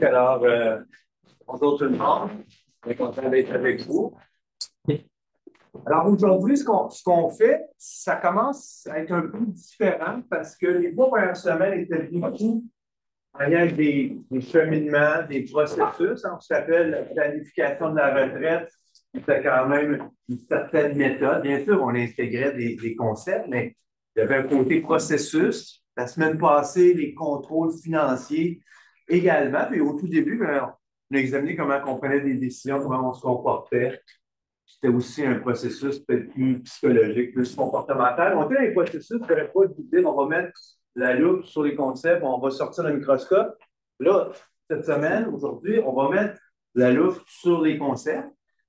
Alors, bonjour tout le monde. On est content d'être avec vous. Alors, aujourd'hui, ce qu'on fait, ça commence à être un peu différent parce que les 3 premières semaines étaient beaucoup avec des cheminements, des processus. On s'appelle la planification de la retraite. C'était quand même une certaine méthode. Bien sûr, on intégrait des concepts, mais il y avait un côté processus. La semaine passée, les contrôles financiers également. Puis au tout début, on a examiné comment on prenait des décisions, comment on se comportait. C'était aussi un processus peut-être plus psychologique, plus comportemental. On était dans les processus, je n'aurais pas d'idée, on va mettre la loupe sur les concepts, on va sortir le microscope. Là, cette semaine, aujourd'hui, on va mettre la loupe sur les concepts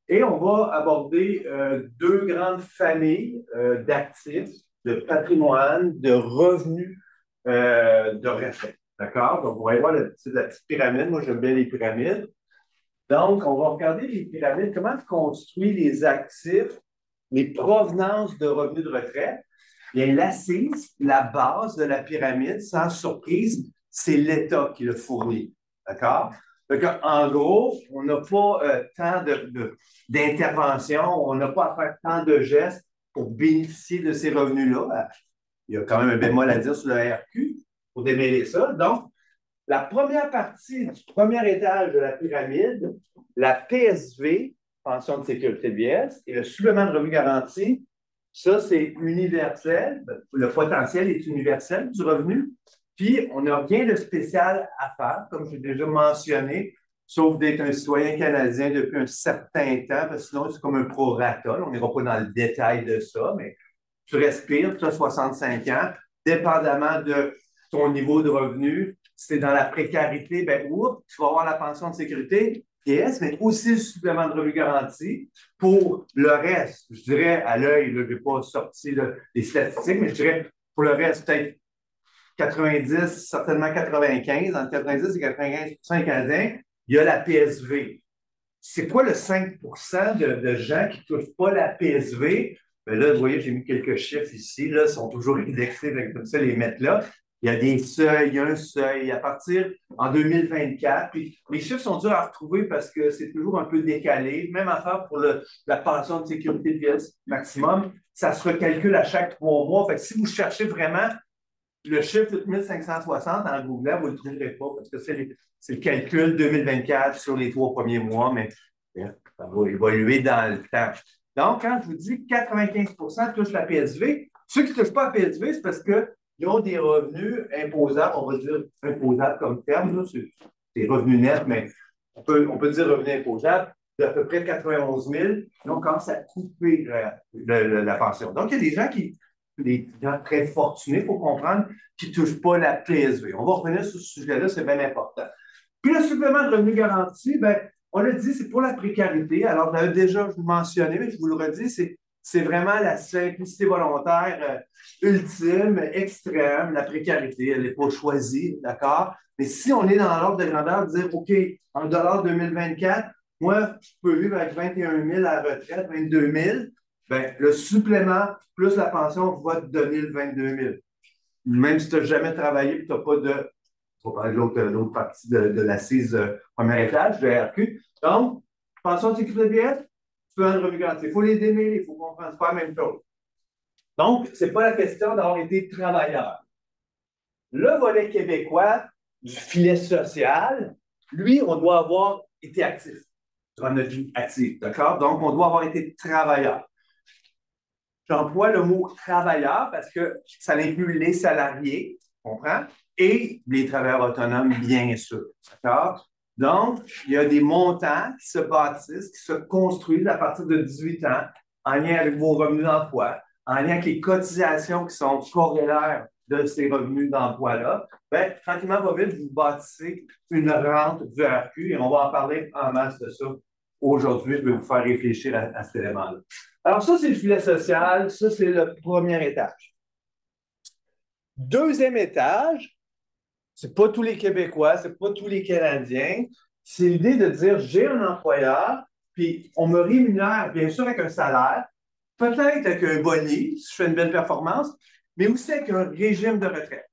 et on va aborder 2 grandes familles d'actifs, de patrimoine, de revenus de retraite. D'accord? Donc, on va aller voir la petite pyramide. Moi, j'aime bien les pyramides. Donc, on va regarder les pyramides, comment construire les actifs, les provenances de revenus de retraite. Bien, l'assise, la base de la pyramide, sans surprise, c'est l'État qui le fournit. D'accord? Donc, en gros, on n'a pas tant d'intervention, on n'a pas à faire tant de gestes pour bénéficier de ces revenus-là. Il y a quand même un bémol à dire sur le RQ pour démêler ça. Donc, la première partie du premier étage de la pyramide, la PSV, pension de sécurité vieillesse, et le supplément de revenu garanti, ça, c'est universel. Le potentiel est universel du revenu. Puis, on n'a rien de spécial à faire, comme j'ai déjà mentionné, sauf d'être un citoyen canadien depuis un certain temps, parce que sinon, c'est comme un prorata. On n'ira pas dans le détail de ça, mais tu respires, tu as 65 ans, dépendamment de ton niveau de revenu. Si tu es dans la précarité, ben, tu vas avoir la pension de sécurité, yes, mais aussi le supplément de revenu garanti. Pour le reste, je dirais à l'œil, je n'ai pas sorti les statistiques, mais je dirais pour le reste, peut-être 90, certainement 95, entre 90 et 95 canadiens, il y a la PSV. C'est quoi le 5 de gens qui ne touchent pas la PSV? Ben là, vous voyez, j'ai mis quelques chiffres ici, là, sont toujours indexés, avec comme ça, les mettre là. Il y a des seuils, il y a un seuil à partir en 2024. Puis les chiffres sont durs à retrouver parce que c'est toujours un peu décalé. Même affaire pour la pension de sécurité de vieillesse maximum, ça se recalcule à chaque 3 mois. Fait que si vous cherchez vraiment le chiffre de 1560 en Google, vous ne le trouverez pas parce que c'est le calcul 2024 sur les 3 premiers mois, mais ça va évoluer dans le temps. Donc, quand je vous dis 95 touchent la PSV, ceux qui ne touchent pas la PSV, c'est parce qu'ils ont des revenus imposables, on va dire imposables comme terme, c'est des revenus nets, mais on peut dire revenus imposables, d'à peu près 91 000, et on commence à couper la pension. Donc, il y a des gens des gens très fortunés, il faut comprendre, qui ne touchent pas la PSV. On va revenir sur ce sujet-là, c'est bien important. Puis le supplément de revenu garanti, bien, on l'a dit, c'est pour la précarité. Alors, je l'avais déjà mentionné, mais je vous le redis, c'est vraiment la simplicité volontaire ultime, extrême, la précarité. Elle n'est pas choisie, d'accord? Mais si on est dans l'ordre de grandeur, de dire, OK, en dollars 2024, moi, je peux vivre avec 21 000 à la retraite, 22 000, bien, le supplément plus la pension va te donner le 22 000. Même si tu n'as jamais travaillé et tu n'as pas de... On va parler de l'autre partie de l'assise premier étage, de RQ. Donc, pension de sécurité vieillesse, tu peux un revenu garanti. Il faut les démêler, il faut comprendre, c'est pas la même chose. Donc, ce n'est pas la question d'avoir été travailleur. Le volet québécois du filet social, lui, on doit avoir été actif durant notre vie active, d'accord? Donc, on doit avoir été travailleur. J'emploie le mot travailleur parce que ça inclut les salariés, tu comprends? Et les travailleurs autonomes, bien sûr. D'accord? Donc, il y a des montants qui se bâtissent, qui se construisent à partir de 18 ans, en lien avec vos revenus d'emploi, en lien avec les cotisations qui sont corrélaires de ces revenus d'emploi-là. Bien, tranquillement, pas vite, vous bâtissez une rente du RQ et on va en parler en masse de ça aujourd'hui. Je vais vous faire réfléchir à cet élément-là. Alors, ça, c'est le filet social. Ça, c'est le premier étage. Deuxième étage, c'est pas tous les Québécois, c'est pas tous les Canadiens. C'est l'idée de dire, j'ai un employeur, puis on me rémunère, bien sûr, avec un salaire, peut-être avec un boni, si je fais une belle performance, mais aussi avec un régime de retraite.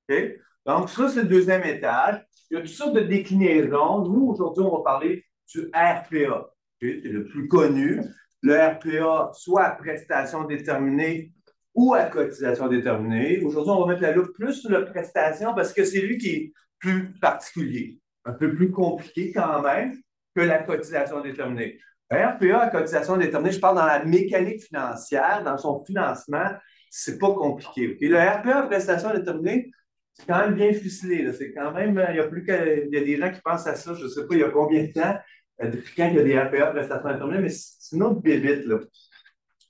Okay? Donc, ça, c'est le deuxième étage. Il y a toutes sortes de déclinaisons. Nous, aujourd'hui, on va parler du RPA. Okay? C'est le plus connu. Le RPA, soit à prestation déterminée ou à cotisation déterminée. Aujourd'hui, on va mettre la loupe plus sur la prestation parce que c'est lui qui est plus particulier, un peu plus compliqué quand même que la cotisation déterminée. Le RPA à cotisation déterminée, je parle dans la mécanique financière, dans son financement, c'est pas compliqué. Okay? Le RPA à prestation déterminée, c'est quand même bien ficelé. C'est quand même, il y a des gens qui pensent à ça, je ne sais pas il y a combien de temps, depuis quand il y a des RPA prestations déterminées, mais c'est une autre bébite, là.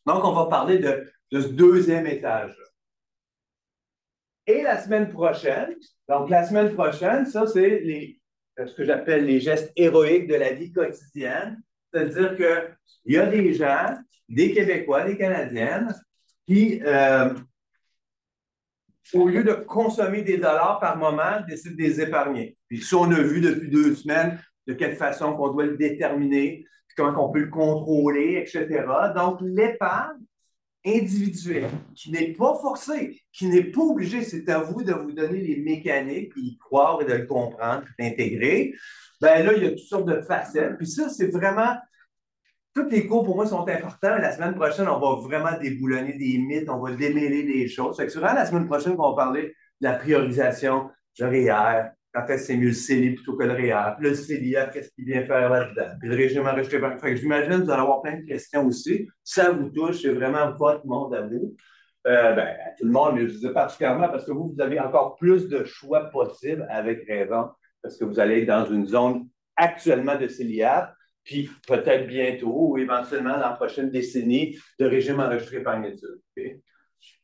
Donc, on va parler de ce deuxième étage. Et la semaine prochaine, donc la semaine prochaine, ça, c'est ce que j'appelle les gestes héroïques de la vie quotidienne. C'est-à-dire qu'il y a des gens, des Québécois, des Canadiennes, qui, au lieu de consommer des dollars par moment, décident de les épargner. Puis ça, on a vu depuis 2 semaines de quelle façon qu'on doit le déterminer, puis comment on peut le contrôler, etc. Donc, l'épargne individuelle, qui n'est pas forcée, qui n'est pas obligée, c'est à vous de vous donner les mécaniques, puis y croire et de le comprendre, puis d'intégrer. Ben là, il y a toutes sortes de facettes. Puis ça, c'est vraiment tous les cours, pour moi, sont importants. La semaine prochaine, on va vraiment déboulonner des mythes, on va démêler des choses. C'est vraiment la semaine prochaine qu'on va parler de la priorisation du REER, quand est-ce que c'est mieux le CELI plutôt que le REER, puis le CELIA, qu'est-ce qu'il vient faire là-dedans, puis le régime enregistré par... Fait que j'imagine que vous allez avoir plein de questions aussi. Ça vous touche, c'est vraiment votre monde à vous. À tout le monde, mais je disais particulièrement parce que vous avez encore plus de choix possibles avec raison, parce que vous allez être dans une zone actuellement de CELIA, puis peut-être bientôt ou éventuellement dans la prochaine décennie de régime enregistré par une étude. Okay?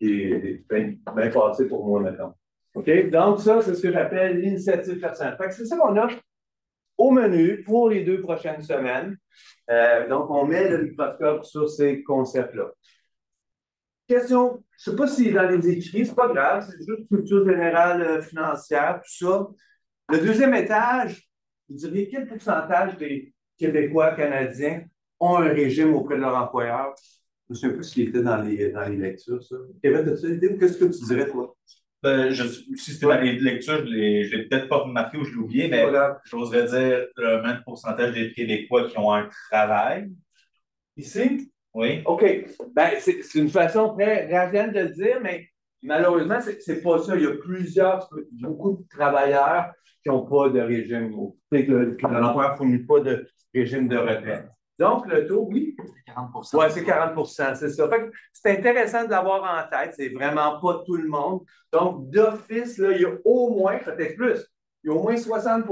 Et bien passé pour moi maintenant. OK? Donc, ça, c'est ce que j'appelle l'initiative personnelle. Fait que c'est ça qu'on a au menu pour les 2 prochaines semaines. Donc, on met le microscope sur ces concepts-là. Question, je ne sais pas si c'est dans les écrits, c'est pas grave, c'est juste culture générale financière, tout ça. Le deuxième étage, vous diriez quel pourcentage des Québécois, Canadiens ont un régime auprès de leur employeur? Je ne sais pas s'il était dans les lectures, ça. Kevin, as-tu une idée ou qu'est-ce que tu dirais, toi? Si c'était dans les lectures, je ne l'ai peut-être pas remarqué ou je l'ai oublié, mais j'oserais dire le même pourcentage des Québécois qui ont un travail. Ici? Oui. OK. Ben, c'est une façon très ravienne de le dire, mais malheureusement, c'est pas ça. Il y a beaucoup de travailleurs qui n'ont pas de régime. Que l'employeur ne fournit pas de régime de retraite. Donc, le taux, oui. C'est 40 Oui, c'est 40 c'est ça. C'est intéressant de l'avoir en tête. C'est vraiment pas tout le monde. Donc, d'office, là, il y a au moins, peut-être plus, il y a au moins 60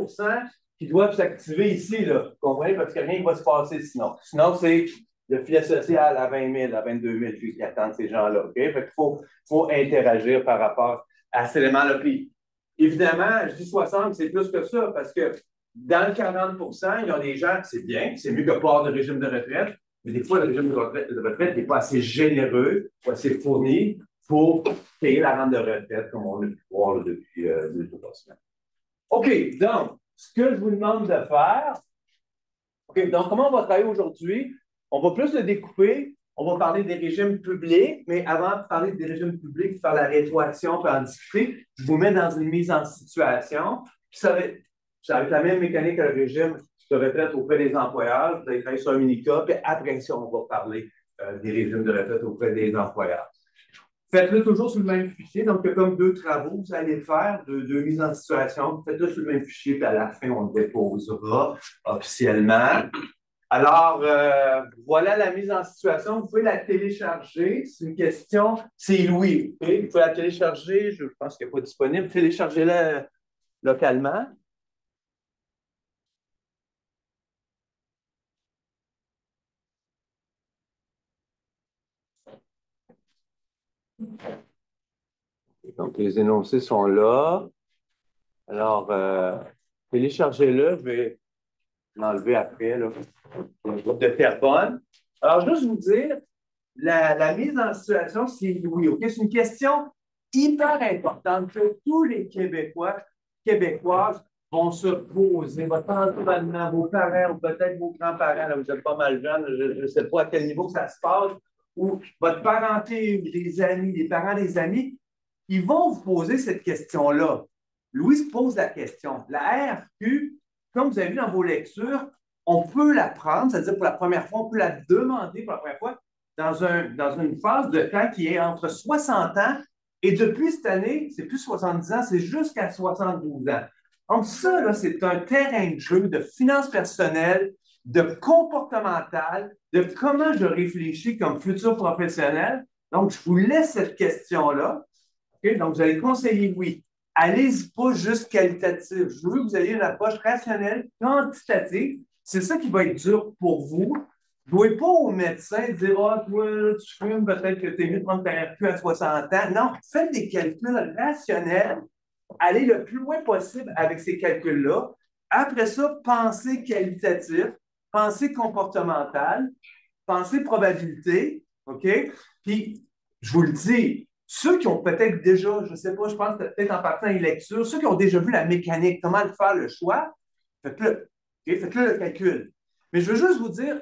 qui doivent s'activer ici, là. Vous comprenez? Parce que rien ne va se passer sinon. Sinon, c'est le filet social à 20 000, à 22 000 qui attendent ces gens-là. OK? Fait qu'il faut interagir par rapport à cet élément-là. Puis, évidemment, je dis 60, c'est plus que ça, parce que dans le 40 il y a des gens, c'est bien, c'est mieux que pas avoir de régime de retraite, mais des fois, le régime de retraite n'est pas assez généreux, pas assez fourni pour payer la rente de retraite, comme on l'a pu voir là, depuis 2 ou 3 semaines. OK, donc, ce que je vous demande de faire, OK, donc, comment on va travailler aujourd'hui? On va plus le découper. On va parler des régimes publics, mais avant de parler des régimes publics, faire la rétroaction puis en discuter, je vous mets dans une mise en situation. Puis ça va être la même mécanique que le régime de retraite auprès des employeurs. Vous allez travailler sur un mini-cas, puis après ça, on va parler des régimes de retraite auprès des employeurs. Faites-le toujours sur le même fichier. Donc, il y a comme 2 travaux, vous allez faire, 2 mises en situation. Faites-le sur le même fichier, puis à la fin, on le déposera officiellement. Alors, voilà la mise en situation. Vous pouvez la télécharger. C'est une question. C'est Louis. Okay? Vous pouvez la télécharger. Je pense qu'elle n'est pas disponible. Téléchargez-la localement. Donc, les énoncés sont là. Alors, téléchargez-le. Je vais l'enlever après, là. Le groupe de Terrebonne. Alors, juste vous dire, la mise en situation, c'est oui, OK? C'est une question hyper importante que tous les Québécois, Québécoises vont se poser. Votre environnement, vos parents ou peut-être vos grands-parents, là, vous êtes pas mal jeunes, je ne sais pas à quel niveau ça se passe, ou votre parenté, ou des amis, les parents des amis, ils vont vous poser cette question-là. Louis pose la question. La RQ, comme vous avez vu dans vos lectures, on peut la prendre, c'est-à-dire pour la première fois, on peut la demander pour la première fois dans une phase de temps qui est entre 60 ans et depuis cette année, c'est plus 70 ans, c'est jusqu'à 72 ans. Donc ça, c'est un terrain de jeu de finances personnelles, de comportemental, de comment je réfléchis comme futur professionnel. Donc, je vous laisse cette question-là. Okay? Donc, vous allez conseiller oui. Allez-y pas juste qualitatif. Je veux que vous ayez une approche rationnelle, quantitative. C'est ça qui va être dur pour vous. Vous ne pouvez pas au médecin dire ah, toi, tu fumes, peut-être que tu es mieux de prendre ta RQ à 60 ans. Non, faites des calculs rationnels. Allez le plus loin possible avec ces calculs-là. Après ça, pensez qualitatif, pensez comportemental, pensez probabilité. OK? Puis, je vous le dis, ceux qui ont peut-être déjà, je ne sais pas, je pense peut-être en partant une lecture, ceux qui ont déjà vu la mécanique, comment le faire le choix, faites-le. Okay? Faites-le le calcul. Mais je veux juste vous dire,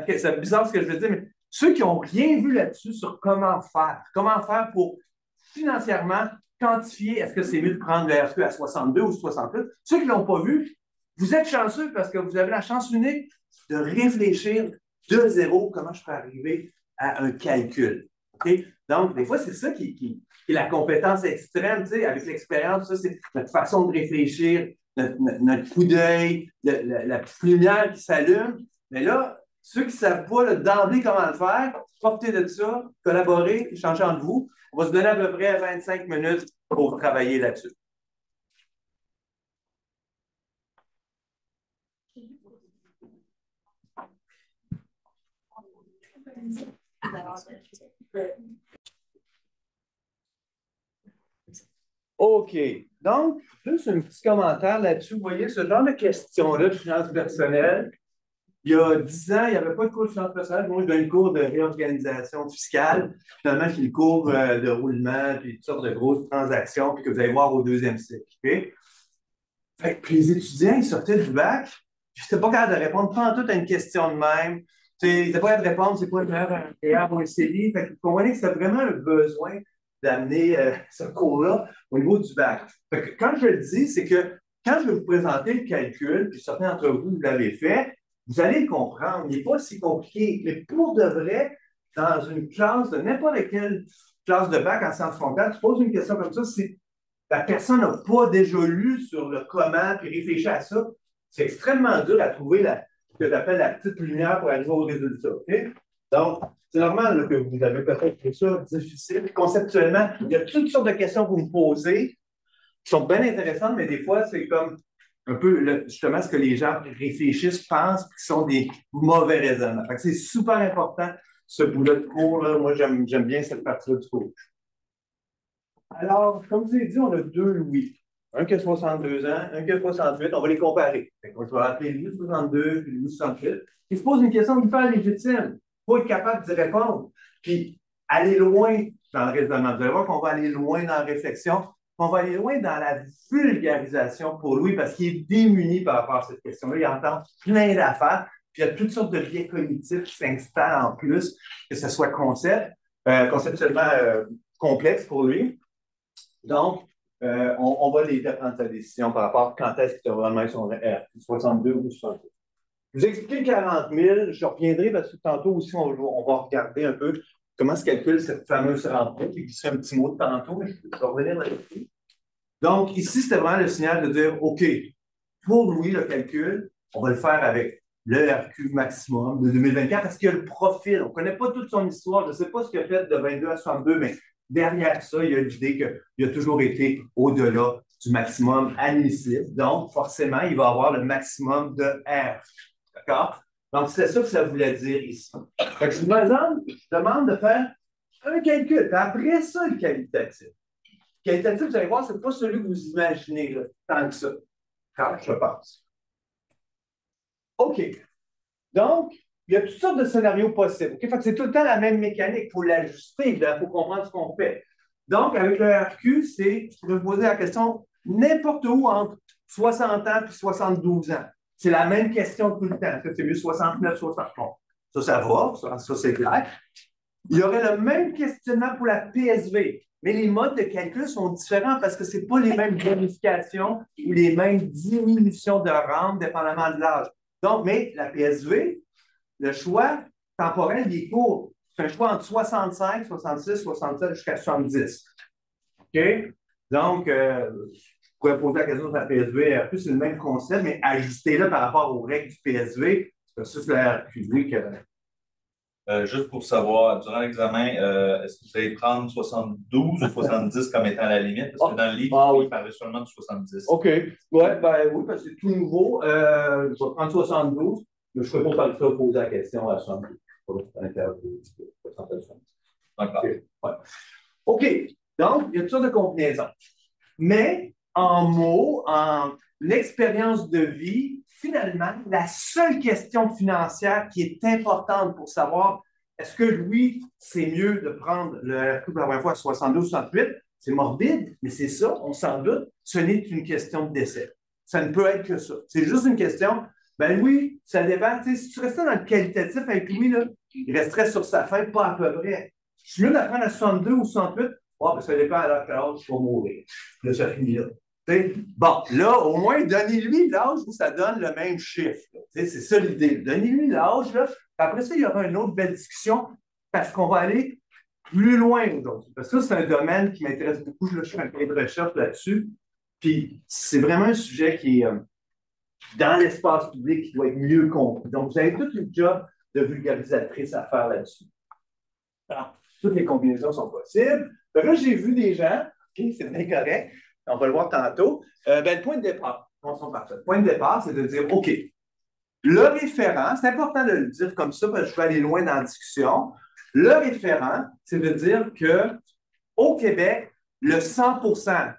c'est bizarre ce que je veux dire, mais ceux qui n'ont rien vu là-dessus sur comment faire pour financièrement quantifier, est-ce que c'est mieux de prendre le RQ à 62 ou 68, ceux qui ne l'ont pas vu, vous êtes chanceux parce que vous avez la chance unique de réfléchir de zéro comment je peux arriver à un calcul. Okay? Donc, des fois, c'est ça qui est la compétence extrême, tu sais, avec l'expérience, ça, c'est notre façon de réfléchir, notre coup d'œil, la petite lumière qui s'allume. Mais là, ceux qui ne savent pas d'emblée comment le faire, profitez de ça, collaborez, échangez entre vous. On va se donner à peu près 25 minutes pour travailler là-dessus. OK. Donc, juste un petit commentaire là-dessus. Vous voyez, ce genre de questions-là de finances personnelles, il y a 10 ans, il n'y avait pas de cours de finances personnelles. Moi, je donne le cours de réorganisation fiscale. Finalement, je fais le cours de roulement, puis toutes sortes de grosses transactions, puis que vous allez voir au deuxième cycle. Okay? Fait que les étudiants, ils sortaient du bac, je n'étais pas capable de répondre pas en tout à une question de même. Ils n'étaient pas capable de répondre c'est quoi le meilleur PR ou un CELI. Fait que vous comprenez que c'était vraiment un besoin d'amener ce cours-là au niveau du bac. Fait que quand je le dis, c'est que quand je vais vous présenter le calcul, puis certains d'entre vous, vous l'avez fait, vous allez le comprendre. Il n'est pas si compliqué. Mais pour de vrai, dans une classe de n'importe quelle classe de bac en sciences comptables, tu poses une question comme ça, c'est la personne n'a pas déjà lu sur le comment puis réfléchi à ça, c'est extrêmement dur à trouver ce que tu appelles la petite lumière pour arriver au résultat. Okay? Donc, c'est normal là, que vous avez peut-être fait ça difficile. Conceptuellement, il y a toutes sortes de questions que vous me posez qui sont bien intéressantes, mais des fois, c'est comme un peu justement ce que les gens réfléchissent, pensent, qui sont des mauvais raisonnements. C'est super important, ce bout-là de cours. Moi, j'aime bien cette partie-là du cours. Alors, comme je vous ai dit, on a deux Louis. Un qui a 62 ans, un qui a 68. On va les comparer. On va appeler Louis 62 et Louis 68. Il se pose une question hyper légitime. Il faut être capable d'y répondre. Puis, aller loin dans le raisonnement. Vous allez voir qu'on va aller loin dans la réflexion. On va aller loin dans la vulgarisation pour Louis parce qu'il est démuni par rapport à cette question-là. Il entend plein d'affaires. Puis, il y a toutes sortes de biais cognitifs qui s'installent en plus, que ce soit conceptuellement complexe pour lui. Donc, on va les faire prendre sa décision par rapport à quand est-ce qu'il devrait mettre son R, 62 ou 68. Je vous ai expliqué 40 000, je reviendrai parce que tantôt aussi, on va regarder un peu comment se calcule cette fameuse rentrée, qui fait un petit mot de tantôt, mais je vais revenir là-dessus. Donc, ici, c'était vraiment le signal de dire, OK, pour Louis, le calcul, on va le faire avec le RQ maximum de 2024 parce qu'il y a le profil. On ne connaît pas toute son histoire. Je ne sais pas ce qu'il a fait de 22 à 62, mais derrière ça, il y a l'idée qu'il a toujours été au-delà du maximum admissible. Donc, forcément, il va avoir le maximum de R. D'accord? Donc, c'est ça que ça voulait dire ici. Donc, je vous demande de faire un calcul. Après ça, le qualitatif. Le qualitatif, vous allez voir, ce n'est pas celui que vous imaginez là, tant que ça. Quand je pense. OK. Donc, il y a toutes sortes de scénarios possibles. Okay? Fait que c'est tout le temps la même mécanique. Il faut l'ajuster, il faut comprendre ce qu'on fait. Donc, avec le RQ, c'est, je pourrais vous poser la question n'importe où entre 60 ans et 72 ans. C'est la même question tout le temps. Est-ce que c'est mieux 69, 60? Bon, ça va, ça c'est clair. Il y aurait le même questionnement pour la PSV, mais les modes de calcul sont différents parce que ce n'est pas les mêmes bonifications ou les mêmes diminutions de rente dépendamment de l'âge. Donc, mais la PSV, le choix temporel, il est court. C'est un choix entre 65, 66, 67 jusqu'à 70. OK? Donc, je pourrais poser la question de la PSV. En plus, c'est le même concept, mais ajusté là par rapport aux règles du PSV. C'est la RQV que. Juste pour savoir, durant l'examen, est-ce que vous allez prendre 72 ou 70 comme étant la limite? Parce que dans le livre, il parlait seulement de 70. OK. Ouais, ben oui, parce que c'est tout nouveau. Je vais prendre 72, mais je ne ferai pas ça poser la question à 72. D'accord. Ouais. OK. Donc, il y a toutes sortes de combinaisons. Mais en mots, en expérience de vie, finalement, la seule question financière qui est importante pour savoir est-ce que Louis, c'est mieux de prendre le RQ pour la première fois à 72 ou 68, c'est morbide, mais c'est ça, on s'en doute, ce n'est qu'une question de décès. Ça ne peut être que ça. C'est juste une question. Ben oui, ça dépend. Tu sais, si tu restais dans le qualitatif avec Louis, là, il resterait sur sa fin, pas à peu près. Je suis mieux d'apprendre à 62 ou 68. Oh, ben, ça dépend à quel âge je vais mourir. Là, ça finit là. T'sais, bon, là, au moins, donnez-lui l'âge où ça donne le même chiffre. C'est ça l'idée. Donnez-lui l'âge, là. Après ça, il y aura une autre belle discussion parce qu'on va aller plus loin aujourd'hui. Parce que ça, c'est un domaine qui m'intéresse beaucoup. Je fais un cahier de recherche là-dessus. Puis, c'est vraiment un sujet qui est dans l'espace public qui doit être mieux compris. Donc, vous avez toute une job de vulgarisatrice à faire là-dessus. Alors, toutes les combinaisons sont possibles. Donc là, j'ai vu des gens, okay, c'est bien correct, on va le voir tantôt. Le point de départ, le point de départ, c'est de dire, OK, le référent, c'est important de le dire comme ça, parce que je vais aller loin dans la discussion. Le référent, c'est de dire qu'au Québec, le 100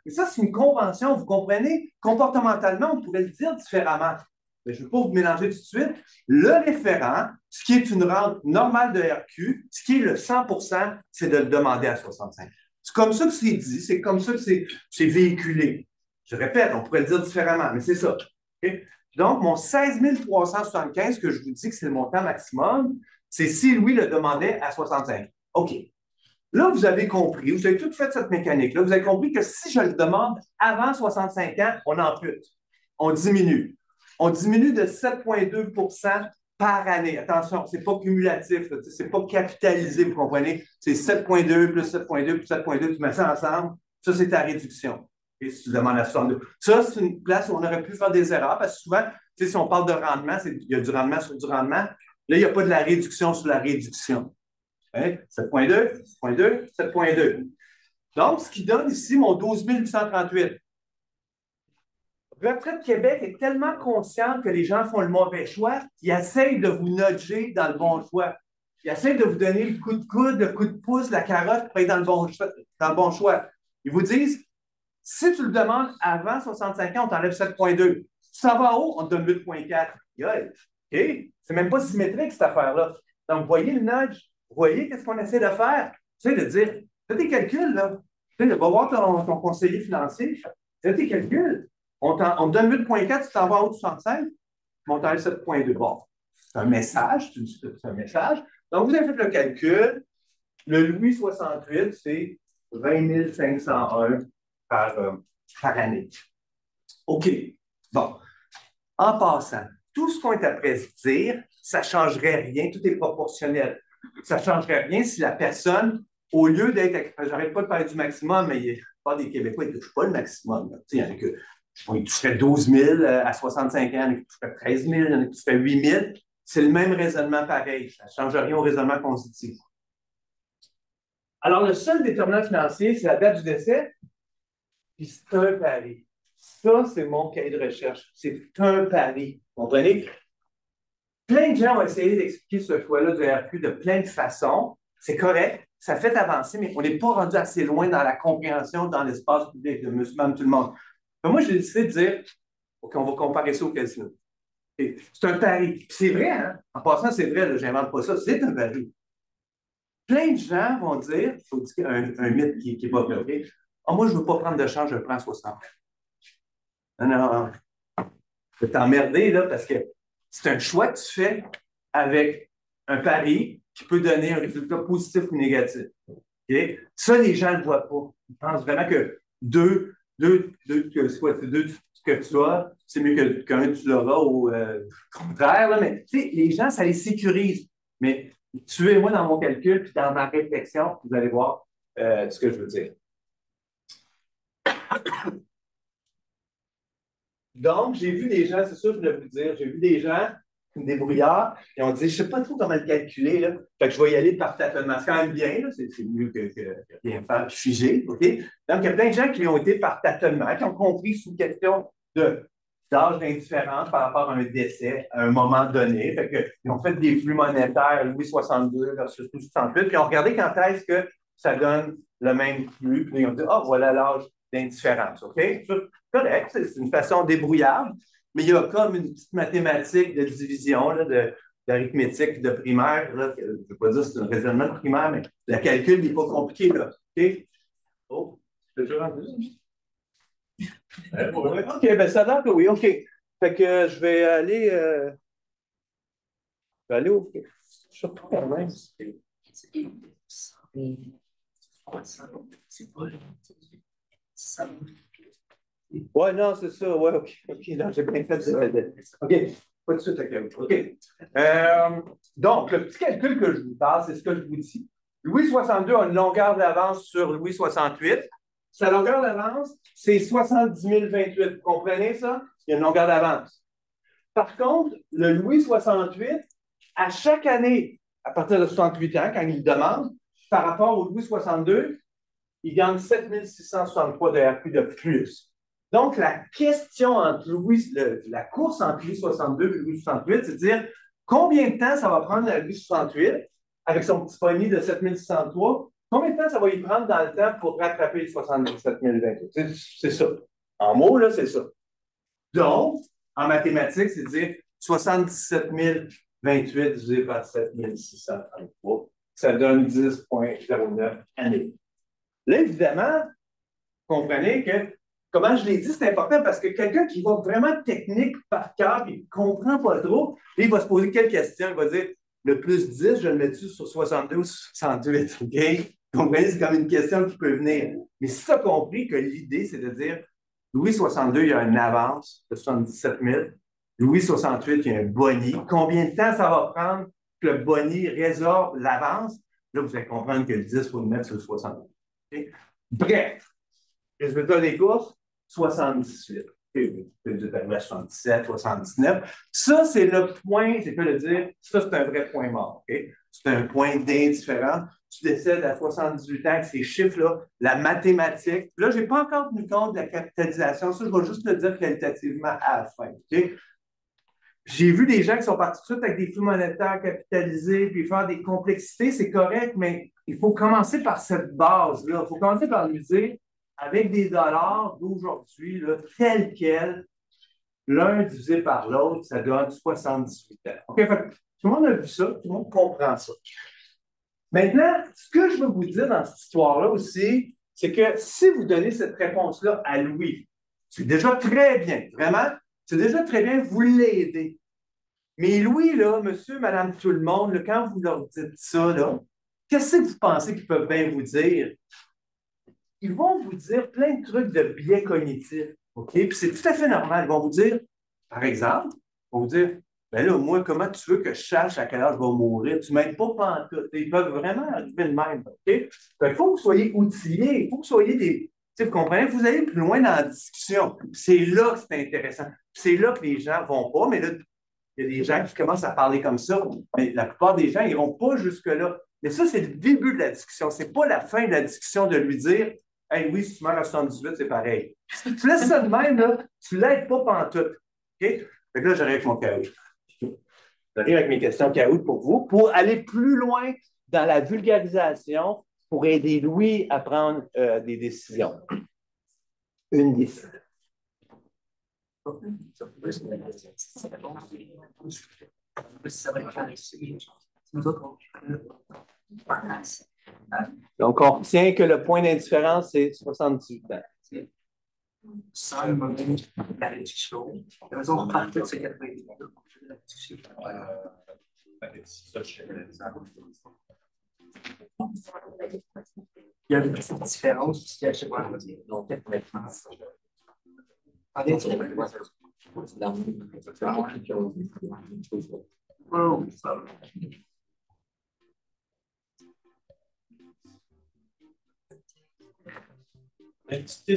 et ça, c'est une convention, vous comprenez? Comportementalement, on pourrait le dire différemment. Mais je ne veux pas vous mélanger tout de suite. Le référent, ce qui est une rente normale de RQ, ce qui est le 100 c'est de le demander à 65. C'est comme ça que c'est dit, c'est comme ça que c'est véhiculé. Je répète, on pourrait le dire différemment, mais c'est ça. Okay? Donc, mon 16 375, que je vous dis que c'est le montant maximum, c'est si Louis le demandait à 65. OK. Là, vous avez compris, vous avez tout fait cette mécanique-là, vous avez compris que si je le demande avant 65 ans, on ampute, on diminue. On diminue de 7,2 par année. Attention, ce n'est pas cumulatif, ce n'est pas capitalisé, vous comprenez? C'est 7,2 plus 7,2 plus 7,2, tu mets ça ensemble, ça, c'est ta réduction. Et si tu demandes à 62. Ça, c'est une place où on aurait pu faire des erreurs, parce que souvent, si on parle de rendement, il y a du rendement sur du rendement. Là, il n'y a pas de la réduction sur la réduction. Hein? 7,2, 7,2, 7,2. Donc, ce qui donne ici mon 12 838. Retraite Québec est tellement consciente que les gens font le mauvais choix qu'ils essayent de vous nudger dans le bon choix. Ils essayent de vous donner le coup de coude, le coup de pouce, la carotte pour être dans le bon choix. Ils vous disent, si tu le demandes avant 65 ans, on t'enlève 7,2. Si ça va en haut, on te donne 8,4. OK? C'est même pas symétrique, cette affaire-là. Donc, voyez le nudge. Voyez qu'est-ce qu'on essaie de faire. Tu sais, de dire, fais tes calculs, là. Tu sais, va voir ton conseiller financier. Fais tes calculs. On te donne 8,4, si tu t'en vas en haut de 65, mais on t'enlève 7,2. Bon, c'est un message, c'est un message. Donc, vous avez fait le calcul. Le Louis 68, c'est 20 501 par année. OK. Bon. En passant, tout ce qu'on est après se dire, ça ne changerait rien, tout est proportionnel. Ça ne changerait rien si la personne, au lieu d'être. J'arrête pas de parler du maximum, mais il y a pas des Québécois, ils ne touchent pas le maximum. Il y en a que. Ils toucheraient 12 000 à 65 ans, il y en a qui toucheraient 13 000, il y en a qui toucheraient 8 000. C'est le même raisonnement pareil. Ça ne change rien au raisonnement constitutif. Alors, le seul déterminant financier, c'est la date du décès, puis c'est un pari. Ça, c'est mon cahier de recherche. C'est un pari. Vous comprenez? Plein de gens ont essayé d'expliquer ce choix-là du RQ de plein de façons. C'est correct, ça fait avancer, mais on n'est pas rendu assez loin dans la compréhension dans l'espace public de monsieur, madame, tout le monde. Mais moi, j'ai décidé de dire, OK, on va comparer ça au casino. C'est un pari. C'est vrai, hein? En passant, c'est vrai, je n'invente pas ça, c'est un pari. Plein de gens vont dire, il faut dire un mythe qui n'est pas vrai, oh, moi, je ne veux pas prendre de change, je prends 60. Non, non, je vais t'emmerder, là, parce que c'est un choix que tu fais avec un pari qui peut donner un résultat positif ou négatif. Okay? Ça, les gens ne le voient pas. Ils pensent vraiment que deux que tu as, c'est mieux qu'un tu l'auras au contraire. Là, mais les gens, ça les sécurise. Mais suivez-moi dans mon calcul puis dans ma réflexion, vous allez voir ce que je veux dire. Donc, j'ai vu des gens, c'est ça que je voulais vous dire, j'ai vu des gens, des brouillards, et on dit, je ne sais pas trop comment le calculer, là. Fait que je vais y aller par tâtonnement. C'est quand même bien, là, c'est mieux que rien faire figé, OK? Donc, il y a plein de gens qui ont été par tâtonnement, qui ont compris sous question d'âge d'indifférence par rapport à un décès à un moment donné. Fait que, ils ont fait des flux monétaires Louis 62 versus Louis 68, puis ils ont regardé quand est-ce que ça donne le même flux, puis ils ont dit, ah, voilà l'âge d'indifférence, OK? C'est correct, c'est une façon débrouillarde, mais il y a comme une petite mathématique de division, d'arithmétique de primaire, là, je ne veux pas dire que c'est un raisonnement de primaire, mais le calcul n'est pas compliqué, là, OK? Oh, c'est déjà rendu. OK, ben ça donne que oui, OK. Fait que je vais aller au... Je sais pas quand même. Ouais, non, c'est ça. Ouais, OK. OK, non, j'ai bien fait ça. OK, pas de suite, OK. Donc, le petit calcul que je vous passe, c'est ce que je vous dis. Louis 62 a une longueur d'avance sur Louis 68. Sa longueur d'avance, c'est 70 028. Vous comprenez ça? Il y a une longueur d'avance. Par contre, le Louis 68, à chaque année, à partir de 68 ans, quand il demande, par rapport au Louis 62, il gagne 7 663 de RQ de plus. Donc, la question entre la course entre Louis 62 et Louis 68, c'est de dire combien de temps ça va prendre à Louis 68 avec son petit pogné de 7 603, combien de temps ça va y prendre dans le temps pour rattraper les 77 028? C'est ça. En mots, là, c'est ça. Donc, en mathématiques, c'est de dire 77 028 divisé par 7 633. Ça donne 10,09 années. Là, évidemment, comprenez que, comment je l'ai dit, c'est important parce que quelqu'un qui va vraiment technique par cœur et ne comprend pas trop, il va se poser quelques questions. Il va dire, le plus 10, je le mets-tu sur 62 ou 68? OK? Comprenez, c'est comme une question qui peut venir. Mais si tu as compris que l'idée, c'est de dire, Louis 62, il y a une avance de 77 000. Louis 68, il y a un boni. Combien de temps ça va prendre que le boni résorbe l'avance? Là, vous allez comprendre que le 10, il faut le mettre sur le 62. Okay? Bref, résultat des courses, 78. Peut-être à 77, 79. Ça, c'est le point, c'est quoi le dire? Ça, c'est un vrai point mort. Okay? C'est un point d'indifférent. Tu décèdes à 78 ans avec ces chiffres-là, la mathématique. Là, je n'ai pas encore tenu compte de la capitalisation. Ça, je vais juste le dire qualitativement à la fin. Okay? J'ai vu des gens qui sont partis tout de suite avec des flux monétaires capitalisés, puis faire des complexités, c'est correct, mais il faut commencer par cette base-là. Il faut commencer par lui dire, avec des dollars d'aujourd'hui, tel quel, l'un divisé par l'autre, ça donne 78 ans. OK? Fait, tout le monde a vu ça, tout le monde comprend ça. Maintenant, ce que je veux vous dire dans cette histoire-là aussi, c'est que si vous donnez cette réponse-là à Louis, c'est déjà très bien, vraiment, c'est déjà très bien, vous l'aidez. Mais Louis, là, monsieur, madame, tout le monde, là, quand vous leur dites ça, là, qu'est-ce que vous pensez qu'ils peuvent bien vous dire? Ils vont vous dire plein de trucs de biais cognitifs. OK? Puis c'est tout à fait normal. Ils vont vous dire, par exemple, ils vont vous dire, ben là, moi, comment tu veux que je sache à quel âge je vais mourir? Tu ne m'aides pas pantoute. Ils peuvent vraiment arriver de même. OK? Il faut que vous soyez outillés. Il faut que vous soyez des. Vous comprenez? Vous allez plus loin dans la discussion. C'est là que c'est intéressant. C'est là que les gens ne vont pas. Mais là, il y a des gens qui commencent à parler comme ça. Mais la plupart des gens, ils ne vont pas jusque-là. Mais ça, c'est le début de la discussion. Ce n'est pas la fin de la discussion de lui dire, hey, oui, si tu meurs à 78, c'est pareil. Si tu laisses ça de même, là, tu ne l'aides pas pantoute. OK? Fait que là, j'arrive avec mon caout. J'arrive avec mes questions caout pour vous, pour aller plus loin dans la vulgarisation, pour aider Louis à prendre des décisions. Une décision. Donc, on retient que le point d'indifférence, c'est 78 ans. Sans le moment de la réduction, on repartait de ces 90 ans. Ça, je sais. Il y a une petite différence aussi à chaque fois. Donc, Est-ce que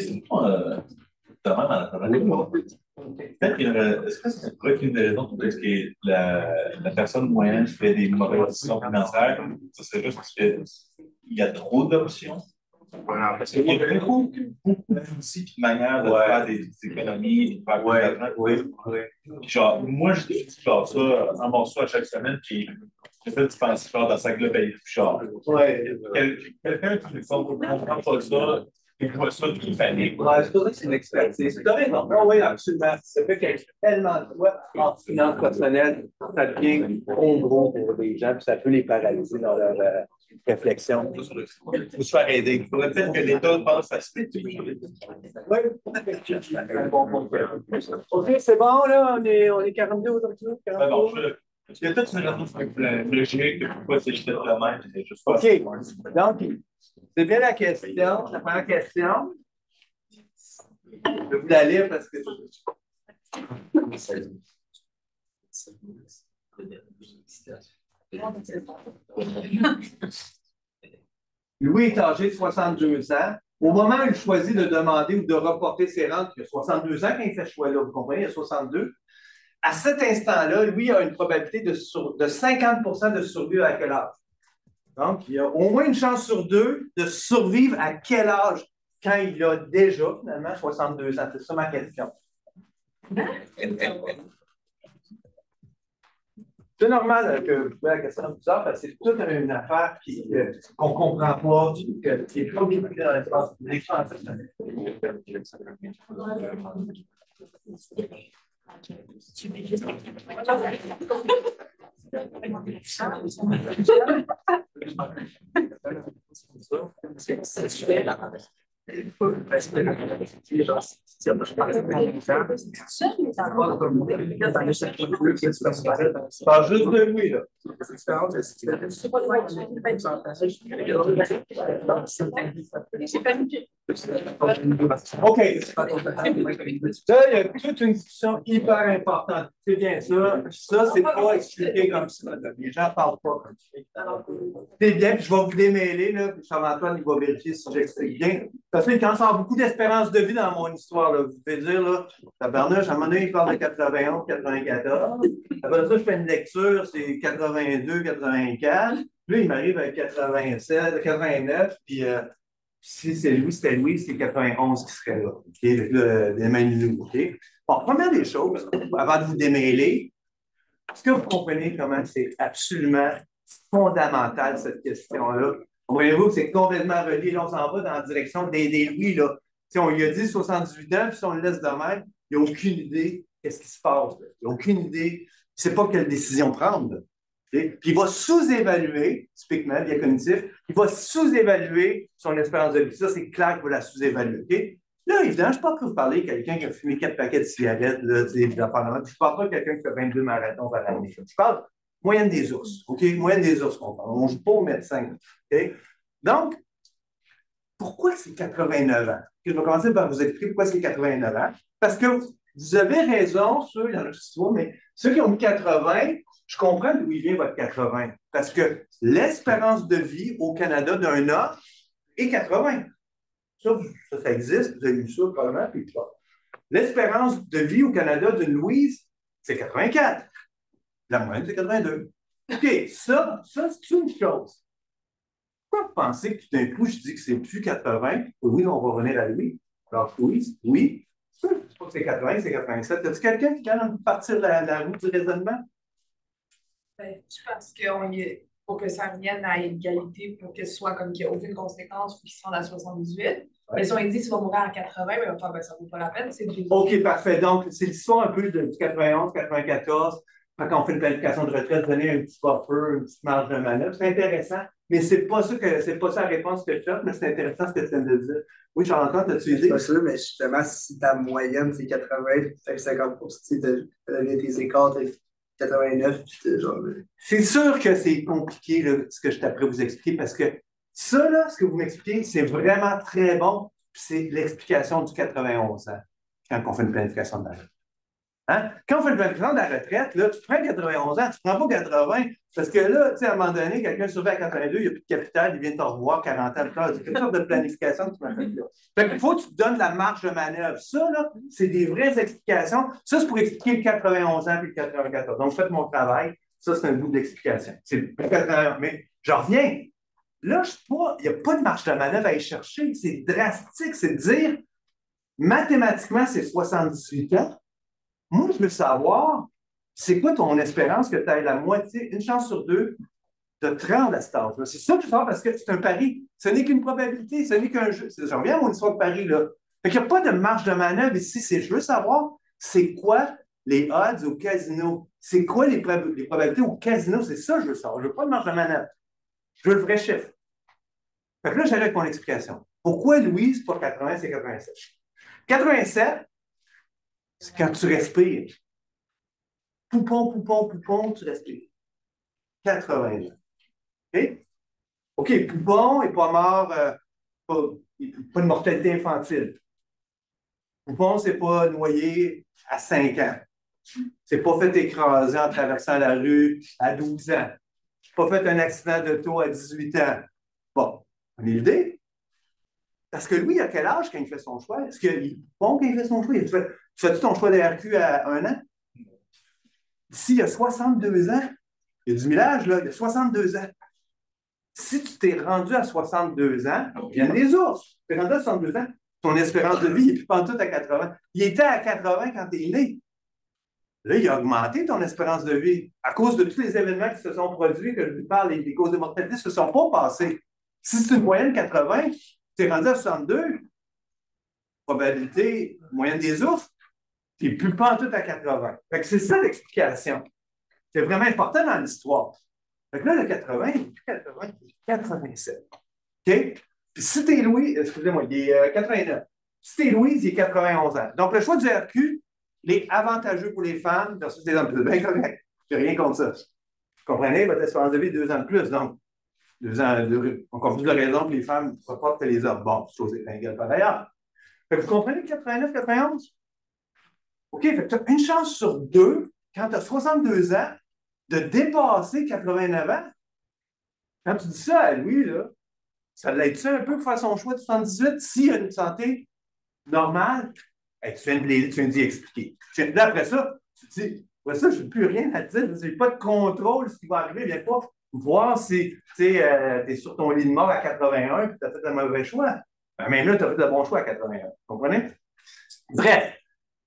c'est pourrait être une des raisons pour laquelle la personne moyenne fait des mauvaises décisions financières? Ça serait juste parce qu'il y a trop d'options. Voilà. Parce qu'il y a beaucoup d'outils et de manières de faire des économies, de faire de l'argent. Puis genre, moi, je dis genre ça, un morceau à chaque semaine, puis j'ai fait penser genre dans sa globalité. Genre, quelqu'un qui ne comprend pas ça, il voit ça qui panique. Ouais, c'est pour ça que c'est une expertise. Tu as raison. Non, oui, absolument. Ça fait qu'il y a tellement de fois en finance personnelle, ça devient trop gros pour les gens, puis ça peut les paralyser dans leur réflexion. Il faut se faire aider. Il faudrait peut-être que l'État pense à split. Oui. OK, c'est bon, là, on est 42 aujourd'hui. Bon, il y a toute une raison logique de pourquoi c'est juste le même. C'est juste pas. OK. Donc, c'est bien la question. La première question. Je vais vous la lire parce que. Louis est âgé de 62 ans. Au moment où il choisit de demander ou de reporter ses rentes, il a 62 ans quand il fait ce choix-là, vous comprenez, il a 62. À cet instant-là, Louis a une probabilité de 50% de survivre à quel âge? Donc, il y a au moins une chance sur deux de survivre à quel âge quand il a déjà, finalement, 62 ans? C'est ça ma question. C'est normal que vous posez la question de plusieurs, parce que c'est toute une affaire qu'on ne comprend pas, qui est pas bien dans l'espace public. Pas juste de lui, là. OK. Ça, il y a toute une discussion hyper importante. C'est bien ça. Ça, c'est pas expliqué comme ça. Les gens ne parlent pas comme ça. C'est bien, puis je vais vous démêler, là, puis Charles-Antoine, il va vérifier si j'explique bien. Parce que quand ça a beaucoup d'espérance de vie dans mon histoire, là, vous pouvez dire, là, tabarnouche, à un moment donné, il parle de 91, 94. Après ça, je fais une lecture, c'est 82, 84. Puis là, il m'arrive à 87, 89, puis si c'est Louis, c'était Louis, c'est 91 qui serait là. OK? Là, les mêmes nous. OK? Bon, première des choses, avant de vous démêler, est-ce que vous comprenez comment c'est absolument fondamental, cette question-là? Voyez-vous que c'est complètement relié. Là, on s'en va dans la direction d'aider Louis. Là. Si on lui a dit 78 ans, puis si on le laisse de même, il n'a aucune idée qu'est-ce qui se passe. Là. Il n'a aucune idée. Il ne sait pas quelle décision prendre. Okay? Puis il va sous-évaluer, typiquement, bien cognitif, il va sous-évaluer son espérance de vie. Ça, c'est clair qu'il va la sous-évaluer. Okay? Là, évidemment, je ne parle pas que vous parlez de quelqu'un qui a fumé 4 paquets de cigarettes, là, je ne parle pas de quelqu'un qui fait 22 marathons par l'année. Je parle moyenne des ours. OK? Moyenne des ours qu'on parle. On ne joue pas au médecin. OK? Donc, pourquoi c'est 89 ans? Je vais commencer par vous expliquer pourquoi c'est 89 ans. Parce que vous avez raison, il y en a qui se mais ceux qui ont mis 80, je comprends d'où il vient votre 80. Parce que l'espérance de vie au Canada d'un homme est 80. Ça existe, vous avez vu ça probablement, puis pas. L'espérance de vie au Canada d'une Louise, c'est 84. La moyenne, c'est 82. OK, ça c'est une chose. Pourquoi vous pensez que tout d'un coup, je dis que c'est plus 80? Oui, on va revenir à Louis. Alors, oui, c'est pas que c'est 80, c'est 87. As-tu quelqu'un qui vient partir de la route du raisonnement? Je pense pour que ça revienne à égalité, pour que ce soit comme qu'il n'y a aucune conséquence, pour qu'il se rende à 78. Ouais. Mais si on dit qu'il va mourir à 80, mais enfin, ça ne vaut pas la peine. OK, parfait. Donc, c'est l'histoire un peu du 91, 94. Quand on fait une planification de retraite, donner un petit buffer, une petite marge de manœuvre. C'est intéressant. Mais c'est pas ça la réponse que je cherche, mais c'est intéressant ce que tu viens de dire. Oui, Charles-Antoine, as-tu idée? C'est pas sûr, mais justement, si ta moyenne, c'est 80, fait que 50%, tu as tes écarts, 89, puis genre. C'est sûr que c'est compliqué, là, ce que je t'apprends vous expliquer, parce que ça, là, ce que vous m'expliquez, c'est vraiment très bon, puis c'est l'explication du 91 ans, quand on fait une planification de la retraite. Hein? Quand on fait une planification de la retraite, là, tu prends 91 ans, tu ne prends pas 80, parce que là, tu sais, à un moment donné, quelqu'un survit à 82, il n'y a plus de capital, il vient te revoir 40 ans plus tard. C'est quelle sorte de planification que tu m'as fait là? Fait qu'il faut que tu te donnes la marge de manœuvre. Ça, là, c'est des vraies explications. Ça, c'est pour expliquer le 91 ans puis le 94. Donc, faites mon travail. Ça, c'est un bout d'explication. C'est mais je reviens. Là, il n'y a pas de marge de manœuvre à aller chercher. C'est drastique. C'est de dire, mathématiquement, c'est 78 ans. Moi, je veux savoir, c'est quoi ton espérance que tu aies la moitié, une chance sur deux, de te rendre à cet âge-là? C'est ça que je veux savoir parce que c'est un pari. Ce n'est qu'une probabilité, ce n'est qu'un jeu. Je reviens à mon histoire de pari, là. Fait qu'il n'y a pas de marge de manœuvre ici. Je veux savoir, c'est quoi les odds au casino? C'est quoi les probabilités au casino? C'est ça que je veux savoir. Je ne veux pas de marge de manœuvre. Je veux le vrai chiffre. Fait que là, j'arrive avec mon explication. Pourquoi Louis, c'est pas 80, c'est 87? 87, c'est quand tu respires. Poupon, poupon, poupon, tu respires. 80 ans. OK? OK, Poupon n'est pas mort, pas de mortalité infantile. Poupon, c'est pas noyé à 5 ans. C'est pas fait écraser en traversant la rue à 12 ans. Pas fait un accident d'auto à 18 ans. Bon, on est l'idée. Parce que lui, il a quel âge quand il fait son choix? Est-ce qu'il est bon quand il fait son choix? Tu fais-tu ton choix de RQ à 1 an? S'il y a 62 ans, il y a du millage, là, il y a 62 ans. Si tu t'es rendu à 62 ans, il y en a des ours. Tu t'es rendu à 62 ans, ton espérance de vie n'est plus pantoute à 80. Il était à 80 quand tu es né. Là, il a augmenté ton espérance de vie à cause de tous les événements qui se sont produits, que je vous parle, les causes de mortalité ne se sont pas passées. Si c'est une moyenne 80, tu es rendu à 62, probabilité moyenne des ours, tu n'es plus pantoute à 80. Fait que c'est ça l'explication. C'est vraiment important dans l'histoire. Fait que là, le 80, il est plus 80, il est 87. OK? Puis si t'es Louis, excusez-moi, il est 89. Si t'es Louise, il est 91 ans. Donc, le choix du RQ, il est avantageux pour les femmes versus les hommes. C'est bien correct. Je n'ai rien contre ça. Vous comprenez? Votre espérance de vie est 2 ans de plus. Donc, 2 ans, encore plus de raison que les femmes ne soient pas que les hommes. Bon, chose est ringale par ailleurs. Fait que vous comprenez 89, 91? OK, fait que tu as une chance sur deux, quand tu as 62 ans, de dépasser 89 ans. Quand tu dis ça à lui, là, ça l'aide-tu un peu pour faire son choix de 78 s'il a une santé normale? Hey, tu viens d'y expliquer. Là, après ça, tu te dis, après ça, je n'ai plus rien à te dire. Je n'ai pas de contrôle de ce qui va arriver. Viens pas voir si tu es sur ton lit de mort à 81 et tu as fait un mauvais choix. Ben, même là, tu as fait le bon choix à 81. Vous comprenez? Bref,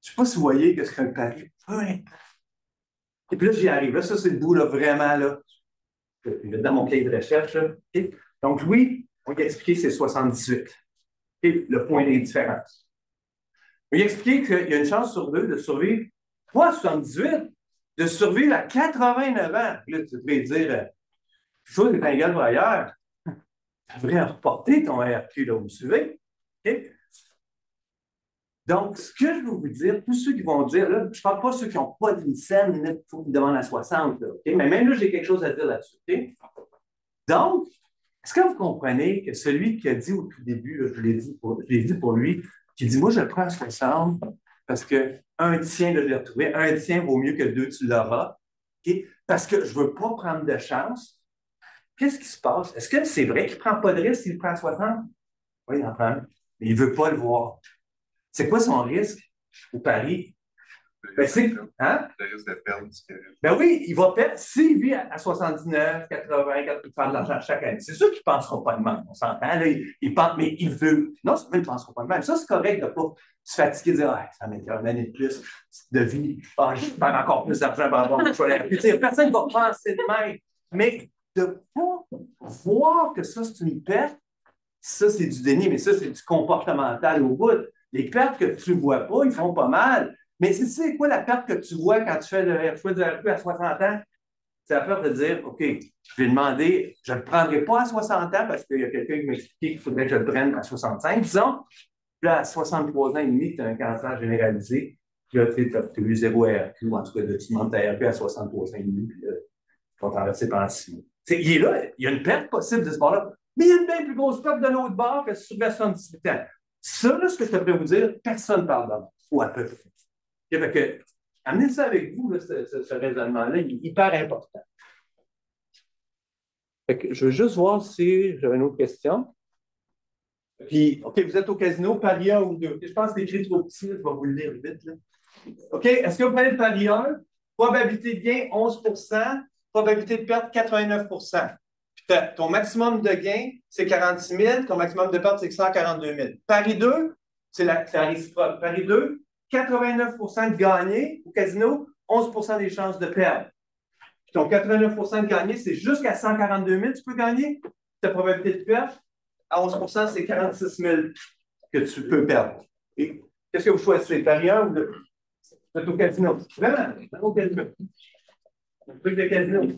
je ne sais pas si vous voyez que c'est un pari. Et puis là, j'y arrive. Là, ça, c'est le bout, là, vraiment, là. Je vais dans mon cahier de recherche. Là. Okay? Donc, Louis, on lui a expliqué c'est 78. Et le point d'indifférence. On lui a expliqué qu'il y a une chance sur deux de survivre, pas à 78, de survivre à 89 ans. Puis là, tu devrais dire, quelque chose est un gars ailleurs. Tu devrais reporter ton RQ, là, vous me suivez? Okay? Donc, ce que je veux vous dire, tous ceux qui vont dire, là, je ne parle pas de ceux qui n'ont pas d'une scène, il faut qu'ils demandent à 60, là, okay? Mais même là, j'ai quelque chose à dire là-dessus. Okay? Donc, est-ce que vous comprenez que celui qui a dit au tout début, là, je l'ai dit pour lui, qui dit, moi, je le prends à 60 parce qu'un tien, là, je l'ai retrouvé, un tien vaut mieux que deux, tu l'auras, okay? Parce que je ne veux pas prendre de chance. Qu'est-ce qui se passe? Est-ce que c'est vrai qu'il ne prend pas de risque s'il le prend à 60? Oui, il en prend, mais il ne veut pas le voir. C'est quoi son risque au pari? Ben, hein? Le risque de perdre du Ben oui, il va perdre. S'il vit à 79, 80, il perd de l'argent chaque année. C'est sûr qu'il ne pensera pas de même. On s'entend. Là, il pense, mais il veut. Non, il ne pensera pas de même. Ça, c'est correct de ne pas se fatiguer et dire ah, ça m'étonne une année de plus de vie. Ah, je perds encore plus d'argent par rapport au choix. Personne ne va penser de même. Mais de ne pas voir que ça, c'est une perte, ça, c'est du déni, mais ça, c'est du comportemental au bout. Les pertes que tu ne vois pas, ils font pas mal. Mais c'est quoi la perte que tu vois quand tu fais le choix de RQ à 60 ans? C'est la perte de dire, OK, je vais demander, je ne le prendrai pas à 60 ans parce qu'il y a quelqu'un qui m'expliquait qu'il faudrait que je le prenne à 65, disons. Puis là, à 63 ans et demi, tu as un cancer généralisé. Puis là, tu as eu 0 RQ, ou en tout cas, tu demandes ta RQ à 63,5, puis là, tu vas t'en verser pendant 6 mois. Il est là, il y a une perte possible de ce bord-là, mais il y a une bien plus grosse perte de l'autre bord que sur 78 ans. Ça, là, ce que je devrais vous dire, personne ne parle d'homme, ou à peu près. Fait que, amenez ça avec vous, là, ce raisonnement-là, il est hyper important. Fait que je veux juste voir si j'avais une autre question. Puis, OK, vous êtes au casino, pari 1 ou 2. Je pense que c'est écrit trop petit, je vais vous le lire vite. Là. OK, est-ce que vous prenez le pari 1? Probabilité de gain, 11 probabilité de perte, 89 Puis ton maximum de gain, c'est 46 000, ton maximum de perte, c'est 142 000. Pari 2, c'est la réciproque. Pari 2, 89 de gagner au casino, 11 des chances de perdre. Puis ton 89 de gagner, c'est jusqu'à 142 000 tu peux gagner. Ta probabilité de perte, à 11 c'est 46 000 que tu peux perdre. Et qu'est-ce que vous choisissez? Pari 1 ou 2? Vous êtes au casino. Vraiment, au casino. Un truc de casino. Oui.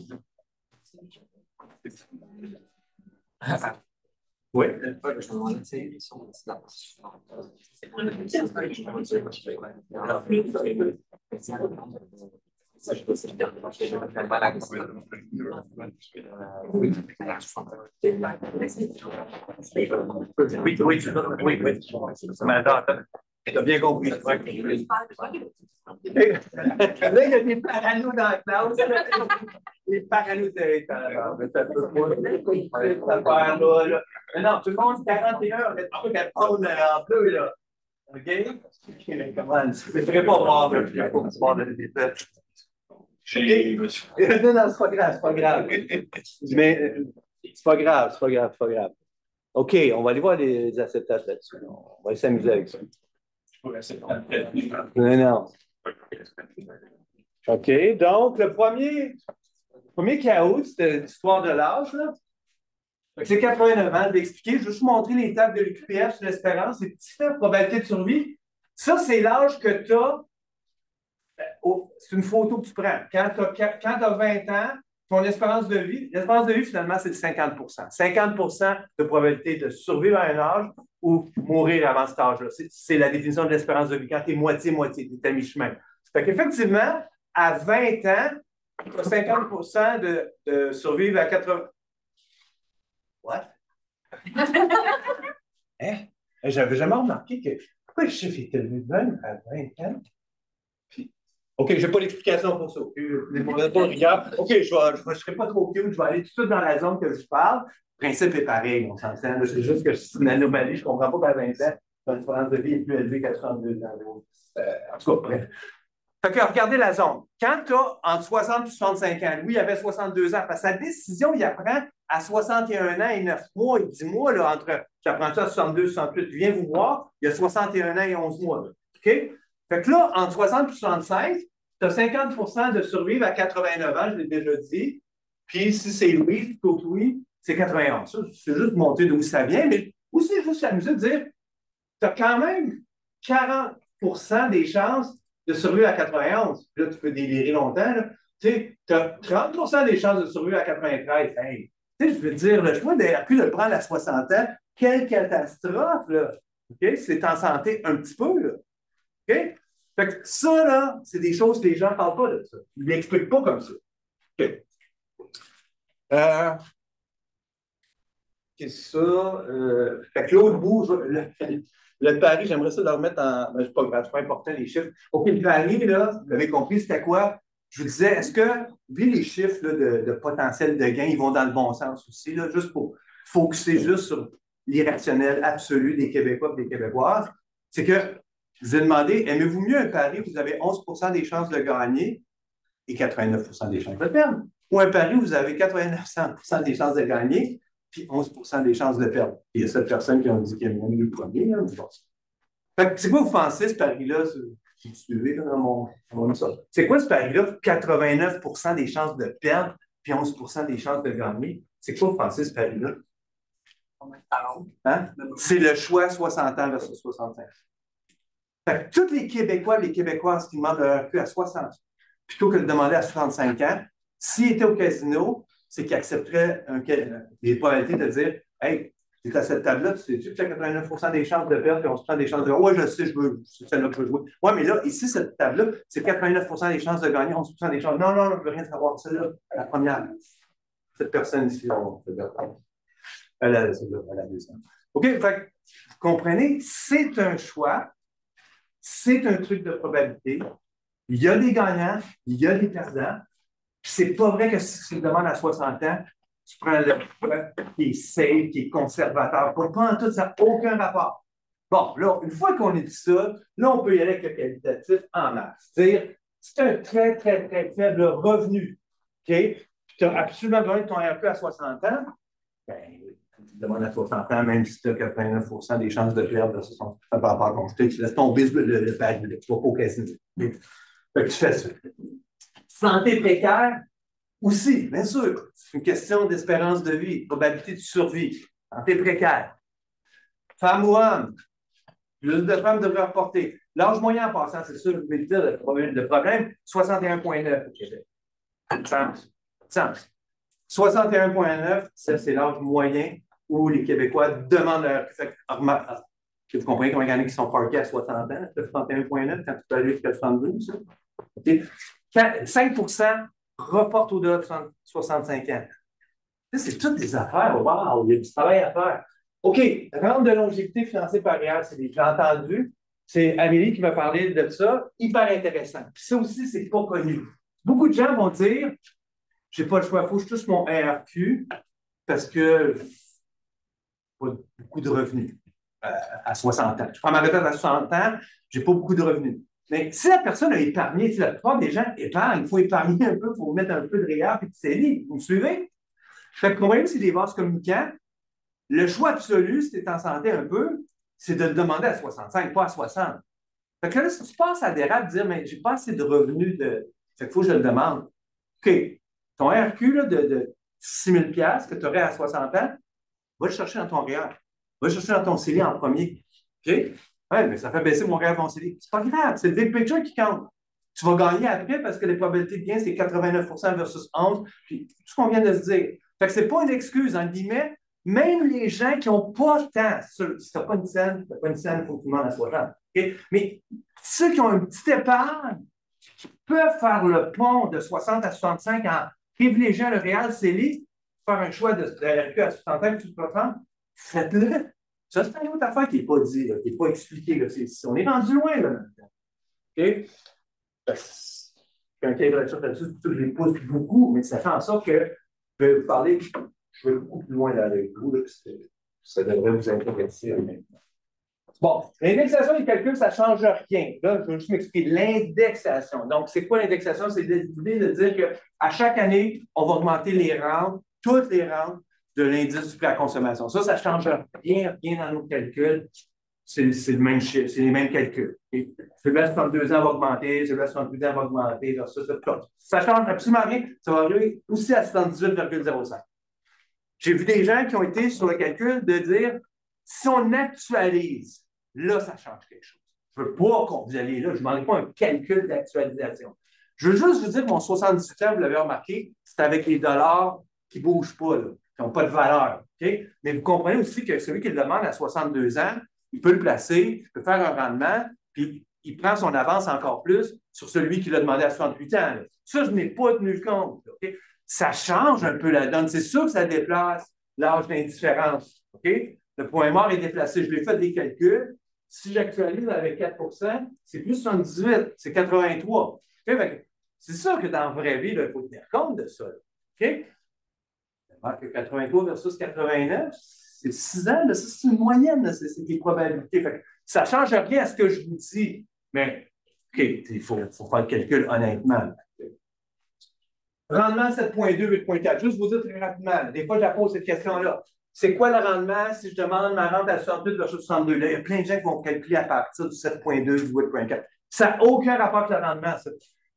Oui. Mais attends. Tu as bien compris. Là, il y a des paranos dans la classe. Des paranos territoriaux. Non, tout le monde, 41, on est trop qu'elle prendre en bleu, là. OK? Je ne pourrais pas voir, je ne pourrais pas voir de détails. Non, c'est pas grave. Mais c'est pas grave. OK, on va aller voir les acétates là-dessus. On va s'amuser avec ça. Non. OK, donc le premier chaos, c'était l'histoire de l'âge. C'est 89 ans, je vais expliquer. Je vais juste montrer les tables de l'UQPF sur l'espérance, les petites probabilités de survie. Ça, c'est l'âge que tu as. C'est une photo que tu prends. Quand tu as 20 ans, ton espérance de vie, finalement, c'est de 50 50 de probabilité de survivre à un âge ou mourir avant cet âge-là. C'est la définition de l'espérance de vie. Quand tu es moitié-moitié, tu es à mi-chemin. Fait qu'effectivement, à 20 ans, tu as 50 de survivre à 80. What? Hein? J'avais jamais remarqué que. Pourquoi le chiffre était élevé même à 20 ans? Puis, OK, je n'ai pas l'explication pour ça. OK, je ne serai pas trop cute, je vais aller tout de suite dans la zone que je parle. Le principe est pareil, on s'entend. C'est juste que c'est une anomalie, je ne comprends pas qu'à 20 ans, ton espérance de vie est plus élevée qu'à 32 ans. En tout cas, bref. Fait que regardez la zone. Quand tu as entre 60 et 65 ans, lui, il avait 62 ans. Parce que sa décision, il apprend à 61 ans et 9 mois et 10 mois, là, entre, j'apprends ça à 62 et 68. Viens vous voir, il y a 61 ans et 11 mois. Là. OK? Fait que là, entre 60 et 65, tu as 50 de survivre à 89 ans, je l'ai déjà dit. Puis si c'est Louis, plutôt Louis, c'est 91. Ça, c'est juste montrer d'où ça vient, mais aussi juste s'amuser de dire, tu as quand même 40 des chances de survivre à 91. Là, tu peux délirer longtemps. Tu as 30 des chances de survivre à 93. Hey, je veux dire, le choix de le prendre à 60 ans, quelle catastrophe, là. OK? C'est en santé un petit peu, là. OK? Fait que ça, là, c'est des choses que les gens ne parlent pas de ça. Ils ne l'expliquent pas comme ça. OK. C'est ça. Fait que l'autre bout, le pari, j'aimerais ça le remettre en. C'est pas grave, c'est pas important les chiffres. OK, le pari, là, vous l'avez compris, c'était quoi? Je vous disais, est-ce que, vu les chiffres là, de potentiel de gain, ils vont dans le bon sens aussi, là, juste pour focuser juste sur l'irrationnel absolu des Québécois et des Québécoises? C'est que je vous ai demandé, aimez-vous mieux un pari où vous avez 11 des chances de gagner et 89 des chances de perdre? Ou un pari où vous avez 89 des chances de gagner puis 11 des chances de perdre? Il y a 7 personnes qui ont dit qu'ils aiment mieux le premier. Hein, fait que c'est quoi vous pensez, ce pari-là? Vous suivez là, dans mon ça. C'est quoi ce pari-là? 89 des chances de perdre puis 11 des chances de gagner. C'est quoi vous pensez, ce pari-là? Hein? C'est le choix 60 ans versus 65. Fait que tous les Québécois et les Québécoises qui demandent leur RQ à 60 plutôt que de demander à 65 ans, s'ils étaient au casino, c'est qu'ils accepteraient les probabilités de dire hey, C'est à cette table-là, tu sais, tu as 89% des chances de perdre, puis on se prend des chances de gagner. Ouais, je sais, c'est celle-là que je veux jouer. Ouais, mais là, ici, cette table-là, c'est 89% des chances de gagner, 11% des chances. Non, non, non, je ne veux rien savoir. Celle-là, la première. Cette personne ici, on peut dire. Elle a la deuxième. OK, fait, vous comprenez, c'est un choix, c'est un truc de probabilité. Il y a des gagnants, il y a des perdants. C'est pas vrai que si tu le demandes à 60 ans, tu prends le choix qui est safe, qui est conservateur. Pour pas en tout, ça n'a aucun rapport. Bon, là, une fois qu'on a dit ça, là, on peut y aller avec le qualitatif en masse. C'est-à-dire, c'est un très, très, très faible revenu. OK? Puis tu as absolument besoin de ton RP à 60 ans. Ben, tu demandes à 60 ans, même si tu as 89% des chances de perdre, ça ne va pas compter. Tu laisses tomber le pad, tu ne vas pas au casino. Fait que tu fais ça. Santé précaire, aussi, bien sûr. C'est une question d'espérance de vie, probabilité de survie. Santé précaire. Femme ou homme, plus de femmes devraient reporter. L'âge moyen en passant, c'est sûr, je vais te dire, le problème, 61,9 au Québec. Sens. 61,9, ça, c'est l'âge moyen où les Québécois demandent leur. Vous comprenez combien il y en a qui sont parqués à 60 ans, 61,9 quand tu peux aller jusqu'à 72, ça? Okay. 5% reportent au-delà de 65 ans. C'est toutes des affaires. Wow, il y a du travail à faire. OK, rente de longévité financée par REER, j'ai entendu. C'est Amélie qui m'a parlé de ça. Hyper intéressant. Puis ça aussi, c'est pas connu. Beaucoup de gens vont dire, j'ai pas le choix, il faut que je touche mon RQ parce que pas beaucoup de revenus à 60 ans. Je prends ma retraite à 60 ans, j'ai pas beaucoup de revenus. Mais si la personne a épargné, si la plupart des gens épargnent, il faut épargner un peu, il faut mettre un peu de REER et de CELI. Vous me suivez? Fait que même si c'est des vases communicants, le choix absolu, si tu es en santé un peu, c'est de le demander à 65, pas à 60. Fait que là, si tu passes à des rates, dire, mais j'ai pas assez de revenus de. Fait qu'il faut que je le demande. OK. Ton RQ là, de 6 000 $ que tu aurais à 60 ans, va le chercher dans ton REER. Va le chercher dans ton CELI en premier. OK? Oui, mais ça fait baisser mon REER dans mon CELI. C'est pas grave, c'est le big picture qui compte. Tu vas gagner après parce que les probabilités de gain, c'est 89% versus 11. Puis tout ce qu'on vient de se dire. Fait que c'est pas une excuse, en guillemets. Même les gens qui n'ont pas le temps, si tu n'as pas une scène, il faut que tu demandes à 60. Okay? Mais ceux qui ont un petit épargne, qui peuvent faire le pont de 60 à 65 en privilégiant le REER CELI, faire un choix de RQ à 65 que tu peux prendre, faites-le. Ça, c'est une autre affaire qui n'est pas dit, qui n'est pas expliquée. Là. On est rendu loin là maintenant. OK? Quand il y a là-dessus, je les pousse beaucoup, mais ça fait en sorte que je vais vous parler. Je vais beaucoup plus loin avec vous, là, ça devrait vous intéresser maintenant. Bon, l'indexation des calculs, ça ne change rien. Là, je vais juste m'expliquer. L'indexation. Donc, c'est quoi l'indexation? C'est l'idée de dire qu'à chaque année, on va augmenter les rentes, toutes les rentes de l'indice du prix à consommation. Ça ne change rien dans nos calculs. C'est le même chiffre, c'est les mêmes calculs. Okay? Celui-là, 62 ans va augmenter, celui-là, 68 ans va augmenter, ça ne change absolument rien. Ça va arriver aussi à 78,05. J'ai vu des gens qui ont été sur le calcul de dire, si on actualise, là, ça change quelque chose. Je ne veux pas qu'on vous alliez là, je ne demande pas un calcul d'actualisation. Je veux juste vous dire que mon 78 ans, vous l'avez remarqué, c'est avec les dollars qui ne bougent pas, là, qui n'ont pas de valeur. Okay? Mais vous comprenez aussi que celui qui le demande à 62 ans, il peut le placer, il peut faire un rendement, puis il prend son avance encore plus sur celui qui l'a demandé à 68 ans. Là. Ça, je n'ai pas tenu compte. Okay? Ça change un peu la donne. C'est sûr que ça déplace l'âge d'indifférence. Okay? Le point mort est déplacé. Je l'ai fait des calculs. Si j'actualise avec 4 %, c'est plus 78, c'est 83. Okay? C'est sûr que dans la vraie vie, il faut tenir compte de ça. Okay? 83 versus 89, c'est 6 ans, là, c'est une moyenne, c'est des probabilités. Fait que ça ne change rien à ce que je vous dis, mais okay, il faut faire le calcul honnêtement. Rendement 7,2, 8,4. Juste vous dire très rapidement. Des fois, je pose cette question-là. C'est quoi le rendement si je demande ma rente à 68 versus 62? Là, il y a plein de gens qui vont calculer à partir du 7,2 du 8,4. Ça n'a aucun rapport avec le rendement, ça.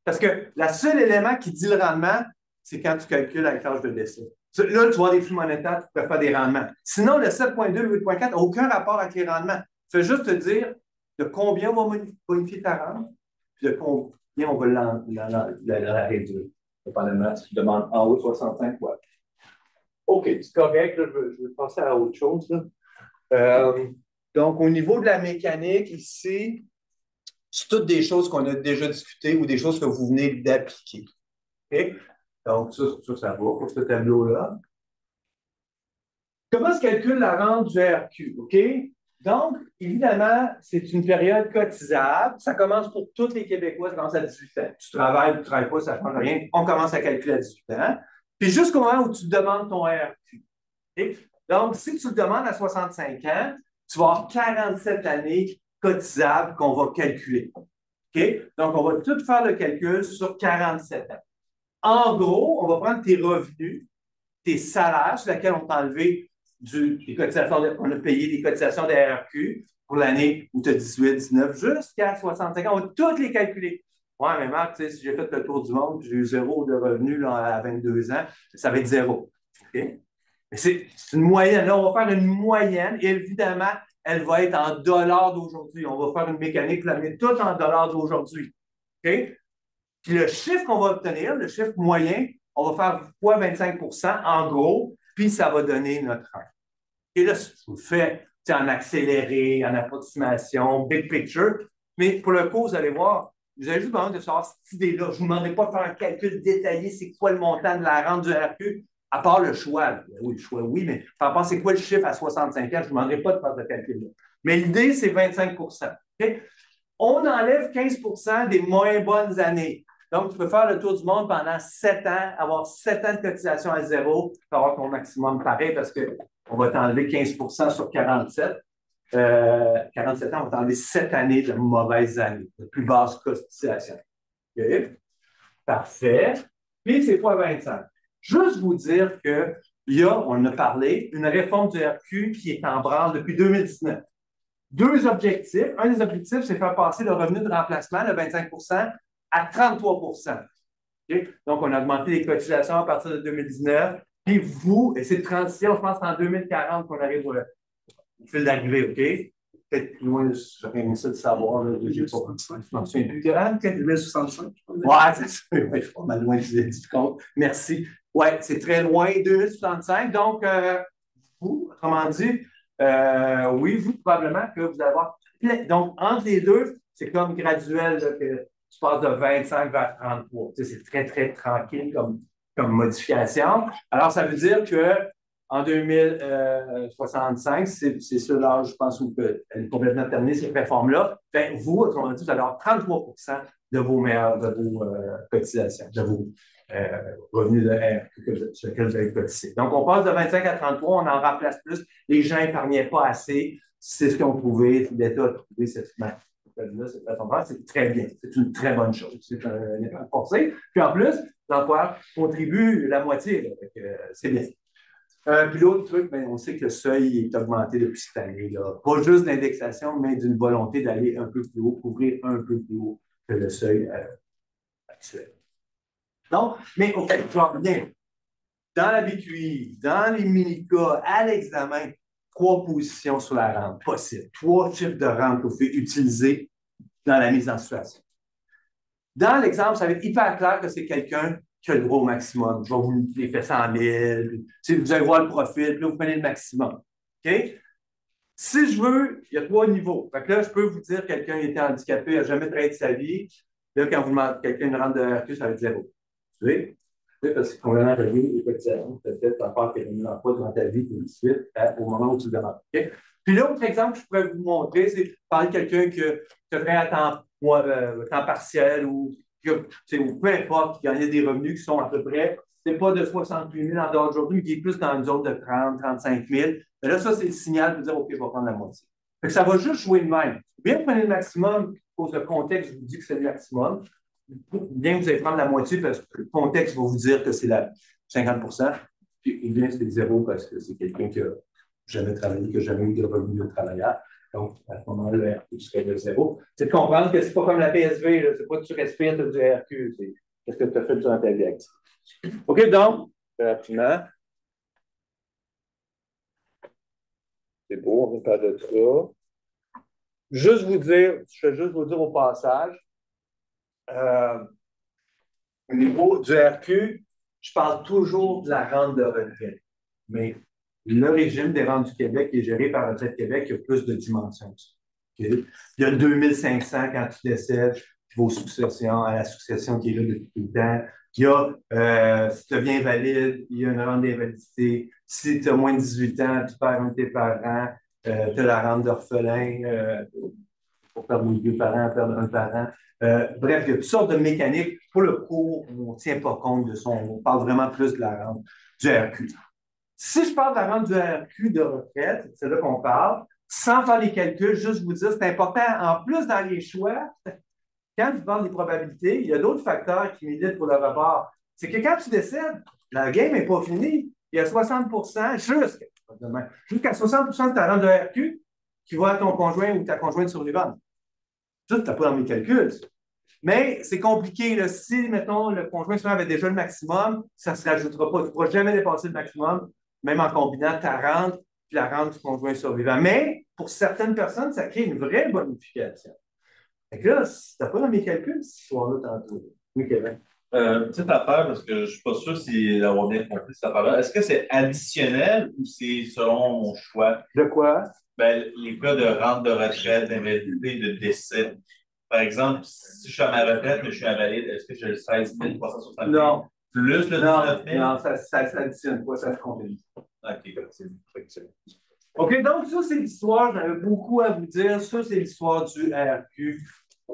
Parce que le seul élément qui dit le rendement, c'est quand tu calcules avec l'âge de décès. Là, tu vois des flux monétaires, tu peux faire des rendements. Sinon, le 7,2, le 8,4 n'a aucun rapport avec les rendements. Ça fait juste te dire de combien on va bonifier ta rente, puis de combien on va la réduire. Dépendamment si tu demandes en haut de 65 quoi. OK, c'est correct, là, je vais passer à autre chose. Là. Donc, au niveau de la mécanique, ici, c'est toutes des choses qu'on a déjà discutées ou des choses que vous venez d'appliquer. OK? Donc, ça va pour ce tableau-là. Comment se calcule la rente du RQ? OK? Donc, évidemment, c'est une période cotisable. Ça commence pour tous les Québécois, ça commence à 18 ans. Tu travailles ou tu ne travailles pas, ça ne change rien. On commence à calculer à 18 ans. Puis jusqu'au moment où tu demandes ton RQ. Okay? Donc, si tu le demandes à 65 ans, tu vas avoir 47 années cotisables qu'on va calculer. OK? Donc, on va tout faire le calcul sur 47 ans. En gros, on va prendre tes revenus, tes salaires sur lesquels on t'a enlevé des cotisations, on a payé des cotisations de RQ pour l'année où tu as 18, 19, jusqu'à 65 ans. On va toutes les calculer. Ouais, mais Marc, tu sais, si j'ai fait le tour du monde, j'ai eu 0 de revenus là, à 22 ans, ça va être 0. OK? C'est une moyenne. Là, on va faire une moyenne et évidemment, elle va être en dollars d'aujourd'hui. On va faire une mécanique pour la mettre tout en dollars d'aujourd'hui. OK? Puis le chiffre qu'on va obtenir, le chiffre moyen, on va faire fois 25 en gros, puis ça va donner notre rente. Et là, je vous le fais en accéléré, en approximation, big picture. Mais pour le coup, vous allez voir, vous avez juste besoin de savoir cette idée-là. Je ne vous demanderai pas de faire un calcul détaillé, c'est quoi le montant de la rente du RQ, à part le choix. Oui, le choix, oui, mais par rapport à c'est quoi le chiffre à 65 ans, je ne vous demanderai pas de faire ce calcul-là. Mais l'idée, c'est 25 okay? On enlève 15 des moins bonnes années. Donc, tu peux faire le tour du monde pendant 7 ans, avoir 7 ans de cotisation à 0, tu avoir ton maximum pareil parce qu'on va t'enlever 15 sur 47. 47 ans, on va t'enlever 7 années de mauvaises années, de plus basse cotisation. Okay? Parfait. Puis, c'est fois 25. Juste vous dire qu'il y a, on en a parlé, une réforme du RQ qui est en branle depuis 2019. Deux objectifs. Un des objectifs, c'est faire passer le revenu de remplacement, le 25 à 33 okay? Donc, on a augmenté les cotisations à partir de 2019. Puis vous, et c'est de transition, je pense que c'est en 2040 qu'on arrive au fil d'arrivée, OK? Peut-être plus loin, j'aurais aimé ça de savoir. Là, je m'en souviens plus. 2065. Ouais, c'est ça. Ouais, je suis pas mal loin du compte. Merci. Ouais, c'est très loin, 2065. Donc, vous, autrement dit, oui, vous, probablement que vous allez avoir plein. Donc, entre les deux, c'est comme graduel là, que tu passes de 25 vers 33. Tu sais, c'est très, très tranquille comme modification. Alors, ça veut dire qu'en 2065, c'est ça l'âge, je pense, où elle est complètement terminée, cette réforme-là. Bien, vous, autrement dit, vous allez avoir 33 de vos meilleures, de vos cotisations, de vos revenus de R sur lesquels vous avez cotisé. Donc, on passe de 25 à 33, on en remplace plus. Les gens n'épargnaient pas assez. C'est ce qu'ils ont trouvé. L'État a trouvé cette façon-là. C'est très bien. C'est une très bonne chose. C'est un épargne forcé. Puis en plus, l'emploi contribue la moitié. C'est bien. Puis l'autre truc, ben, on sait que le seuil est augmenté depuis cette année. Là. Pas juste d'indexation, mais d'une volonté d'aller un peu plus haut, couvrir un peu plus haut que le seuil actuel. Non, mais OK, je reviens. Dans la BQI, dans les mini-cas, à l'examen, 3 positions sur la rente possible. 3 types de rente que vous pouvez utiliser dans la mise en situation. Dans l'exemple, ça va être hyper clair que c'est quelqu'un qui a le droit au maximum. Je vais vous les faire 100 000. Vous allez voir le profil, puis là, vous prenez le maximum. OK? Si je veux, il y a 3 niveaux. Fait que là, je peux vous dire quelqu'un qui était handicapé, n'a jamais travaillé de sa vie. Là, quand vous demandez quelqu'un une rente de RQ, ça va être 0. Tu sais? Parce que complètement relié les cotisations, peut-être à part que tu n'as pas dans ta vie tout de suite au moment où tu le demandes. Okay? Puis l'autre exemple que je pourrais vous montrer, c'est parler de quelqu'un qui serait à temps partiel ou peu importe, qui gagnait des revenus qui sont à peu près, c'est pas de 68 000 en dehors d'aujourd'hui, mais qui est plus dans une zone de 30 35 000. Mais là, ça, c'est le signal de dire OK, je vais prendre la moitié. Fait que ça va juste jouer de même. Bien prenez le maximum, pour le contexte, je vous dis que c'est le maximum. Bien que vous allez prendre la moitié parce que le contexte va vous dire que c'est la 50 puis bien c'est 0 parce que c'est quelqu'un qui n'a jamais travaillé, qui n'a jamais eu de revenus de travailleur. Donc, à ce moment-là, le RQ serait de 0. C'est de comprendre que ce n'est pas comme la PSV, ce n'est pas que tu respires, tu as du RQ. C'est qu'est-ce que tu as fait durant ta vie active. OK, donc, rapidement. C'est beau, on ne parle de ça. Juste vous dire, je vais juste vous dire au passage, au niveau du RQ, je parle toujours de la rente de retraite. Mais le régime des rentes du Québec qui est géré par Retraite Québec, il y a plus de dimensions. Okay? Il y a 2500 quand tu décèdes, tu vas aux successions, à la succession qui est là depuis tout le temps. Il y a, si tu deviens invalide, il y a une rente d'invalidité. Si tu as moins de 18 ans, tu perds un de tes parents, tu as la rente d'orphelin pour perdre les deux parents, perdre un parent. Bref, il y a toutes sortes de mécaniques. Pour le cours, on ne tient pas compte de ça. On parle vraiment plus de la rente du RQ. Si je parle de la rente du RQ de retraite, c'est là qu'on parle, sans faire les calculs, juste vous dire, c'est important, en plus dans les choix, quand tu parles des probabilités, il y a d'autres facteurs qui militent pour le report. C'est que quand tu décèdes, la game n'est pas finie. Il y a 60 jusqu'à 60 de ta rente de RQ qui va à ton conjoint ou ta conjointe survivante. Ça, tu n'as pas dans mes calculs. Mais c'est compliqué. Là. Si, mettons, le conjoint survivant avait déjà le maximum, ça ne se rajoutera pas. Tu ne pourras jamais dépasser le maximum, même en combinant ta rente et la rente du conjoint survivant. Mais pour certaines personnes, ça crée une vraie bonification. Fait que là, si tu n'as pas dans mes calculs, cette histoire-là tantôt. Oui, Kevin. Petite affaire, parce que je ne suis pas sûr si d'avoir bien compris cette affaire-là. Est-ce que c'est additionnel ou c'est selon mon choix? De quoi? Ben, les cas de rente de retraite, d'invalidité, de décès. Par exemple, si je suis à ma retraite, mais je suis invalide, est-ce que j'ai le 16 360 000? Non. Plus le 19 000? Non, ça s'additionne pas, ça se complémente. OK. OK, donc ça, c'est l'histoire. J'avais beaucoup à vous dire. Ça, c'est l'histoire du RQ.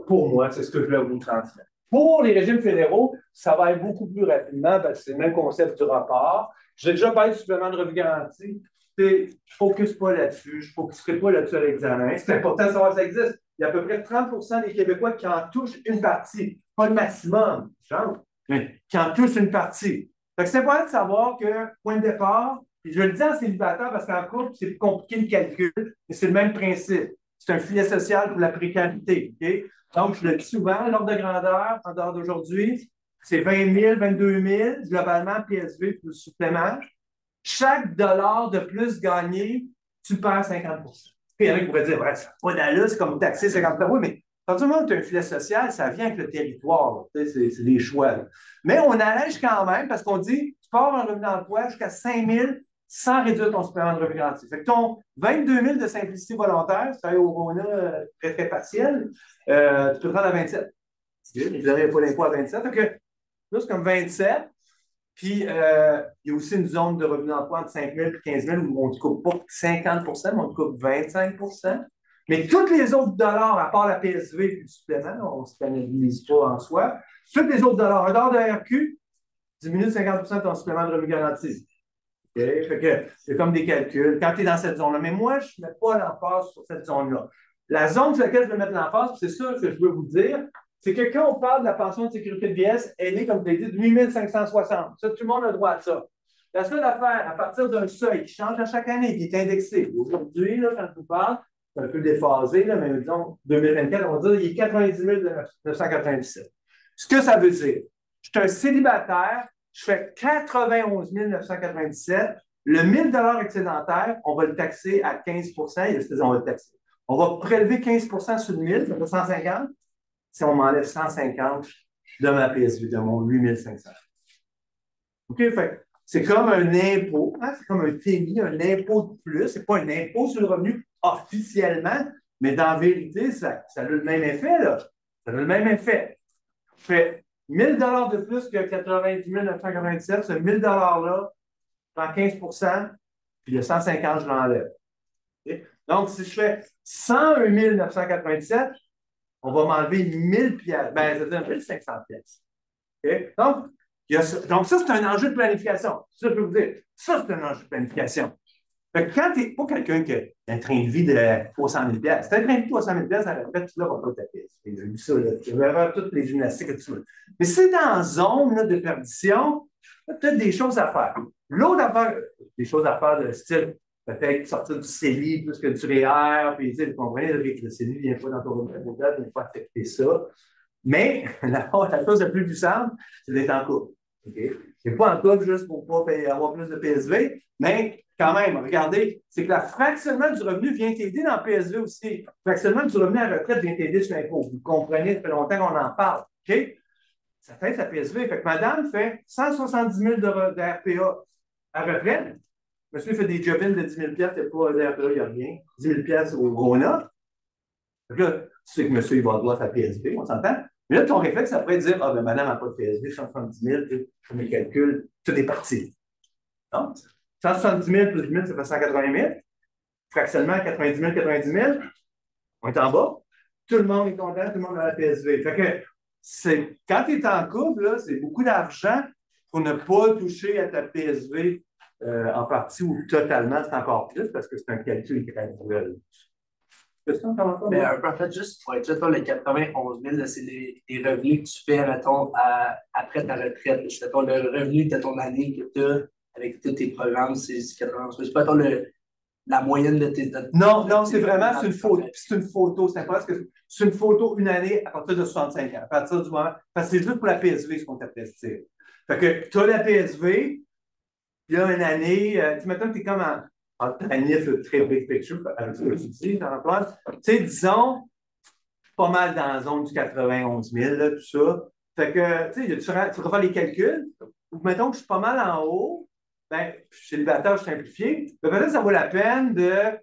Pour moi, c'est ce que je voulais vous transmettre. Pour les régimes fédéraux, ça va être beaucoup plus rapidement parce que c'est le même concept du rapport. J'ai déjà parlé du supplément de revenu garanti. Je ne focus pas là-dessus. Je ne focuserai pas là-dessus à l'examen. C'est important de savoir que ça existe. Il y a à peu près 30 des Québécois qui en touchent une partie. Pas le maximum, genre, mais qui en touchent une partie. C'est important de savoir que, point de départ, puis je le dis en célibataire parce qu'en couple, c'est plus compliqué le calcul, mais c'est le même principe. C'est un filet social pour la précarité. Okay? Donc, je le dis souvent, l'ordre de grandeur, en dehors d'aujourd'hui, c'est 20 000, 22 000, globalement, PSV plus supplément. Chaque dollar de plus gagné, tu perds 50 Il y en a qui pourraient dire, ouais, ça n'a pas d'allure, c'est comme taxer 50 €. Oui, mais quand tu as un filet social, ça vient avec le territoire. C'est des choix. Là. Mais on allège quand même parce qu'on dit, tu pars en revenu d'emploi jusqu'à 5 000 sans réduire ton supplément de revenu garanti. Fait que ton 22 000 de simplicité volontaire, si tu as au RONA très, très partiel, tu peux prendre à 27. Vous n'avez pas l'impôt à 27. Fait que plus comme 27. Puis, il y a aussi une zone de revenu d'emploi entre 5 000 et 15 000 où on ne te coupe pas 50 mais on te coupe 25 Mais tous les autres dollars, à part la PSV et le supplément, on ne se pénalise pas en soi, tous les autres dollars, un dollar de RQ, diminue de 50 de ton supplément de revenu garanti. Okay? Fait que c'est comme des calculs quand tu es dans cette zone-là. Mais moi, je ne mets pas l'emphase sur cette zone-là. La zone sur laquelle je veux mettre l'emphase, c'est ça que je veux vous dire, c'est que quand on parle de la pension de sécurité de vieillesse, elle est, comme tu l'as dit, de 8 560. Ça, tout le monde a le droit à ça. La seule affaire, à partir d'un seuil qui change à chaque année, qui est indexé, aujourd'hui, là, quand je vous parle, c'est un peu déphasé, là, mais disons, 2024, on va dire, il est 90 997. Ce que ça veut dire, je suis un célibataire, je fais 91 997. Le 1 000 excédentaire, on va le taxer à 15 on va le taxer. On va prélever 15 sur le 1000, ça fait 150. Si on m'enlève 150 de ma PSV, de mon 8 500. OK? Fait c'est comme un impôt, hein? C'est comme un TMI, un impôt de plus. Ce n'est pas un impôt sur le revenu officiellement, mais dans la vérité, ça a le même effet, là. Ça a le même effet. Fait 1 000 de plus que 90 997, ce 1 000 $-là, je prends 15 puis le 150, je l'enlève. Okay? Donc, si je fais 101 997, on va m'enlever 1000 pièces. Ben, c'est-à-dire 1500 pièces. Okay? Donc, ça, c'est un enjeu de planification. Ça, je peux vous dire. Ça, c'est un enjeu de planification. Fait que quand tu n'es pas quelqu'un qui a un train de vie de 300 000 pièces, si tu as un train de vie de 300 000 pièces, à la retraite, tu ne l'auras pas ta pièce. J'ai vu ça, là. Tu vas faire toutes les gymnastiques que tu veux. Mais si tu es dans zone là, de perdition, tu as peut-être des choses à faire. L'autre affaire, des choses à faire de style, peut-être sortir du CELI plus que du REER, puis vous comprenez, le CELI ne vient pas dans ton revenu modèle, il ne vient pas affecter ça. Mais la chose la plus puissante, c'est d'être en couple. Okay? Je n'ai pas en couple juste pour ne pas avoir plus de PSV, mais quand même, regardez, c'est que le fractionnement du revenu vient t'aider dans le PSV aussi. Le fractionnement du revenu à la retraite vient t'aider sur l'impôt. Vous comprenez, ça fait longtemps qu'on en parle. Okay? Ça fait sa PSV. Fait que madame fait 170 000 de RPA à retraite. monsieur fait des job-ins de 10 000 $, il n'y a pas d'air là, il n'y a rien. 10 000 $ au Rona. Donc là, tu sais que monsieur, il va avoir sa PSB, on s'entend? Mais là, ton réflexe, ça pourrait dire, ah, ben madame n'a pas de PSB, 170 000, je fais mes calculs, tout est parti. Non? 170 000 plus 10 000, ça fait 180 000. Fractionnement, 90 000, 90 000. On est en bas. Tout le monde est content, tout le monde a la PSV. Fait que quand tu es en couple, c'est beaucoup d'argent pour ne pas toucher à ta PSV en partie ou totalement, c'est encore plus parce que c'est un calcul graduel. Mais un peu, en fait, juste pour être sûr, les 91 000, c'est les revenus que tu fais, mettons, après ta retraite. C'est le revenu de ton année que tu as avec tous tes programmes, c'est 91 000. C'est pas la moyenne de tes. Non, c'est vraiment c'est une photo. C'est parce que c'est une photo une année à partir de 65 ans. À partir du moment. Parce que c'est juste pour la PSV ce qu'on t'apprécie. Fait que tu as la PSV, il y a une année, tu m'attends que tu es comme en planif très big picture, avec ce que tu dis, Antoine. Tu sais, disons, pas mal dans la zone du 91 000, là, tout ça. Fait que, tu sais, tu vas faire les calculs. Mettons que je suis pas mal en haut. Ben, je suis célibataire, je suis simplifié. Peut-être que ça vaut la peine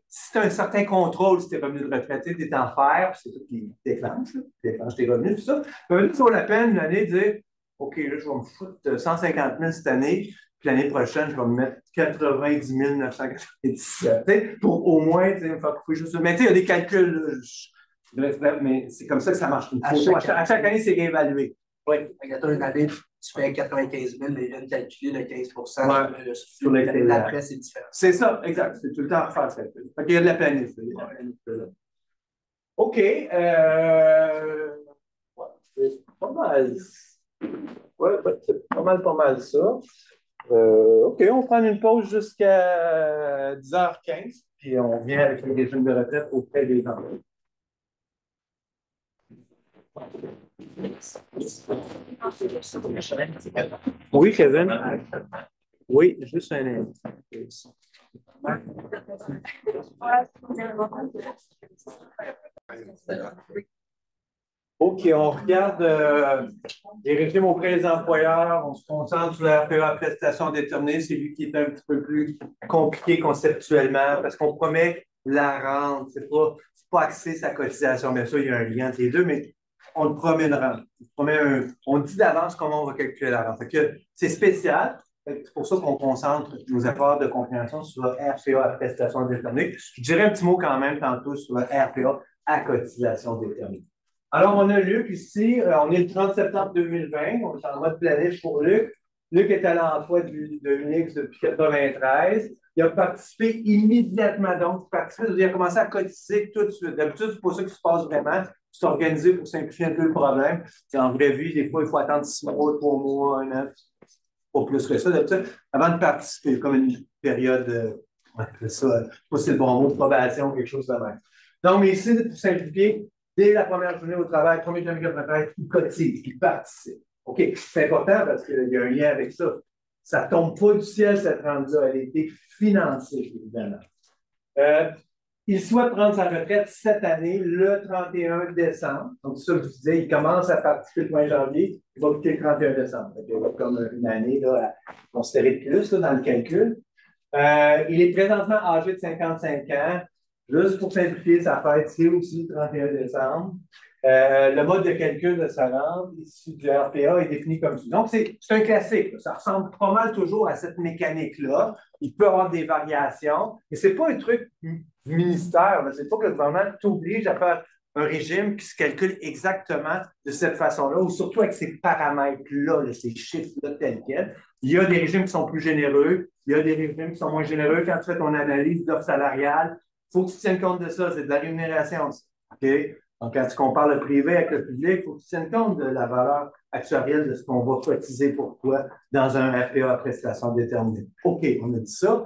si tu as un certain contrôle sur tes revenus de retraité, tu es en fer, c'est tout qui déclenche tes revenus, tout ça. Peut-être que ça vaut la peine une année de dire, OK, là, je vais me foutre 150 000 cette année, puis l'année prochaine, je vais me mettre 90 997, pour au moins me faire couper juste ça. Mais tu sais, il y a des calculs, bref, mais c'est comme ça que ça marche. À chaque année, c'est réévalué. Oui. Une année, tu fais 95 000, mais ils viennent calculer le 15 sur l'année d'après, c'est différent. C'est ça, exact. C'est tout le temps à refaire ça. Fait qu'il y a de la planif. OK. C'est pas mal. Ouais, c'est pas mal ça. OK, on prend une pause jusqu'à 10h15, puis on vient avec les régimes de retraite auprès des enfants. Oui, Kevin. Oui, juste un instant. OK, on regarde les régimes auprès des employeurs, on se concentre sur la RPA prestation déterminée, c'est lui qui est un petit peu plus compliqué conceptuellement parce qu'on promet la rente, c'est pas axé sa cotisation, bien sûr, il y a un lien entre les deux, mais on le promet une rente. On dit d'avance comment on va calculer la rente. C'est spécial. C'est pour ça qu'on concentre nos efforts de compréhension sur la RPA à prestation déterminée. Je dirais un petit mot quand même tantôt sur la RPA à cotisation déterminée. Alors, on a Luc ici. On est le 30 septembre 2020. On est en mode planif pour Luc. Luc est à l'emploi de Unix depuis 1993. Il a participé immédiatement. Donc, il a commencé à cotiser tout de suite. D'habitude, c'est pas ça qui se passe vraiment. C'est organisé pour simplifier un peu le problème. En vraie vie, des fois, il faut attendre 6 mois, 3 mois, 1 an, pas plus que ça. D'habitude, avant de participer, comme une période, ça, je ne sais pas si c'est le bon mot, de probation ou quelque chose de même. Donc, mais ici, pour simplifier, dès la première journée au travail, premier journée de travail, il cotise, il participe. OK, c'est important parce qu'il y a un lien avec ça. Ça ne tombe pas du ciel, cette rente-là. Elle a été financée, évidemment. Il souhaite prendre sa retraite cette année, le 31 décembre. Donc, ça, je vous disais, il commence à participer le 1er janvier, il va quitter le 31 décembre. Il va comme une année là, à considérer de plus là, dans le calcul. Il est présentement âgé de 55 ans. Juste pour simplifier sa fête, c'est aussi le 31 décembre. Le mode de calcul de sa rente issu du RPA est défini comme ça. Donc, c'est un classique. Ça ressemble pas mal toujours à cette mécanique-là. Il peut y avoir des variations, mais ce n'est pas un truc du ministère. Ce n'est pas que le gouvernement t'oblige à faire un régime qui se calcule exactement de cette façon-là, ou surtout avec ces paramètres-là, ces chiffres-là tels quels. Il y a des régimes qui sont plus généreux, il y a des régimes qui sont moins généreux. Quand tu fais ton analyse d'offre salariale, il faut que tu tiennes compte de ça. C'est de la rémunération. OK? Donc, quand tu compares le privé avec le public, il faut que tu tiennes compte de la valeur actuarielle de ce qu'on va cotiser pour toi dans un RPA à prestation déterminée. OK, on a dit ça.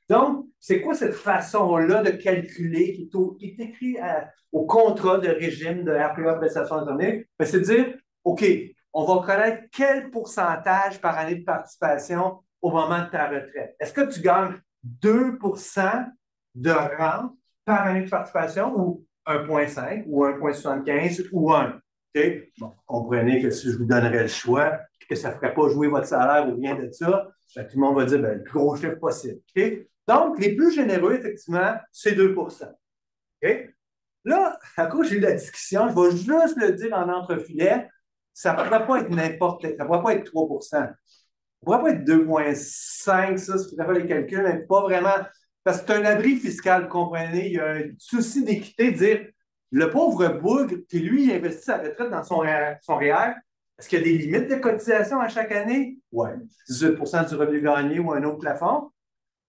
Donc, c'est quoi cette façon-là de calculer qui est écrit au contrat de régime de RPA à prestation déterminée? C'est de dire, OK, on va connaître quel pourcentage par année de participation au moment de ta retraite. Est-ce que tu gagnes 2 % de rente par année de participation ou 1,5 ou 1,75 ou 1? Okay? Bon, comprenez que si je vous donnerais le choix, que ça ne ferait pas jouer votre salaire ou rien de ça, tout le monde va dire le plus gros chiffre possible. Okay? Donc, les plus généreux, effectivement, c'est 2 OK? Là, à cause j'ai eu la discussion, je vais juste le dire en entrefilet, ça ne pourrait pas être n'importe, ça ne pourrait pas être 3 ça ne pourrait pas être 2,5, ça, si vous avez les calculs, mais pas vraiment. Parce que c'est un abri fiscal, vous comprenez? Il y a un souci d'équité, de dire le pauvre bougre, qui lui, il investit sa retraite dans son REER, est-ce qu'il y a des limites de cotisation à chaque année? Oui. 18 du revenu gagné ou un autre plafond.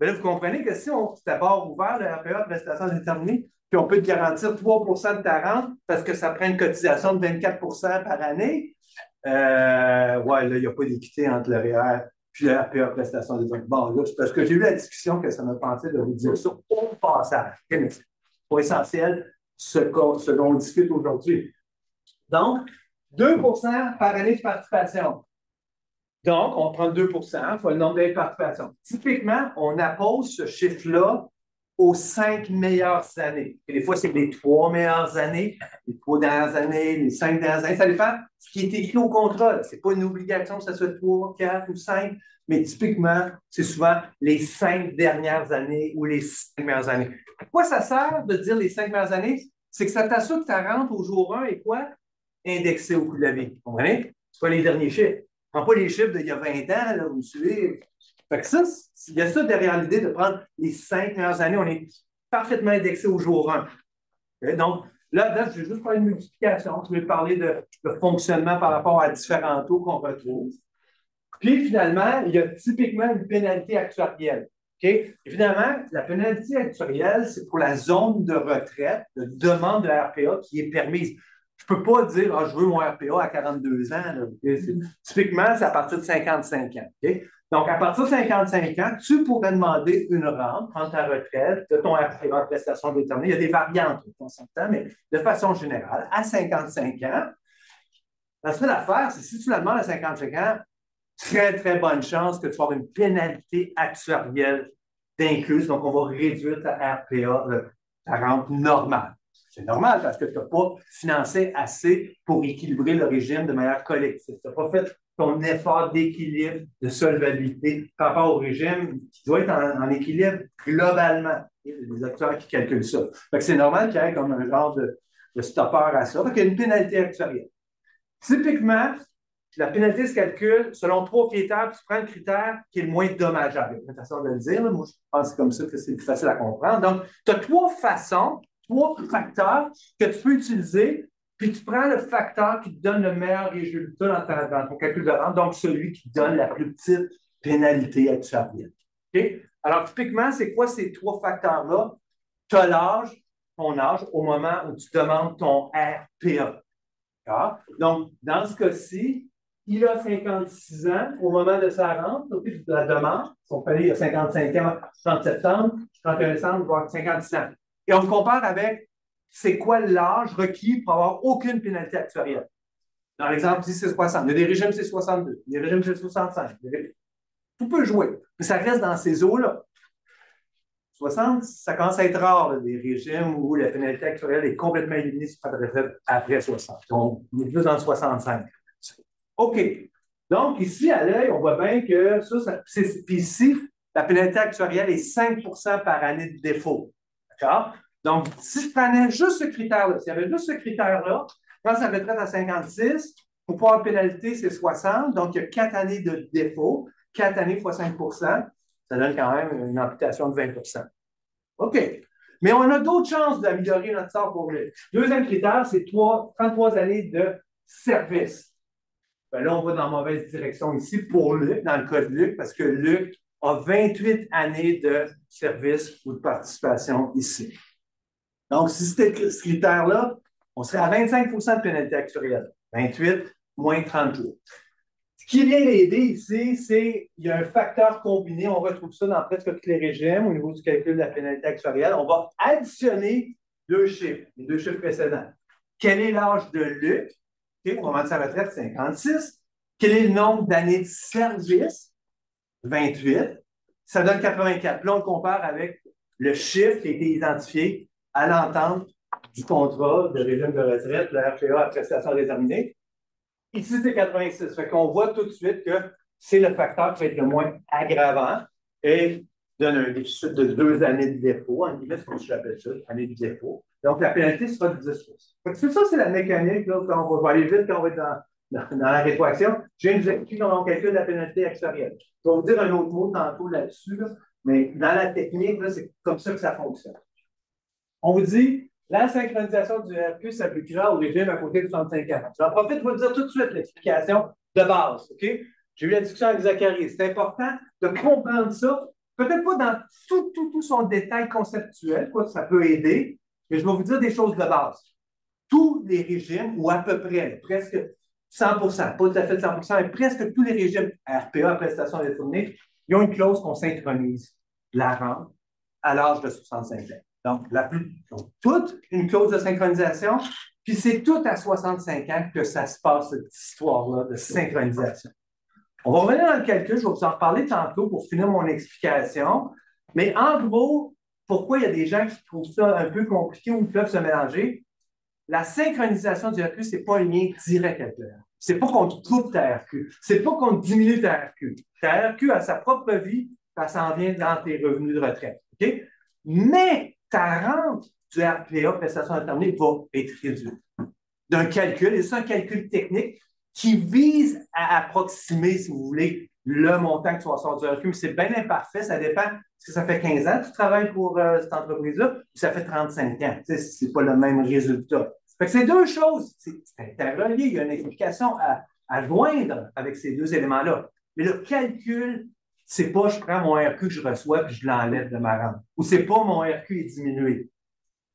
Mais là, vous comprenez que si on c'est d'abord ouvert le RPA, prestation déterminée, puis on peut te garantir 3 de ta rente parce que ça prend une cotisation de 24 par année, ouais, là, il n'y a pas d'équité entre le REER puis le RPA, prestation déterminée. Bon, là, c'est parce que j'ai eu la discussion que ça m'a pensé de vous dire ça au passage. C'est pas essentiel ce dont on discute aujourd'hui. Donc, 2 par année de participation. Donc, on prend 2 fois le nombre d'années de participation. Typiquement, on appose ce chiffre-là aux 5 meilleures années. Et des fois, c'est les 3 meilleures années, les 3 dernières années, les 5 dernières années. Ça dépend de ce qui est écrit au contrat. Ce n'est pas une obligation que ce soit 3, 4 ou 5, mais typiquement, c'est souvent les 5 dernières années ou les 5 meilleures années. Pourquoi ça sert de dire les 5 meilleures années? C'est que ça t'assure que ta rente au jour 1 est quoi? Indexée au coût de la vie. Vous comprenez? Ce pas les derniers chiffres. Je ne prends pas les chiffres d'il y a 20 ans, là, vous me suivez. Fait que ça, il y a ça derrière l'idée de prendre les 5 meilleures années, on est parfaitement indexé au jour 1. Okay? Donc, là, je vais juste faire une multiplication. Je vais parler de fonctionnement par rapport à différents taux qu'on retrouve. Puis, finalement, il y a typiquement une pénalité actuarielle. Okay? Évidemment, la pénalité actuarielle, c'est pour la zone de retraite, de demande de la RPA qui est permise. Je ne peux pas dire je veux mon RPA à 42 ans. Là, typiquement, c'est à partir de 55 ans. Okay? Donc, à partir de 55 ans, tu pourrais demander une rente, prendre ta retraite de ton RPA de prestation déterminée. Il y a des variantes, on s'entend, mais de façon générale, à 55 ans, la seule affaire, c'est si tu la demandes à 55 ans, très, très bonne chance que tu vas avoir une pénalité actuarielle d'incluse. Donc, on va réduire ta RPA, ta rente normale. C'est normal parce que tu n'as pas financé assez pour équilibrer le régime de manière collective. Tu n'as pas fait ton effort d'équilibre, de solvabilité par rapport au régime qui doit être en équilibre globalement. Il y a des acteurs qui calculent ça. C'est normal qu'il y ait comme un genre de stoppeur à ça. Il y a une pénalité actuarielle. Typiquement, la pénalité se calcule selon 3 critères, puis tu prends le critère qui est le moins dommageable. Il y a une façon de le dire. Là. Moi, je pense comme ça que c'est plus facile à comprendre. Donc, tu as 3 façons, 3 facteurs que tu peux utiliser, puis tu prends le facteur qui te donne le meilleur résultat dans ton calcul de rente, donc celui qui te donne la plus petite pénalité actuarielle. Okay? Alors, typiquement, c'est quoi ces 3 facteurs-là? Tu as l'âge, ton âge, au moment où tu demandes ton RPA. Donc, dans ce cas-ci, il a 56 ans au moment de sa rente, de la demande. Son palais, il a 55 ans, 30 septembre, 31 décembre, voire 56 ans. Et on le compare avec c'est quoi l'âge requis pour avoir aucune pénalité actuarielle. Dans l'exemple ici, c'est 60. Il y a des régimes, c'est 62. Il y a des régimes, c'est 65. Tout peut jouer, mais ça reste dans ces eaux-là. 60, ça commence à être rare, là, des régimes où la pénalité actuarielle est complètement éliminée sur la retraite après 60. Donc, on est plus dans le 65. OK. Donc, ici, à l'œil, on voit bien que ça puis ici, la pénalité actuarielle est 5 par année de défaut. D'accord? Donc, si je prenais juste ce critère-là, s'il y avait juste ce critère-là, quand sa retraite à 56, pour pouvoir pénalité, c'est 60. Donc, il y a 4 années de défaut. 4 années fois 5 ça donne quand même une amputation de 20 OK. Mais on a d'autres chances d'améliorer notre sort pour lui. Deuxième critère, c'est 33 années de service. Ben là, on va dans la mauvaise direction ici pour Luc, dans le cas de Luc, parce que Luc a 28 années de service ou de participation ici. Donc, si c'était ce critère-là, on serait à 25 de pénalité actuarielle. 28 moins 30 jours. Ce qui vient l'aider ici, c'est qu'il y a un facteur combiné. On retrouve ça dans presque tous les régimes au niveau du calcul de la pénalité actuarielle. On va additionner 2 chiffres, les 2 chiffres précédents. Quel est l'âge de Luc? Okay, au moment de sa retraite, 56. Quel est le nombre d'années de service? 28. Ça donne 84. Puis là, on le compare avec le chiffre qui a été identifié à l'entente du contrat de régime de retraite, le RPA à prestation déterminée. Ici, c'est 86. Fait qu'on voit tout de suite que c'est le facteur qui va être le moins aggravant. Et donne un déficit de 2 années de dépôt. En guillemets, c'est comme j'appelle ça, année de dépôt. Donc, la pénalité sera de 10 %. Ça, c'est la mécanique. Là, quand on va aller vite, quand on va être dans la rétroaction. Je viens de vous expliquer comment on calcule la pénalité actuarielle. Je vais vous dire un autre mot tantôt là-dessus, là, mais dans la technique, c'est comme ça que ça fonctionne. On vous dit, la synchronisation du RQ s'appliquera au régime à côté de 65 ans. J'en profite pour vous dire tout de suite l'explication de base. OK? J'ai eu la discussion avec Zachary. C'est important de comprendre ça. Peut-être pas dans tout son détail conceptuel, quoi, ça peut aider, mais je vais vous dire des choses de base. Tous les régimes, ou à peu près, presque 100%, pas tout à fait 100%, mais presque tous les régimes RPA, prestations déterminées, ils ont une clause qu'on synchronise la rente à l'âge de 65 ans. Donc, toute une clause de synchronisation, puis c'est tout à 65 ans que ça se passe, cette histoire-là de synchronisation. On va revenir dans le calcul, je vais vous en reparler tantôt pour finir mon explication. Mais en gros, pourquoi il y a des gens qui trouvent ça un peu compliqué ou qui peuvent se mélanger? La synchronisation du RQ, ce n'est pas un lien direct avec le RQ. Ce n'est pas qu'on te coupe ta RQ. Ce n'est pas qu'on diminue ta RQ. Ta RQ a sa propre vie, ça s'en vient dans tes revenus de retraite. OK? Mais ta rente du RPA, prestation déterminée, va être réduite d'un calcul, et c'est un calcul technique qui vise à approximer, si vous voulez, le montant que tu vas sortir du RQ. Mais c'est bien imparfait, ça dépend. Est-ce que ça fait 15 ans que tu travailles pour cette entreprise-là, ou ça fait 35 ans? Ce n'est pas le même résultat. Fait que c'est deux choses. C'est interrelié. Il y a une explication à joindre avec ces deux éléments-là. Mais le calcul, c'est pas je prends mon RQ que je reçois puis je l'enlève de ma rente. Ou c'est pas mon RQ est diminué.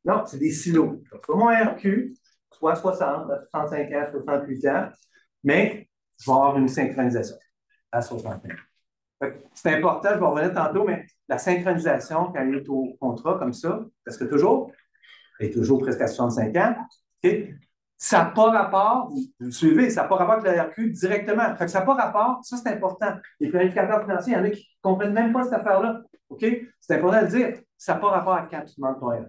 Non, c'est des silos. Je reçois mon RQ, soit 60, 65 ans, 68 ans, mais je vais avoir une synchronisation à 60 ans. C'est important, je vais revenir tantôt, mais la synchronisation, quand elle est au contrat comme ça, parce que toujours, elle est toujours presque à 65 ans, okay, ça n'a pas rapport, vous suivez, ça n'a pas rapport avec le RQ directement. Fait que ça n'a pas rapport, ça c'est important. Les planificateurs financiers, il y en a qui ne comprennent même pas cette affaire-là. OK? C'est important de dire, ça n'a pas rapport avec quand tu demandes ton RQ.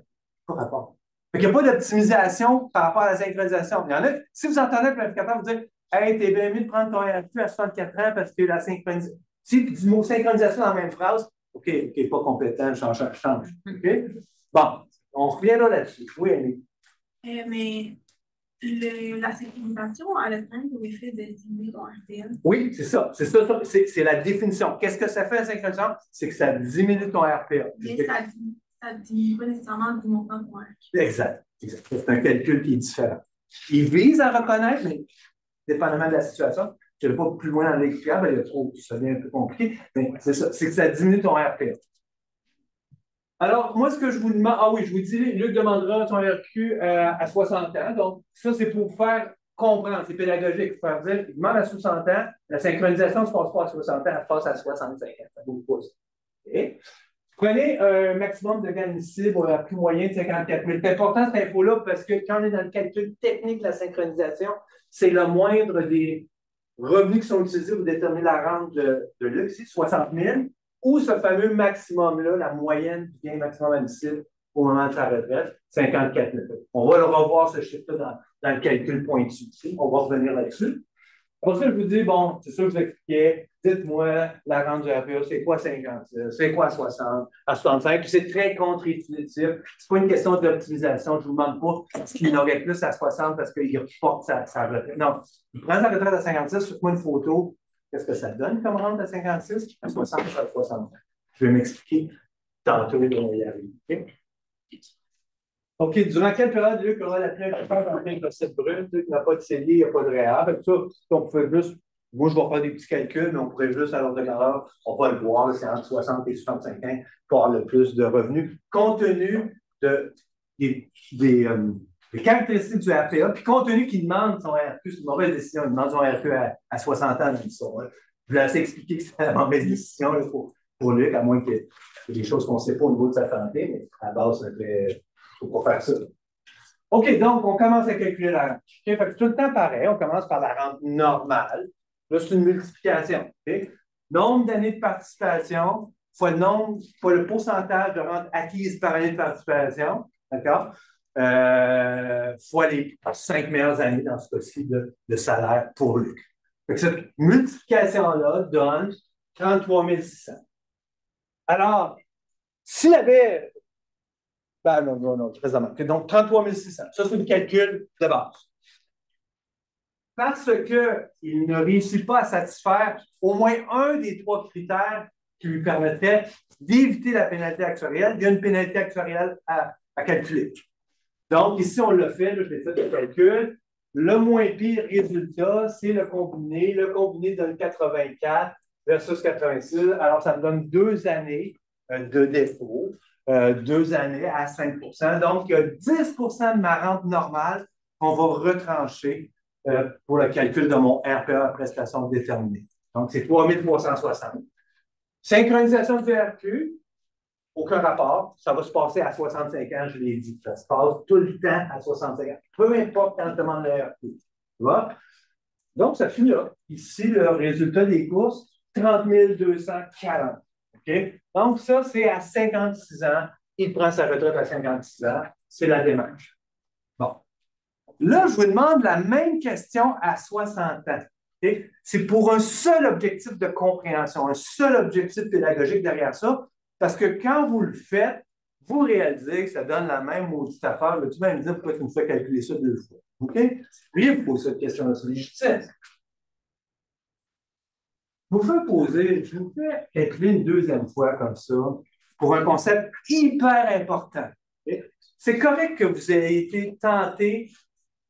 Pas rapport. Fait qu'il n'y a pas d'optimisation par rapport à la synchronisation. Il y en a, si vous entendez le planificateur vous dire, hey, t'es bien mieux de prendre ton RQ à 64 ans parce que la synchronisation. Si du mot synchronisation dans la même phrase, OK, pas compétent, change. OK? Bon, on reviendra là-dessus. Oui, Annie. Mais la synchronisation a le même effet de diminuer ton RPA. Oui, c'est ça. C'est la définition. Qu'est-ce que ça fait la synchronisation? C'est que ça diminue ton RPA. Mais ça ne diminue pas nécessairement du montant de ton RQ. Exact. C'est un calcul qui est différent. Il vise à reconnaître, mais dépendamment de la situation, je ne vais pas plus loin dans l'explicable, ça devient un peu compliqué, mais c'est ça, c'est que ça diminue ton RPA. Alors, moi, ce que je vous demande, je vous dis, Luc demandera son RQ à 60 ans, donc ça, c'est pour vous faire comprendre, c'est pédagogique, pour faire dire, il demande à 60 ans, la synchronisation ne se passe pas à 60 ans, elle se passe à 65 ans, ça ne bouge pas. Okay. Prenez un maximum de gains admissibles au RQ moyen de 54 000. C'est important cette info-là parce que quand on est dans le calcul technique de la synchronisation, c'est le moindre des revenus qui sont utilisés pour déterminer la rente de Luc, ici, 60 000, ou ce fameux maximum-là, la moyenne du gain maximum admissible au moment de sa retraite, 54 000. On va le revoir, ce chiffre-là, dans le calcul pointu ici. On va revenir là-dessus. Pour ça, je vous dis, bon, c'est ça que je vous expliquais. Dites-moi, la rente du RPA, c'est quoi 50? C'est quoi 60? À 65? Puis c'est très contre-intuitif. C'est pas une question d'optimisation. Je ne vous demande pas ce qu'il aurait plus à 60 parce qu'il reporte sa retraite. Non. Il prend sa retraite à 56, faites-moi une photo. Qu'est-ce que ça donne comme rente à 56? À 60, à 60. Je vais m'expliquer tantôt, on va y arriver. Okay? OK, durant quelle période Luc aura la pleine d'emprunt de recette brute? Luc n'a pas de CELI, il n'y a pas de réa. Ça, on pouvait juste, moi je vais faire des petits calculs, mais on pourrait juste, à l'ordinateur, on va le voir, c'est entre 60 et 65 ans pour avoir le plus de revenus, compte tenu des caractéristiques du RPA, puis compte tenu qu'il demande son RQ, c'est une mauvaise décision, il demande son RQ à 60 ans dans l'histoire. Je vais assez expliquer que c'est la mauvaise décision là, pour Luc, à moins qu'il y ait des choses qu'on ne sait pas au niveau de sa santé, mais à la base, c'est il ne faut pas faire ça. OK, donc, on commence à calculer la rente. Okay? Fait que tout le temps pareil, on commence par la rente normale. Là, c'est une multiplication. Okay? Nombre d'années de participation fois le pourcentage de rente acquise par année de participation, d'accord? Fois les 5 meilleures années, dans ce cas-ci, de salaire pour Luc. Fait que cette multiplication-là donne 33 600. Alors, S'il avait. Ben non, présentement. Donc, 33 600. Ça, c'est le calcul de base. Parce qu'il ne réussit pas à satisfaire au moins un des trois critères qui lui permettrait d'éviter la pénalité actuarielle, il y a une pénalité actuarielle à calculer. Donc, ici, on l'a fait, là, je l'ai fait le calcul. Le moins pire résultat, c'est le combiné. Le combiné donne 84 versus 86. Alors, ça me donne 2 années de défaut, 2 années à 5 %. Donc, il y a 10 % de ma rente normale qu'on va retrancher pour le calcul de mon RPA prestation déterminée. Donc, c'est 3 360. Synchronisation du VRQ, aucun rapport. Ça va se passer à 65 ans, je l'ai dit. Ça se passe tout le temps à 65 ans. Peu importe quand on demande le RQ. Tu vois? Donc, ça finit là. Ici, le résultat des courses, 30 240. OK? Donc, ça, c'est à 56 ans. Il prend sa retraite à 56 ans. C'est la démarche. Bon. Là, je vous demande la même question à 60 ans. Okay? C'est pour un seul objectif de compréhension, un seul objectif pédagogique derrière ça, parce que quand vous le faites, vous réalisez que ça donne la même maudite affaire. Tu vas me dire pourquoi tu me fais calculer ça 2 fois. OK? Rien vous pose cette question-là, c'est légitime. Je vous fais calculer une deuxième fois comme ça pour un concept hyper important. Okay? C'est correct que vous ayez été tenté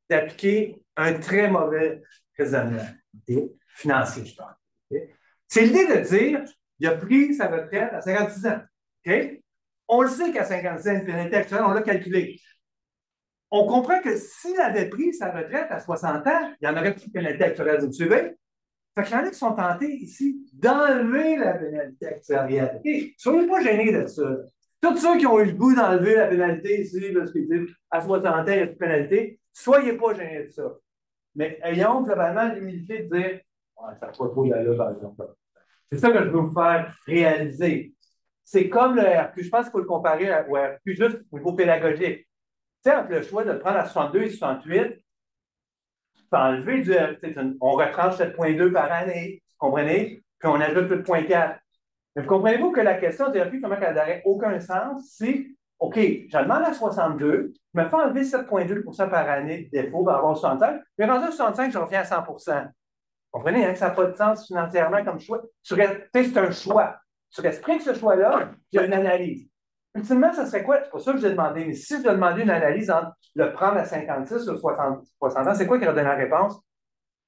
d'appliquer un très mauvais raisonnement financier, je pense. Okay? C'est l'idée de dire, il a pris sa retraite à 56 ans. Okay? On le sait qu'à 56 ans, une pénalité actuelle, on l'a calculé. On comprend que s'il avait pris sa retraite à 60 ans, il y en aurait plus de pénalité actuelle. Vous me suivez? Fait qu'il y en a qui sont tentés ici d'enlever la pénalité actuelle. Okay? Soyez pas gênés de ça. Tous ceux qui ont eu le goût d'enlever la pénalité ici, parce qu'ils disent à 60 ans, il y a plus de pénalité, soyez pas gênés de ça. Mais ayons globalement l'humilité de dire ça n'a pas trop d'allure, par exemple. C'est ça que je veux vous faire réaliser. C'est comme le RQ. Je pense qu'il faut le comparer au RQ juste au niveau pédagogique. Tu sais, entre le choix de le prendre à 62 et 68, enlever du RQ, on retranche 7,2 par année, vous comprenez? Puis on ajoute 8,4. Mais comprenez-vous que la question du RQ, comment elle n'aurait aucun sens, c'est OK, je demande à 62, je me fais enlever 7,2 % par année de défaut pour avoir 65, mais rendu à 65, je reviens à 100 %. Vous comprenez hein, que ça n'a pas de sens financièrement comme choix? C'est un choix. Tu restrictes ce choix-là, puis il y a une analyse. Ultimement, ça serait quoi? C'est pas ça que je l'ai demandé, mais si je dois demander une analyse entre le prendre à 56 ou 60 ans, c'est quoi qui aurait donné la réponse?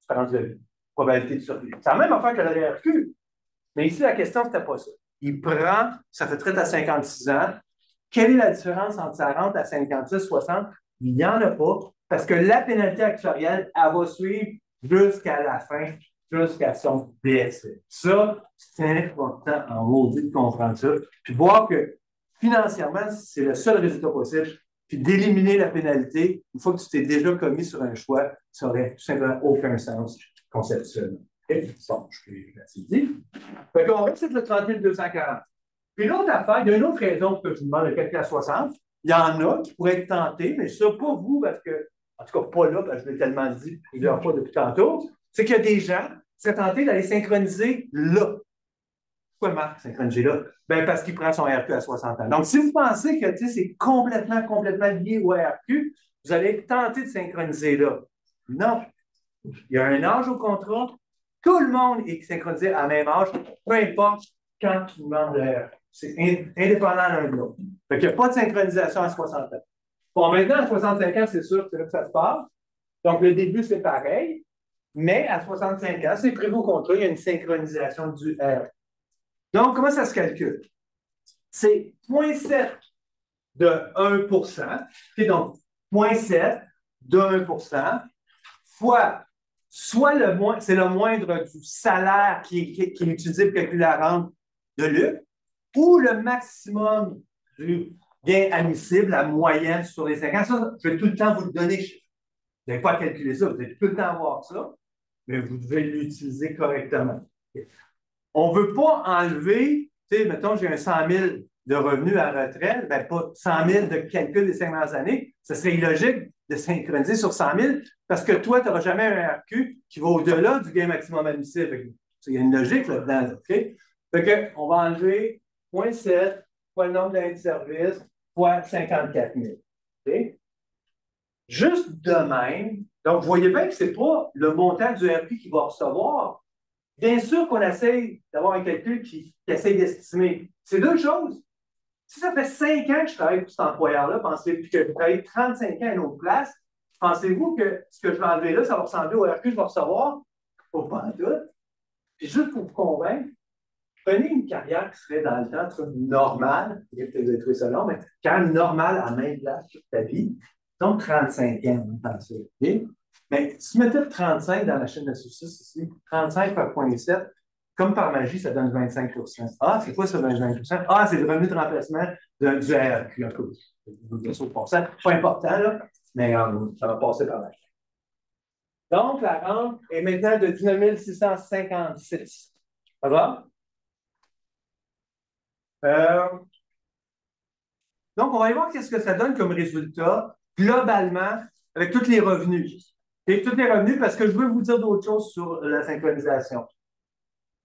Différence de probabilité de survie. C'est la même affaire que le RQ. Mais ici, la question, c'était pas ça. Il prend sa retraite à 56 ans. Quelle est la différence entre sa rente à 56 et 60? Il n'y en a pas, parce que la pénalité actuarielle, elle va suivre jusqu'à la fin, jusqu'à son décès. Ça, c'est important en maudit de comprendre ça. Puis voir que financièrement, c'est le seul résultat possible. Puis d'éliminer la pénalité, une fois que tu t'es déjà commis sur un choix, ça n'aurait tout simplement aucun sens conceptuellement. Okay? Bon, je suis assez dit. Fait qu'on va c'est le 30 240. Puis l'autre affaire, il y a une autre raison que je vous demande de calculer à 60. Il y en a qui pourraient être tentés, mais ça, pas vous, parce que, en tout cas, pas là, parce que je l'ai tellement dit plusieurs fois depuis tantôt, c'est qu'il y a des gens qui seraient tentés d'aller synchroniser là. Pourquoi Marc synchroniser là? Bien, parce qu'il prend son RQ à 60 ans. Donc, si vous pensez que c'est complètement lié au RQ, vous allez être tenté de synchroniser là. Non. Il y a un âge au contrat. Tout le monde est synchronisé à la même âge, peu importe quand tu demandes le RQ. C'est indépendant l'un de l'autre. Fait qu'il n'y a pas de synchronisation à 60 ans. Bon, maintenant, à 65 ans, c'est sûr que c'est là que ça se passe. Donc, le début, c'est pareil. Mais à 65 ans, c'est prévu au contrat, il y a une synchronisation du RQ. Donc, comment ça se calcule? C'est 0,7 de 1 %. Okay, donc, 0,7 de 1 % fois soit c'est le moindre du salaire qui est utilisé pour calculer la rente de Luc, ou le maximum du gain admissible, la moyenne sur les 5 ans. Ça, je vais tout le temps vous le donner. Vous n'avez pas à calculer ça, vous allez tout le temps avoir ça, mais vous devez l'utiliser correctement. On ne veut pas enlever, tu sais, mettons, j'ai un 100 000 de revenus à retraite, bien, pas 100 000 de calcul des 5 dernières années. Ce serait illogique de synchroniser sur 100 000 parce que toi, tu n'auras jamais un RQ qui va au-delà du gain maximum admissible. Il y a une logique là-dedans. OK? Fait qu'on va enlever 0,7 fois le nombre d'années de service, fois 54 000. Okay? Juste de même, donc vous voyez bien que ce n'est pas le montant du RP qu'il va recevoir. Bien sûr qu'on essaye d'avoir un calcul qui essaye d'estimer. C'est deux choses. Si ça fait 5 ans que je travaille pour cet employeur-là, pensez-vous que je travaille 35 ans à une autre place, pensez-vous que ce que je vais enlever là, ça va ressembler au RQ que je vais recevoir? Pas en tout. Puis juste pour vous convaincre, prenez une carrière qui serait dans le temps normale, vous avez trouvé ça long, mais carrière normale à même place toute ta vie, donc 35 ans, pensez. Okay? Mais si vous mettez 35 dans la chaîne de saucisses ici, 35 par 0,7, comme par magie, ça donne 25 %. Ah, c'est quoi ça, 25 %? Ah, c'est le revenu de remplacement du RQ. Pas important, là, mais ça va passer par là. Donc, la rente est maintenant de 19 656. Ça va? Donc, on va aller voir qu'est-ce que ça donne comme résultat, globalement, avec tous les revenus. Et tous les revenus, parce que je veux vous dire d'autres choses sur la synchronisation.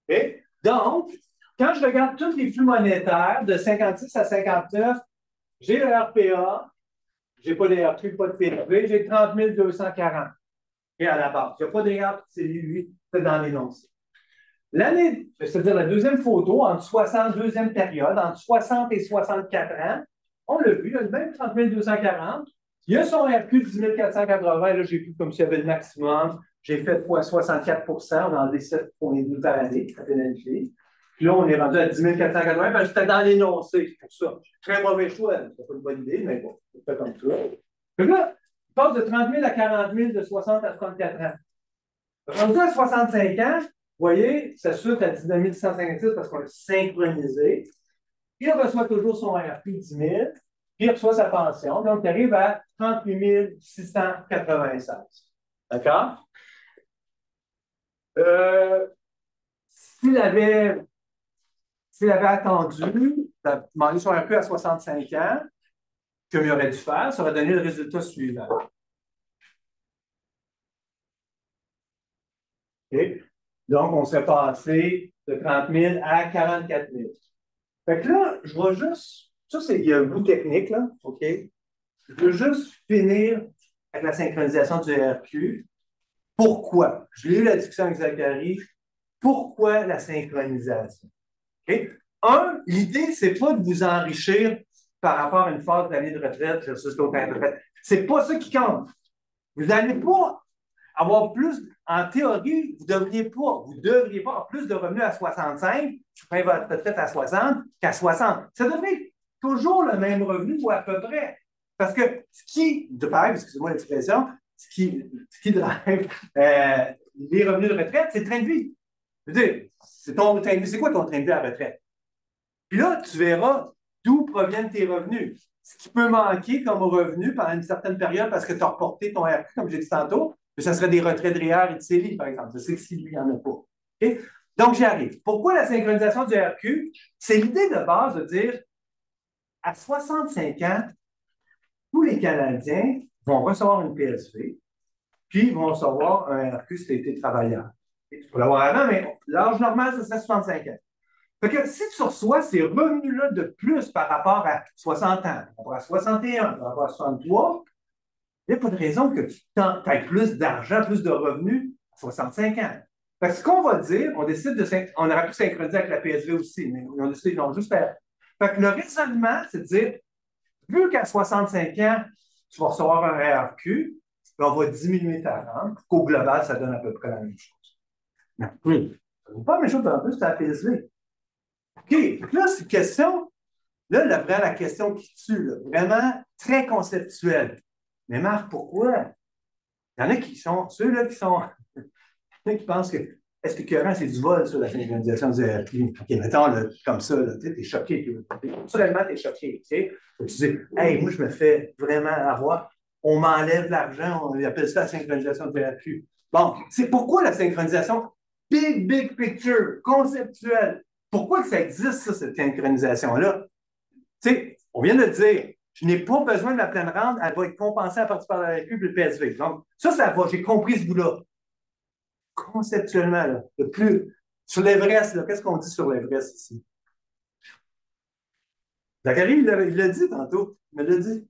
Okay? Donc, quand je regarde tous les flux monétaires de 56 à 59, j'ai le RPA, je n'ai pas de RQ, pas de PRV, j'ai 30 240. Et à la base, il n'y a pas d'erreur, c'est lui, c'est dans l'énoncé. L'année, c'est-à-dire la deuxième photo, entre 62e période, entre 60 et 64 ans, on l'a vu, il a le même 30 240. Il a son RQ de 10 480, là, j'ai pris comme s'il y avait le maximum. J'ai fait fois 64 on a enlevé 7,2 par année, ça pénalisé. Puis là, on est rendu à 10 480, ben, j'étais dans l'énoncé, c'est pour ça. Très mauvais choix, c'est pas une bonne idée, mais bon, c'est fait comme ça. Donc là, il passe de 30 000 à 40 000, de 60 à 64 ans. Rendu à 65 ans, vous voyez, ça suite à 19 156 parce qu'on l'a synchronisé. Il reçoit toujours son RQ 10 000, puis il reçoit sa pension. Donc, il arrive à 38 696. D'accord? S'il avait attendu, demandé son RQ à 65 ans, comme il aurait dû faire, ça aurait donné le résultat suivant. Okay? Donc, on serait passé de 30 000 à 44 000. Fait que là, je vais juste. Ça, il y a un bout technique, là. OK? Je veux juste finir avec la synchronisation du RQ. Pourquoi? Je l'ai eu la discussion avec Zachary. Pourquoi la synchronisation? Okay? L'idée, ce n'est pas de vous enrichir par rapport à une phase d'année de retraite versus l'autre année de retraite. Ce n'est pas ça qui compte. Vous n'allez pas avoir plus. En théorie, vous ne devriez pas avoir plus de revenus à 65, tu prends votre retraite à 60 qu'à 60. Ça devrait être toujours le même revenu ou à peu près. Parce que ce qui drive, excusez-moi l'expression, ce qui drive les revenus de retraite, c'est le train de vie. Je veux dire, c'est ton train de vie. C'est quoi ton train de vie à la retraite? Puis là, tu verras d'où proviennent tes revenus. Ce qui peut manquer comme revenu pendant une certaine période parce que tu as reporté ton RQ, comme j'ai dit tantôt, ça serait des retraits de REER et de CELI, par exemple. Je sais que s'il n'y en a pas. Okay? Donc, j'y arrive. Pourquoi la synchronisation du RQ? C'est l'idée de base de dire, à 65 ans, tous les Canadiens vont recevoir une PSV, puis vont recevoir un RQ si tu as été travailleur. Tu peux l'avoir avant, mais l'âge normal, ce serait 65 ans. Fait que si tu reçois ces revenus-là de plus par rapport à 60 ans, par rapport à 61, par rapport à 63, il n'y a pas de raison que tu aies plus d'argent, plus de revenus à 65 ans. Fait que ce qu'on va dire, on décide on aurait pu synchroniser avec la PSV aussi, mais on décide de juste faire. Fait que le raisonnement, c'est de dire, vu qu'à 65 ans, tu vas recevoir un RQ, on va diminuer ta rente, qu'au global, ça donne à peu près la même chose. Mais ça ne vaut pas la même chose en plus, c'est la PSV. OK, là, c'est une question, là, la question qui tue, là, vraiment très conceptuelle. Mais Marc, pourquoi? Il y en a qui sont, ceux-là qui sont, qui pensent que, est-ce que Coran, c'est du vol sur la synchronisation du RQ? OK, mettons, là, comme ça, tu es choqué. Naturellement, tu es choqué. Tu dis, hey, moi, je me fais vraiment avoir. On m'enlève l'argent, on appelle ça la synchronisation du RQ. Bon, c'est pourquoi la synchronisation? Big picture, conceptuelle. Pourquoi que ça existe, ça, cette synchronisation-là? Tu sais, on vient de le dire. Je n'ai pas besoin de la pleine rente, elle va être compensée à partir par la RQ et le PSV. Donc, ça va, j'ai compris ce bout-là. Conceptuellement, là, le plus. Sur l'Everest, qu'est-ce qu'on dit sur l'Everest ici? Zachary, il l'a dit tantôt. Il me l'a dit.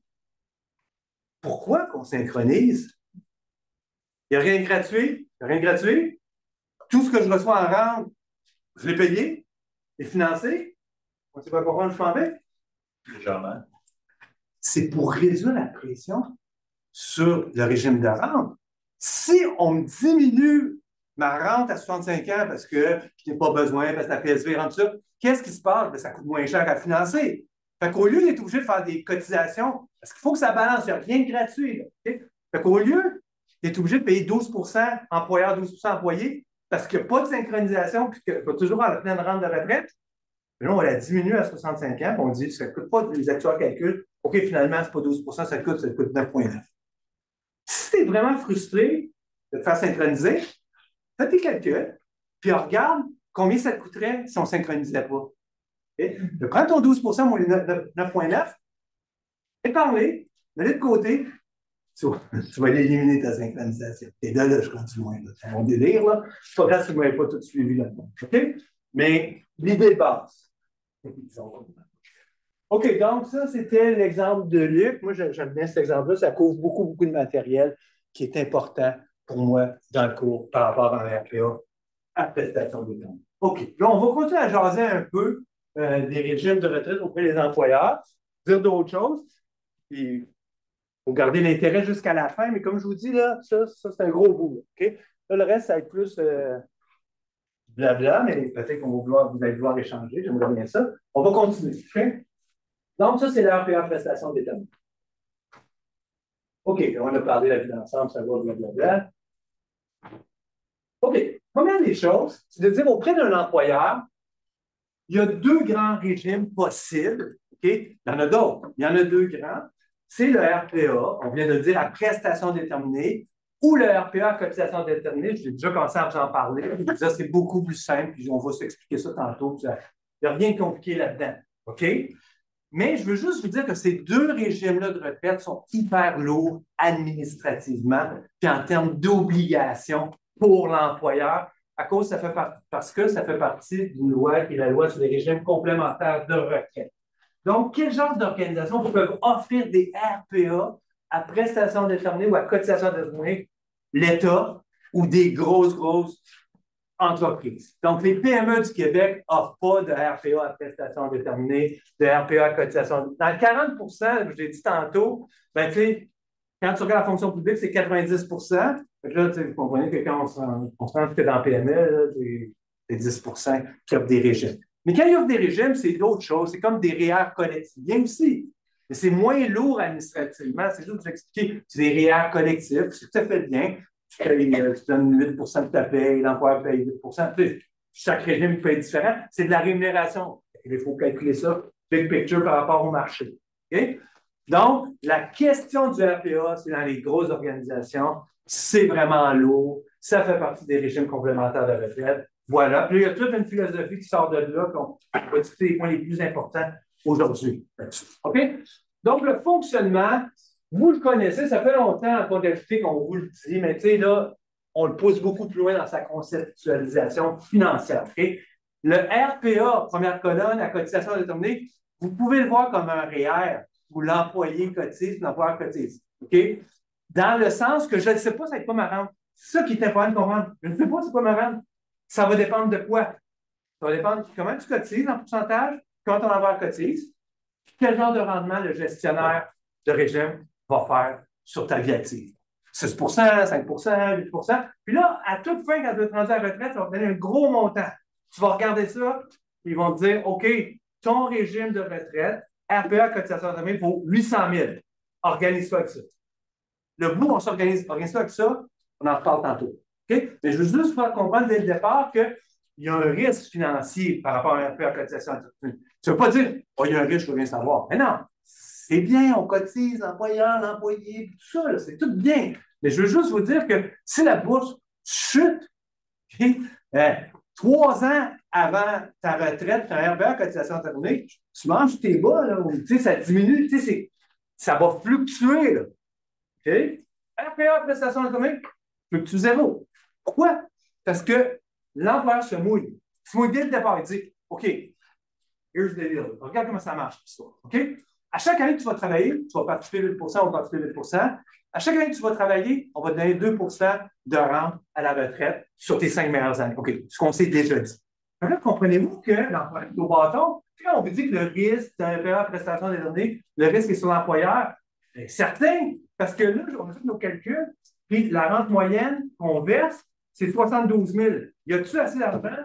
Pourquoi qu'on synchronise? Il n'y a rien de gratuit. Il n'y a rien de gratuit. Tout ce que je reçois en rente, je l'ai payé et financé. On ne sait pas pourquoi je m'en vais. Légèrement. C'est pour réduire la pression sur le régime de rente. Si on me diminue ma rente à 65 ans parce que je n'ai pas besoin, parce que la PSV rentre ça, qu'est-ce qui se passe? Bien, ça coûte moins cher à financer. Fait qu'au lieu d'être obligé de faire des cotisations, parce qu'il faut que ça balance, il n'y a rien de gratuit. Là, okay? Fait qu'au lieu d'être obligé de payer 12 employeur, 12 employé, parce qu'il n'y a pas de synchronisation, puis qu'il va toujours avoir la pleine rente de retraite, là, on la diminue à 65 ans, puis on dit ça ne coûte pas, les actuaires calculent, OK, finalement, ce n'est pas 12 ça coûte 9,9. Si tu es vraiment frustré de te faire synchroniser, fais tes calculs, puis regarde combien ça te coûterait si on ne synchronisait pas. Okay? Prends ton 12 moins les 9,9, épargne-les, mets-les de côté, tu vas éliminer ta synchronisation. Et là, je continue loin. C'est mon délire, là. C'est pas grave si vous ne m'avez pas tout suivi là-dedans. OK? Mais l'idée de base. OK, donc ça, c'était l'exemple de Luc. Moi, j'aime bien cet exemple-là. Ça couvre beaucoup de matériel qui est important pour moi dans le cours par rapport à un RPA à prestation de temps. OK, là, on va continuer à jaser un peu des régimes de retraite auprès des employeurs, dire d'autres choses, puis il faut garder l'intérêt jusqu'à la fin, mais comme je vous dis, là, ça c'est un gros bout. OK? Là, le reste, ça va être plus blabla, mais peut-être qu'on va vous allez vouloir échanger. J'aimerais bien ça. On va continuer. OK? Donc, ça, c'est l'RPA prestation déterminée. OK, on a parlé de la vie d'ensemble, ça va, blablabla. OK, première des choses, c'est de dire auprès d'un employeur, il y a deux grands régimes possibles. OK? Il y en a d'autres. Il y en a deux grands. C'est le RPA, on vient de dire à prestation déterminée, ou le RPA à cotisation déterminée. J'ai déjà commencé à vous en parler. Ça, c'est beaucoup plus simple, puis on va s'expliquer ça tantôt. Il n'y a rien de compliqué là-dedans. OK? Mais je veux juste vous dire que ces deux régimes-là de retraite sont hyper lourds administrativement, puis en termes d'obligations pour l'employeur, parce que ça fait partie d'une loi qui est la loi sur les régimes complémentaires de retraite. Donc, quel genre d'organisations peuvent offrir des RPA à prestation déterminée ou à cotisation déterminée? L'État ou des grosses entreprises. Donc, les PME du Québec n'offrent pas de RPA à prestation déterminée, de RPA à cotisation déterminée. Dans le 40 je l'ai dit tantôt, ben, tu sais, quand tu regardes la fonction publique, c'est 90 Fait que là, vous comprenez que quand on se rend que dans le PME, c'est 10 qui offrent des régimes. Mais quand ils offrent des régimes, c'est d'autres choses. C'est comme des REER collectifs. Bien aussi. Mais c'est moins lourd administrativement. C'est juste de vous expliquer. C'est des REER collectifs. C'est tout à fait bien. Tu donnes 8 de ta paye, l'employeur paye 8 chaque régime peut être différent. C'est de la rémunération. Il faut calculer ça, big picture par rapport au marché. Okay? Donc, la question du RPA, c'est dans les grosses organisations, c'est vraiment lourd, ça fait partie des régimes complémentaires de retraite. Voilà. Puis il y a toute une philosophie qui sort de là, qu'on va discuter les points les plus importants aujourd'hui. OK? Donc, le fonctionnement, vous le connaissez, ça fait longtemps en comptabilité qu'on vous le dit, mais tu sais, là, on le pousse beaucoup plus loin dans sa conceptualisation financière. Okay? Le RPA, première colonne, à cotisation déterminée, vous pouvez le voir comme un REER où l'employé cotise, l'employeur cotise. OK? Dans le sens que je ne sais pas, ça va être pas ma rente. C'est ça qui est important de comprendre. Je ne sais pas c'est quoi ma rente. Ça va dépendre de quoi? Ça va dépendre de comment tu cotises en pourcentage, comment ton employeur cotise, quel genre de rendement le gestionnaire de régime va faire sur ta vie active. 6 5 8 Puis là, à toute fin, quand tu vas te rendre à la retraite, ça va te donner un gros montant. Tu vas regarder ça, ils vont te dire, OK, ton régime de retraite, RPA cotisation déterminée pour 800 000. Organise-toi avec ça. Le bout, on s'organise avec ça, on en reparle tantôt. Okay? Mais je veux juste faire comprendre dès le départ qu'il y a un risque financier par rapport à un RPA cotisation déterminée. Tu ne veux pas dire, oh, il y a un risque, je veux rien savoir. Mais non, c'est bien, on cotise, l'employeur, l'employé, tout ça, c'est tout bien. Mais je veux juste vous dire que si la bourse chute, okay, 3 ans avant ta retraite, tu as un RPA cotisation déterminée, tu manges tes bas, là, ça diminue, ça va fluctuer. Là. OK? RPA prestation déterminée, fluctue zéro. Pourquoi? Parce que l'employeur se mouille. Il se mouille dès le départ. Il dit, OK, Here's the deal. Regarde comment ça marche, l'histoire. OK? À chaque année que tu vas travailler, tu vas participer 8 on va participer 8 À chaque année que tu vas travailler, on va te donner 2 de rente à la retraite sur tes 5 meilleures années. OK, ce qu'on s'est déjà dit. Alors, comprenez-vous que dans le bâton, quand on vous dit que le risque d'un employeur prestation déterminée, le risque est sur l'employeur, certain, parce que là, on a fait nos calculs, puis la rente moyenne qu'on verse, c'est 72 000. Y a-t-il assez d'argent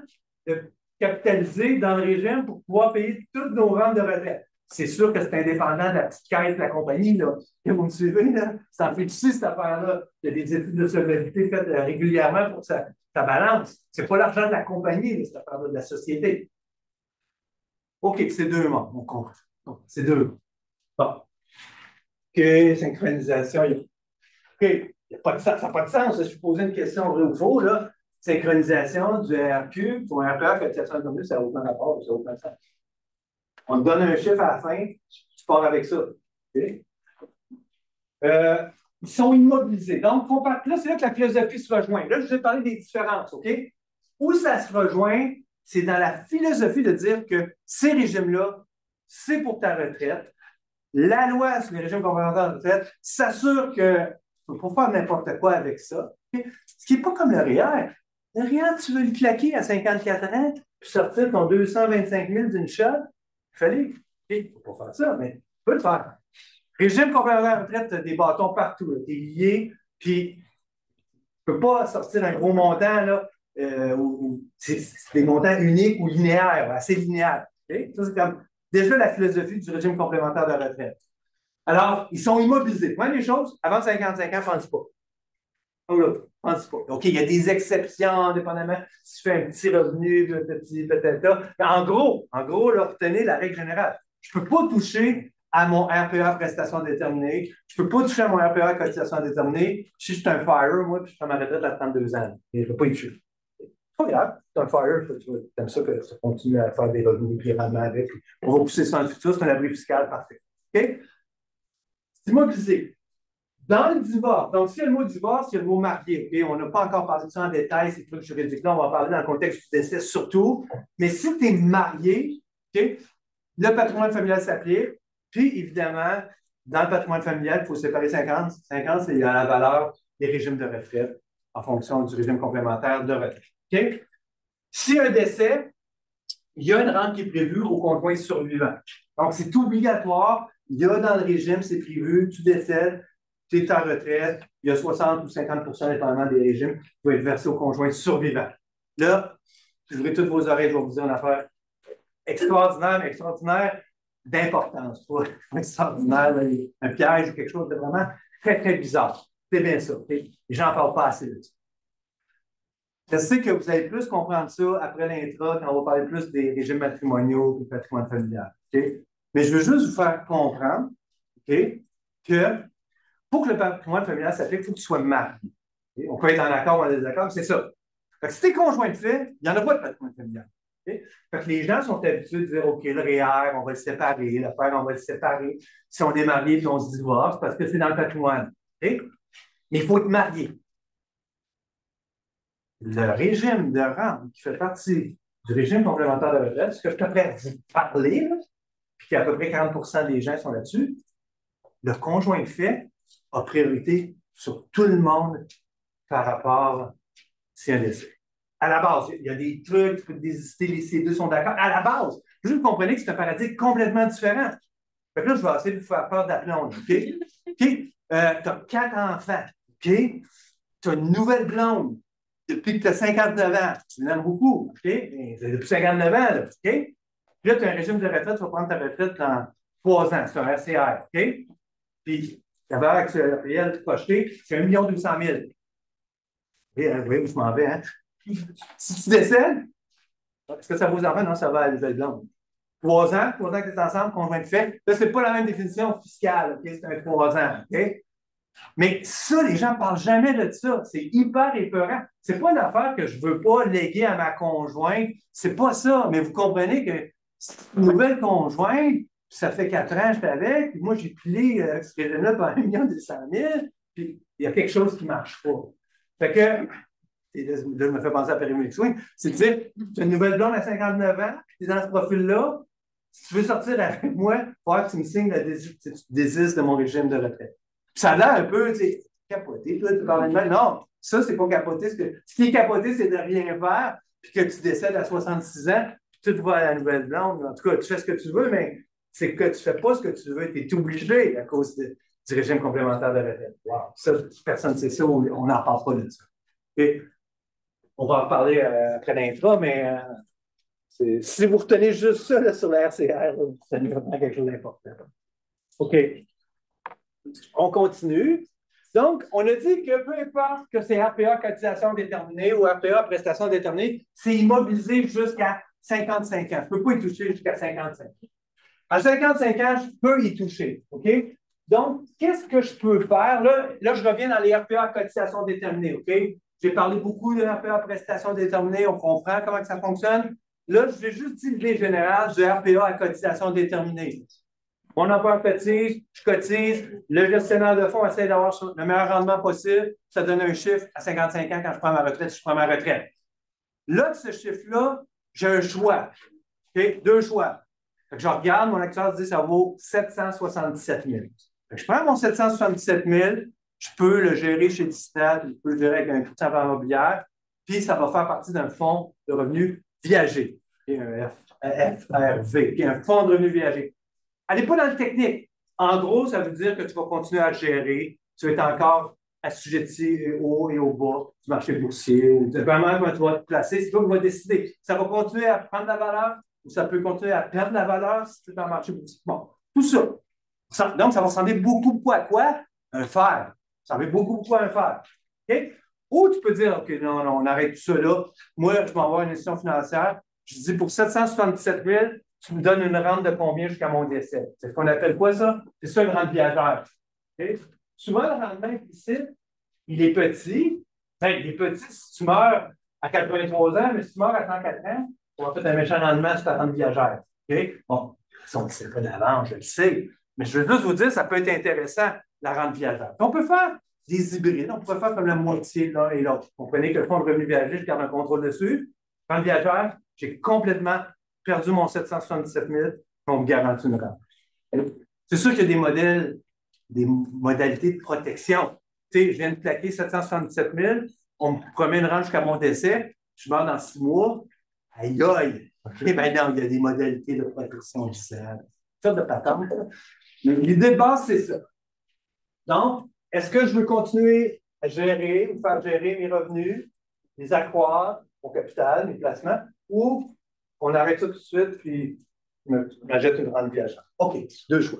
de capitaliser dans le régime pour pouvoir payer toutes nos rentes de retraite? C'est sûr que c'est indépendant de la petite caisse de la compagnie, là. Et vous me suivez, là? Ça en fait aussi, cette affaire-là. Il y a des études de solvabilité faites régulièrement pour que ça balance. Ce n'est pas l'argent de la compagnie, là, cette affaire-là, de la société. OK, c'est 2 mois, on compte. C'est 2. Bon. OK, synchronisation. OK, ça n'a pas de sens. Je vais poser une question vraie ou faux, là. Synchronisation du RQ pour un RPA cotisation de ça n'a aucun rapport, ça n'a aucun sens. On te donne un chiffre à la fin, tu pars avec ça. Okay? Ils sont immobilisés. Donc, là, c'est là que la philosophie se rejoint. Là, je vous ai parlé des différences, OK? Où ça se rejoint, c'est dans la philosophie de dire que ces régimes-là, c'est pour ta retraite. La loi sur les régimes complémentaires de retraite s'assure que tu ne peux pas faire n'importe quoi avec ça. Okay? Ce qui n'est pas comme le REER. Le REER, tu veux le claquer à 54 ans, puis sortir ton 225 000 d'une shot. Il fallait. Il ne faut pas faire ça, mais tu peux le faire. Régime complémentaire de retraite, tu as des bâtons partout. Tu es lié, puis tu ne peux pas sortir un gros montant, là, c'est des montants uniques ou linéaires, assez linéaires. Okay? Ça, c'est comme déjà la philosophie du régime complémentaire de retraite. Alors, ils sont immobilisés. Même les choses, avant 55 ans, pense pas. Pense pas. OK, il y a des exceptions, dépendamment si tu fais un petit revenu, peut-être là. En gros, là, retenez la règle générale. Je ne peux pas toucher à mon RPA prestation déterminée. Je ne peux pas toucher à mon RPA cotisation déterminée si je suis un fire, moi, puis je fais ma retraite à 32 ans. Et je ne peux pas y toucher. C'est pas grave. Tu es un fire, tu aimes ça que ça continue à faire des revenus puis rendements avec. On va pousser ça dans le futur, c'est un abri fiscal parfait. OK? C'est immobilisé. Dans le divorce, donc s'il y a le mot divorce, il y a le mot marié. Okay? On n'a pas encore parlé de ça en détail, ces trucs juridiques-là, on va en parler dans le contexte du décès surtout. Mais si tu es marié, okay, le patrimoine familial s'applique. Puis, évidemment, dans le patrimoine familial, il faut séparer 50. 50, c'est la valeur des régimes de retraite en fonction du régime complémentaire de retraite. Okay? S'il y a un décès, il y a une rente qui est prévue au conjoint survivant. Donc, c'est obligatoire. Il y a dans le régime, c'est prévu, tu décèdes, tu es en retraite, il y a 60 ou 50 dépendamment des régimes qui vont être versés au conjoint survivant. Là, j'ouvrez toutes vos oreilles, je vais vous dire une affaire extraordinaire, mais extraordinaire d'importance. Pas extraordinaire, un piège ou quelque chose de vraiment très, très bizarre. C'est bien ça. Okay? Les gens n'en parlent pas assez de ça. Je sais que vous allez plus comprendre ça après l'intro, quand on va parler plus des régimes matrimoniaux et du patrimoine familial. Okay? Mais je veux juste vous faire comprendre, okay, que pour que le patrimoine familial s'applique, il faut que tu sois marié. Okay? On peut être en accord ou en désaccord, c'est ça. Fait que si tu es conjoint de fait, il n'y en a pas de patrimoine familial. Okay? Fait que les gens sont habitués de dire, OK, le REER, on va le séparer, l'affaire, on va le séparer. Si on est marié et on se divorce, parce que c'est dans le patrimoine. Okay? Mais il faut être marié. Le régime de rente qui fait partie du régime complémentaire de retraite, ce que je te prête vous parler, là, puis qu'à peu près 40 des gens sont là-dessus, le conjoint de fait a priorité sur tout le monde par rapport à si un décès. À la base, il y a des trucs, tu peux désister, ces deux sont d'accord. À la base, je veux que vous compreniez que c'est un paradigme complètement différent. Fait que là, je vais essayer de vous faire peur d'aplomb, OK? OK? Tu as 4 enfants, OK? Tu as une nouvelle blonde depuis que tu as 59 ans. Tu l'aimes beaucoup, OK? C'est depuis 59 ans, là, OK? Puis là, tu as un régime de retraite, tu vas prendre ta retraite dans 3 ans. C'est un RCR, OK? Puis, la valeur actuelle projetée, c'est 1 200 000. Et, vous voyez où je m'en vais, hein? Si tu décèdes, est-ce que ça vaut aux enfants? Non, ça va à la nouvelle blonde. 3 ans que tu es ensemble, conjoint de fait. Là, ce n'est pas la même définition fiscale, OK? C'est un 3 ans, OK? Mais ça, les gens ne parlent jamais de ça. C'est hyper épeurant. Ce n'est pas une affaire que je ne veux pas léguer à ma conjointe. Ce n'est pas ça. Mais vous comprenez que une nouvelle conjointe, ça fait 4 ans que je suis avec, puis moi, j'ai pilé ce régime-là par 1 200 000, puis il y a quelque chose qui ne marche pas. Fait que, et là, je me fais penser à Périmé Swing, c'est de dire, tu as une nouvelle blonde à 59 ans, puis tu es dans ce profil-là, Si tu veux sortir avec moi, il faut que tu me signes le désistes de mon régime de retraite. Puis ça a l'air un peu, tu sais, capoté, toi, tu parles de mal. Non, ça, c'est pas capoté. Ce qui est capoté, c'est de rien faire, puis que tu décèdes à 66 ans, puis tout va à la nouvelle blonde. En tout cas, tu fais ce que tu veux, mais c'est que tu ne fais pas ce que tu veux. Tu es obligé à cause du régime complémentaire de retraite. Wow. Ça, personne ne sait ça, on n'en parle pas de ça. Et on va en parler après l'intro, mais si vous retenez juste ça là, sur la RCR, vous retenez vraiment quelque chose d'important. OK. On continue. Donc, on a dit que peu importe que c'est RPA cotisation déterminée ou RPA prestation déterminée, c'est immobilisé jusqu'à 55 ans. Je ne peux pas y toucher jusqu'à 55 ans. À 55 ans, je peux y toucher. OK? Donc, qu'est-ce que je peux faire? Là, je reviens dans les RPA cotisation déterminée. OK? J'ai parlé beaucoup de RPA prestation déterminée. On comprend comment ça fonctionne. Là, je vais juste dire l'idée générale de RPA à cotisation déterminée. Mon employeur cotise, je cotise, le gestionnaire de fonds essaie d'avoir le meilleur rendement possible, ça donne un chiffre à 55 ans quand je prends ma retraite, si je prends ma retraite. Là, ce chiffre-là, j'ai un choix. Okay? Deux choix. Fait que je regarde, mon actuaire dit que ça vaut 777 000. Fait que je prends mon 777 000, je peux le gérer chez Disney, je peux le gérer avec un courtier immobilière, puis ça va faire partie d'un fonds de revenus viagers, un FRV, un fonds de revenus viagers. Allez pas dans le technique. En gros, ça veut dire que tu vas continuer à gérer. Tu vas être encore assujetti au haut et au bas du marché boursier. Vraiment, comment tu vas te placer, c'est toi qui vas décider. Ça va continuer à prendre la valeur ou ça peut continuer à perdre la valeur si tu es dans le marché boursier. Bon, tout ça. Donc, ça va ressembler beaucoup à quoi? Un fer. Ça va beaucoup à un fer. OK? Ou tu peux dire, OK, non, on arrête tout ça là. Moi, je m'en vais à une institution financière. Je dis pour 777 000, tu me donnes une rente de combien jusqu'à mon décès? C'est ce qu'on appelle quoi, ça? C'est ça, une rente viagère. Okay? Souvent, le rendement implicite, il est petit. Ben, il est petit si tu meurs à 83 ans, mais si tu meurs à 34 ans, on va faire un méchant rendement sur ta rente viagère. Okay? Bon, on ne sait pas d'avance, je le sais. Mais je veux juste vous dire, ça peut être intéressant, la rente viagère. On peut faire des hybrides. On pourrait faire comme la moitié l'un et l'autre. Vous comprenez que le fonds de revenu viager, je garde un contrôle dessus. Rente viagère, j'ai complètement perdu mon 777 000, on me garantit une rente. C'est sûr qu'il y a des modalités de protection. Tu sais, je viens de plaquer 777 000, on me promet une rente jusqu'à mon décès, je meurs dans 6 mois, aïe aïe. Ben non, il y a des modalités de protection différentes. Ça de patente. Mais l'idée de base, c'est ça. Donc, est-ce que je veux continuer à gérer ou faire gérer mes revenus, les accroître, mon capital, mes placements, ou on arrête ça tout de suite, puis on achète une rente viagère. OK, deux choix.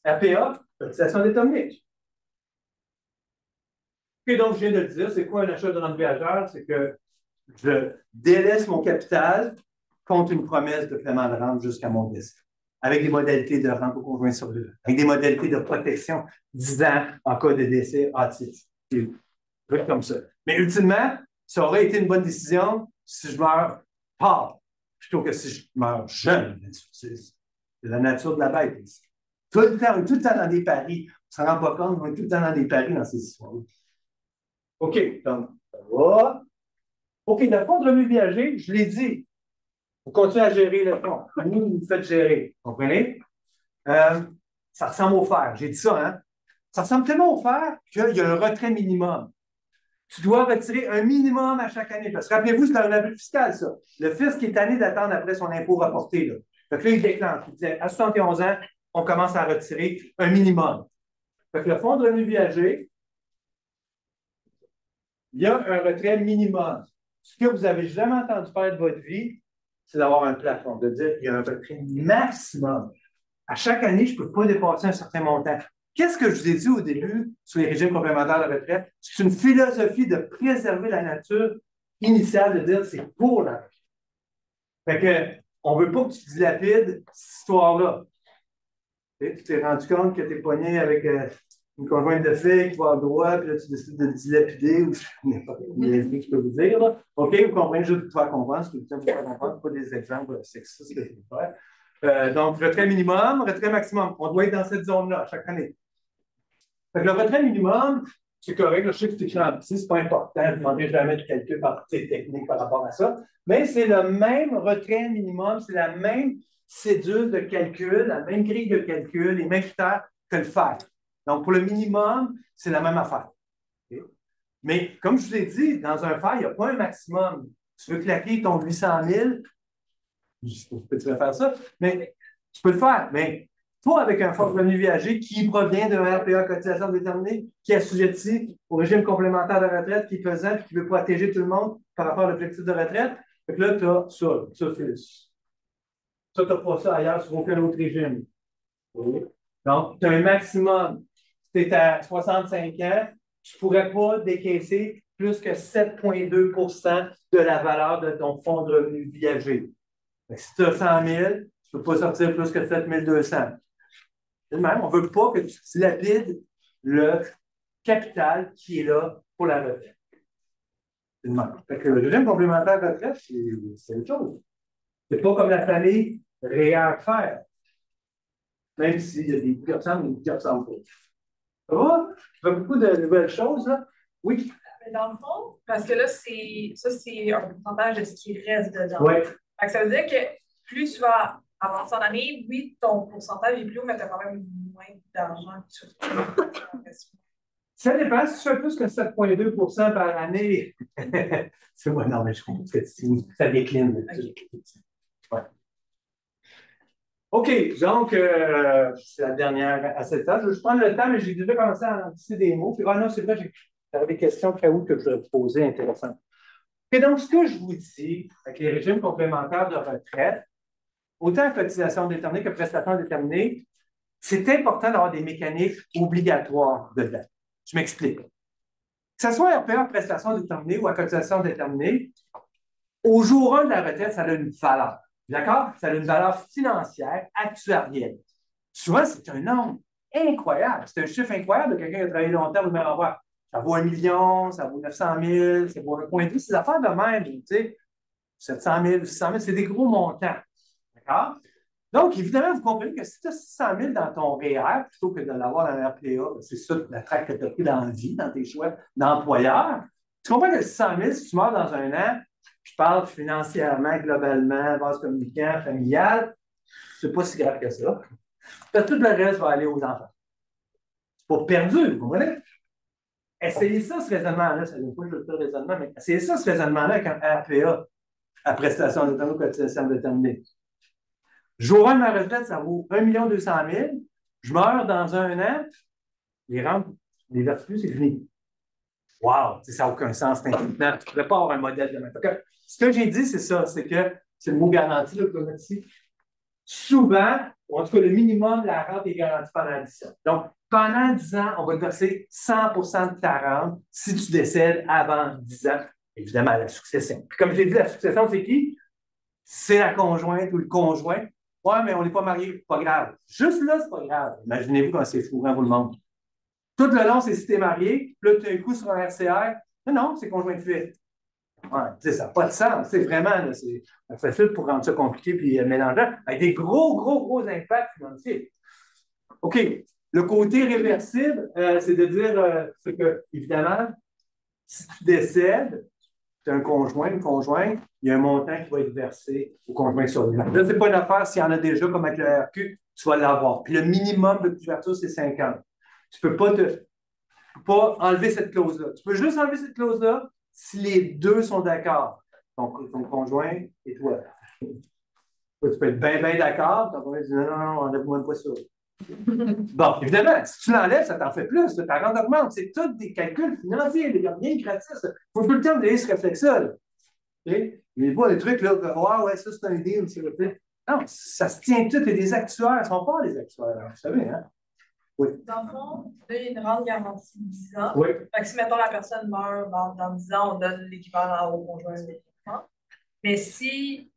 RPA, cotisation déterminée. OK, donc je viens de le dire, c'est quoi un achat de rente viagère? C'est que je délaisse mon capital contre une promesse de paiement de rente jusqu'à mon décès, avec des modalités de rente au conjoint survivant, avec des modalités de protection 10 ans en cas de décès hâtif. Truc comme ça. Mais ultimement, ça aurait été une bonne décision si je meurs tard, plutôt que si je meurs jeune. C'est la nature de la bête ici. Tout le temps dans des paris. On ne s'en rend pas compte, on est tout le temps dans des paris dans ces histoires. OK, donc, ça va. OK, le fonds de revenu viager, je l'ai dit. Vous continuez à gérer le fonds. Vous faites gérer. Vous comprenez? Ça ressemble au fer. J'ai dit ça, hein? Ça ressemble tellement au fer qu'il y a un retrait minimum. Tu dois retirer un minimum à chaque année. Parce que rappelez-vous, c'est un abus fiscal, ça. Le fisc est tanné d'attendre après son impôt rapporté. Là. Fait que là, il déclenche. Il disait, à 71 ans, on commence à retirer un minimum. Fait que le fonds de revenu viager, il y a un retrait minimum. Ce que vous n'avez jamais entendu faire de votre vie, c'est d'avoir un plafond, de dire qu'il y a un retrait maximum. À chaque année, je ne peux pas dépasser un certain montant. Qu'est-ce que je vous ai dit au début sur les régimes complémentaires de retraite? C'est une philosophie de préserver la nature initiale, de dire c'est pour la retraite. Fait que, on ne veut pas que tu dilapides cette histoire-là. Tu t'es rendu compte que tu es pogné avec une conjointe de fait qui va à droit, puis là, tu décides de dilapider, ou je ne sais pas ce que je peux vous dire. Là. OK, vous comprenez, juste pour faire comprendre, ce que vous faire comprendre, pas des exemples sexistes que je vais faire. Donc, retrait minimum, retrait maximum. On doit être dans cette zone-là chaque année. Fait que le retrait minimum, c'est correct, là, je sais que c'est écrit en petit, c'est pas important, je ne demanderai jamais de calcul par technique par rapport à ça, mais c'est le même retrait minimum, c'est la même cédule de calcul, la même grille de calcul, les mêmes critères que le FER. Donc, pour le minimum, c'est la même affaire. Okay? Mais comme je vous ai dit, dans un FER, il n'y a pas un maximum. Tu veux claquer ton 800 000, tu vas faire ça, mais tu peux le faire. Mais pas avec un fort revenu viager qui provient d'un RPA cotisation déterminée, qui est assujetti au régime complémentaire de retraite, qui est pesant et qui veut protéger tout le monde par rapport à l'objectif de retraite. Donc là, tu as ça. Ça, tu n'as pas ça ailleurs sur aucun autre régime. Oui. Donc, tu as un maximum. Si tu es à 65 ans, tu ne pourrais pas décaisser plus que 7,2 de la valeur de ton fonds de revenu viager. Si tu as 100 000, tu ne peux pas sortir plus que 7 200. De même, on ne veut pas que tu dilapides le capital qui est là pour la retraite. C'est de même. Le régime complémentaire de retraite, c'est autre chose. Ce n'est pas comme la famille REER. Même s'il y a des bouts qui ressemblent et des bouts qui ne ressemblent pas. Ça va? Tu fais beaucoup de nouvelles choses, là? Oui. Mais dans le fond, parce que là, c'est un pourcentage de ce qui reste dedans. Oui. Ça veut dire que plus tu vas avancer en année, oui, ton pourcentage est plus haut, mais tu as quand même moins d'argent que tu Ça dépend. Si tu fais plus que 7,2 par année, c'est moi, non, mais je comprends que ça décline. Okay. Ouais. OK, donc, c'est la dernière à cette heure. Je vais juste prendre le temps, mais j'ai déjà commencé à lancer des mots. Puis, non, c'est vrai, j'avais des questions que je vais vous poser intéressantes. Et donc, ce que je vous dis, avec les régimes complémentaires de retraite, autant cotisation déterminée que prestation déterminée, c'est important d'avoir des mécaniques obligatoires dedans. Je m'explique. Que ce soit RPA, prestation déterminée ou à cotisation déterminée, au jour 1 de la retraite, ça a une valeur. D'accord? Ça a une valeur financière actuarielle. Souvent, c'est un nombre incroyable. C'est un chiffre incroyable de quelqu'un qui a travaillé longtemps au même endroit. Ça vaut 1 million, ça vaut 900 000, ça vaut 1,2. C'est des affaires de même, tu sais. 700 000, 600 000, c'est des gros montants. D'accord? Donc, évidemment, vous comprenez que si tu as 600 000 dans ton REER, plutôt que de l'avoir dans le RPA, c'est ça la traque que tu as pris dans la vie, dans tes choix d'employeur. Tu comprends que 600 000, si tu meurs dans un an, je parle financièrement, globalement, base communicant, familiale, c'est pas si grave que ça. Parce que tout le reste va aller aux enfants. C'est pas perdu, vous comprenez? Essayez ça, ce raisonnement-là. Ça ne veut pas que je le raisonnement, mais essayez ça, ce raisonnement-là, avec un RPA, à prestation déterminée ou cotisation déterminée. Jour 1 de ma retraite, ça vaut 1 200 000. Je meurs dans un an, les rentes, les vertus, c'est fini. Wow! Ça n'a aucun sens. Tu ne pourrais pas avoir un modèle de même. Ce que j'ai dit, c'est ça, c'est que c'est le mot garanti là, que je vais mettre ici. Souvent, ou en tout cas, le minimum, la rente est garantie pendant 10 ans. Donc, pendant 10 ans, on va te verser 100% de ta rente si tu décèdes avant 10 ans. Évidemment, la succession. Puis comme je l'ai dit, la succession, c'est qui? C'est la conjointe ou le conjoint. Ouais, mais on n'est pas mariés, pas grave. Juste là, c'est pas grave. Imaginez-vous quand c'est fourrant pour le monde. Tout le long, c'est si tu es marié, puis là, tout d'un coup, sur un RCR, non, c'est conjoint de fait. Ouais, ça n'a pas de sens. C'est vraiment, c'est facile pour rendre ça compliqué puis mélangeant, avec des gros impacts financiers. OK. Le côté réversible, c'est de dire que, évidemment, si tu décèdes, tu as un conjoint, une conjointe, il y a un montant qui va être versé au conjoint survivant. Là, ce n'est pas une affaire, s'il y en a déjà, comme avec le RQ, tu vas l'avoir. Puis le minimum de couverture, c'est 50. Tu ne peux pas enlever cette clause-là. Tu peux juste enlever cette clause-là si les deux sont d'accord. Donc, ton conjoint et toi. Tu peux être bien d'accord. Ton conjoint dit non, enlève-moi pas ça. Bon, évidemment, si tu l'enlèves, ça t'en fait plus. Ta rente augmente. C'est tous des calculs financiers. Il n'y a rien de gratis. Il faut tout le temps donner ce réflexe-là. Okay? Mais pas des trucs là, ouais, ça c'est un deal. Non, ça se tient tout. Et des actuaires. Ils sont pas des actuaires. Vous savez, hein? Oui. Dans le fond, là, il y a une rente garantie de 10 ans. Oui. Fait que si, mettons, la personne meurt dans 10 ans, on donne l'équivalent au conjoint. Mais si,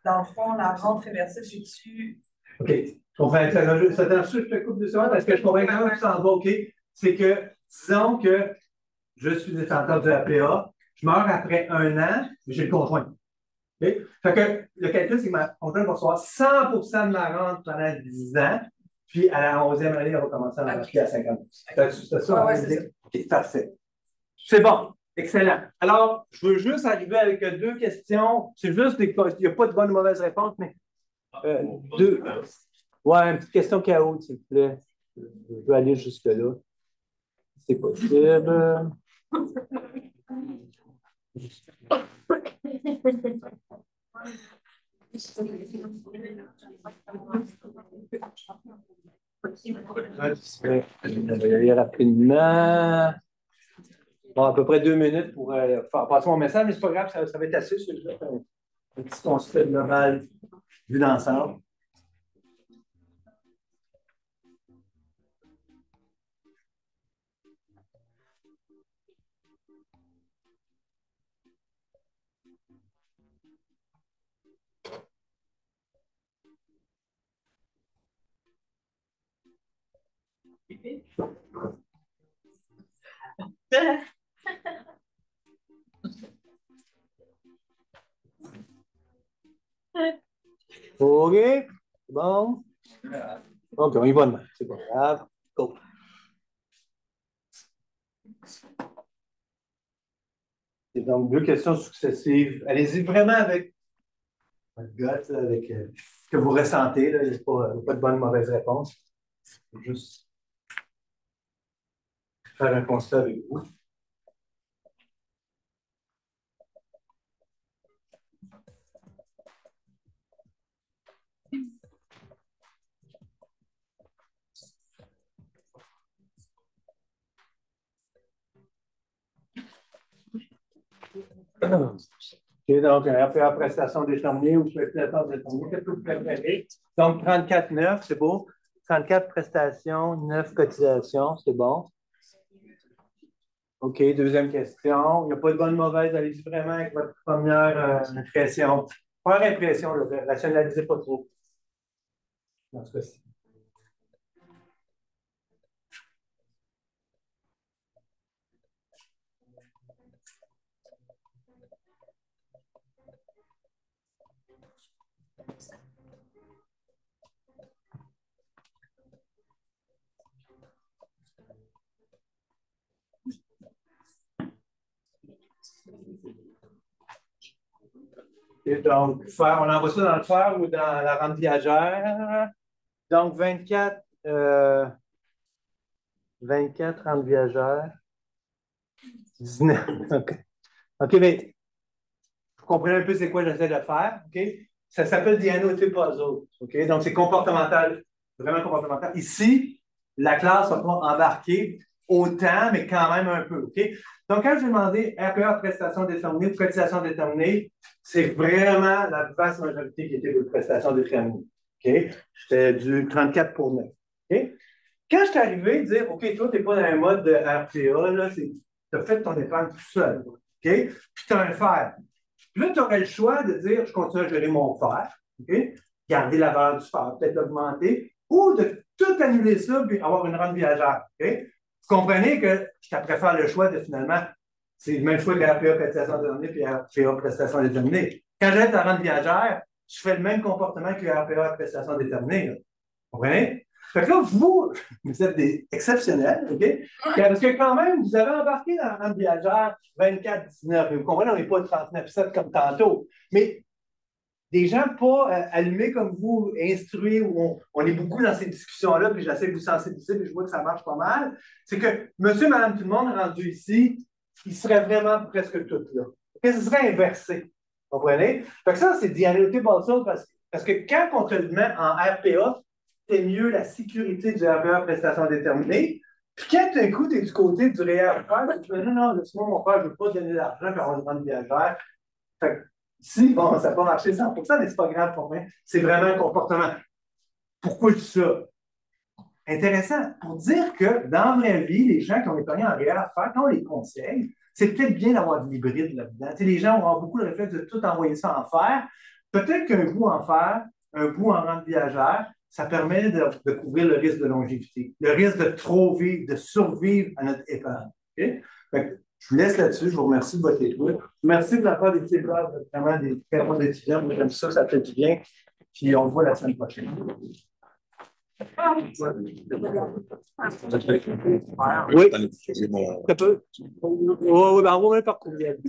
dans le fond, la rente réversible, c'est-tu... OK. Je comprends. Ça je te coupe 2 secondes parce que je comprends quand même que tu s'en vas, OK. C'est que, disons que je suis détenteur du APA, je meurs après 1 an, mais j'ai le conjoint. Okay? Fait que le calcul, c'est que ma conjointe va recevoir 100% de ma rente pendant 10 ans. Puis, à la 11e année, elle va commencer à embarquer à 50. C'est ça? Ouais, c'est ça. OK, parfait. C'est bon. Excellent. Alors, je veux juste arriver avec 2 questions. C'est juste, il n'y a pas de bonne ou mauvaise réponse, mais Deux. Ouais, une petite question KO, s'il vous plaît. Je veux aller jusque-là. C'est possible. On va y aller rapidement. Bon, à peu près 2 minutes pour faire passer mon message, mais c'est pas grave, ça va être assez, c'est juste un petit constat global vu d'ensemble. OK, c'est bon. OK, on y va demain. C'est pas grave. Go. Et donc, 2 questions successives. Allez-y vraiment avec votre gut, avec ce que vous ressentez. Là. Il n'y a pas de bonne ou mauvaise réponse. Juste faire un constat avec vous. OK, donc, RPA prestation déterminée ou prestation déterminée, qu'est-ce que vous préférez? Donc, 34,9, c'est beau. 34 prestations, 9 cotisations, c'est bon. OK, deuxième question. Il n'y a pas de bonne ou mauvaise, allez-y vraiment avec votre première impression. Première impression, là, rationalisez pas trop. Dans ce cas-ci. Et donc, on envoie ça dans le fer ou dans la rente viagère. Donc, 24 rente viagère. 19. OK, mais vous comprenez un peu c'est quoi j'essaie de faire. OK? Ça s'appelle The Annotated Puzzle. OK? Donc, c'est comportemental, vraiment comportemental. Ici, la classe ne va pas embarquer autant, mais quand même un peu. OK? Donc, quand j'ai demandé RPA prestation déterminée ou cotisation déterminée, c'est vraiment la vaste majorité qui était de prestation déterminée. OK? C'était du 34 pour 9. OK? Quand je suis arrivé, dire, OK, toi, tu n'es pas dans un mode de RPA, là, tu as fait ton épargne tout seul. OK? Puis tu as un fer. Puis là, tu aurais le choix de dire, je continue à gérer mon fer, OK? Garder la valeur du fer, peut-être l'augmenter, ou de tout annuler ça puis avoir une rente viagère. OK? Vous comprenez que je préfère le choix de finalement, c'est le même choix que RPA prestation déterminée puis RPA prestation déterminée. Quand j'aide la rente viagère, je fais le même comportement que RPA prestation déterminée. Là. Vous comprenez? Fait que là, vous êtes des exceptionnels, OK? Parce que quand même, vous avez embarqué dans la rente viagère 24-19. Vous comprenez, on n'est pas 39-7 comme tantôt. Mais des gens pas allumés comme vous, instruits, où on est beaucoup dans ces discussions-là, puis j'essaie de vous sensibiliser, puis je vois que ça marche pas mal, c'est que monsieur, madame, tout le monde rendu ici, il serait vraiment presque tout là. OK? Ce serait inversé. Vous comprenez? Fait que ça, c'est d'analyser parce que quand on te le met en RPA, c'est mieux la sécurité du RPA prestation déterminée. Puis quand d'un coup, tu es du côté du réel faire, tu dis non, laisse-moi mon père, je ne veux pas donner d'argent pour avoir une grande viagère. Fait que si, bon, ça n'a pas marché 100%, mais ce n'est pas grave pour moi. C'est vraiment un comportement. Pourquoi je dis ça? Intéressant. Pour dire que dans la vraie vie, les gens qui ont épargné en réel affaires, quand on les conseille, c'est peut-être bien d'avoir de l'hybride là-dedans. Les gens auront beaucoup le réflexe de tout envoyer ça en fer. Peut-être qu'un bout en fer, un bout en rente viagère, ça permet de couvrir le risque de longévité, le risque de trop vivre, de survivre à notre épargne. Okay? Je vous laisse là-dessus. Je vous remercie de votre écoute. Merci de la part des petits bras, vraiment des très bons étudiants. Moi, j'aime ça, ça fait du bien. Puis on se voit la semaine prochaine. Oui, ça peut. Oui, ben, envoie-moi par courriel.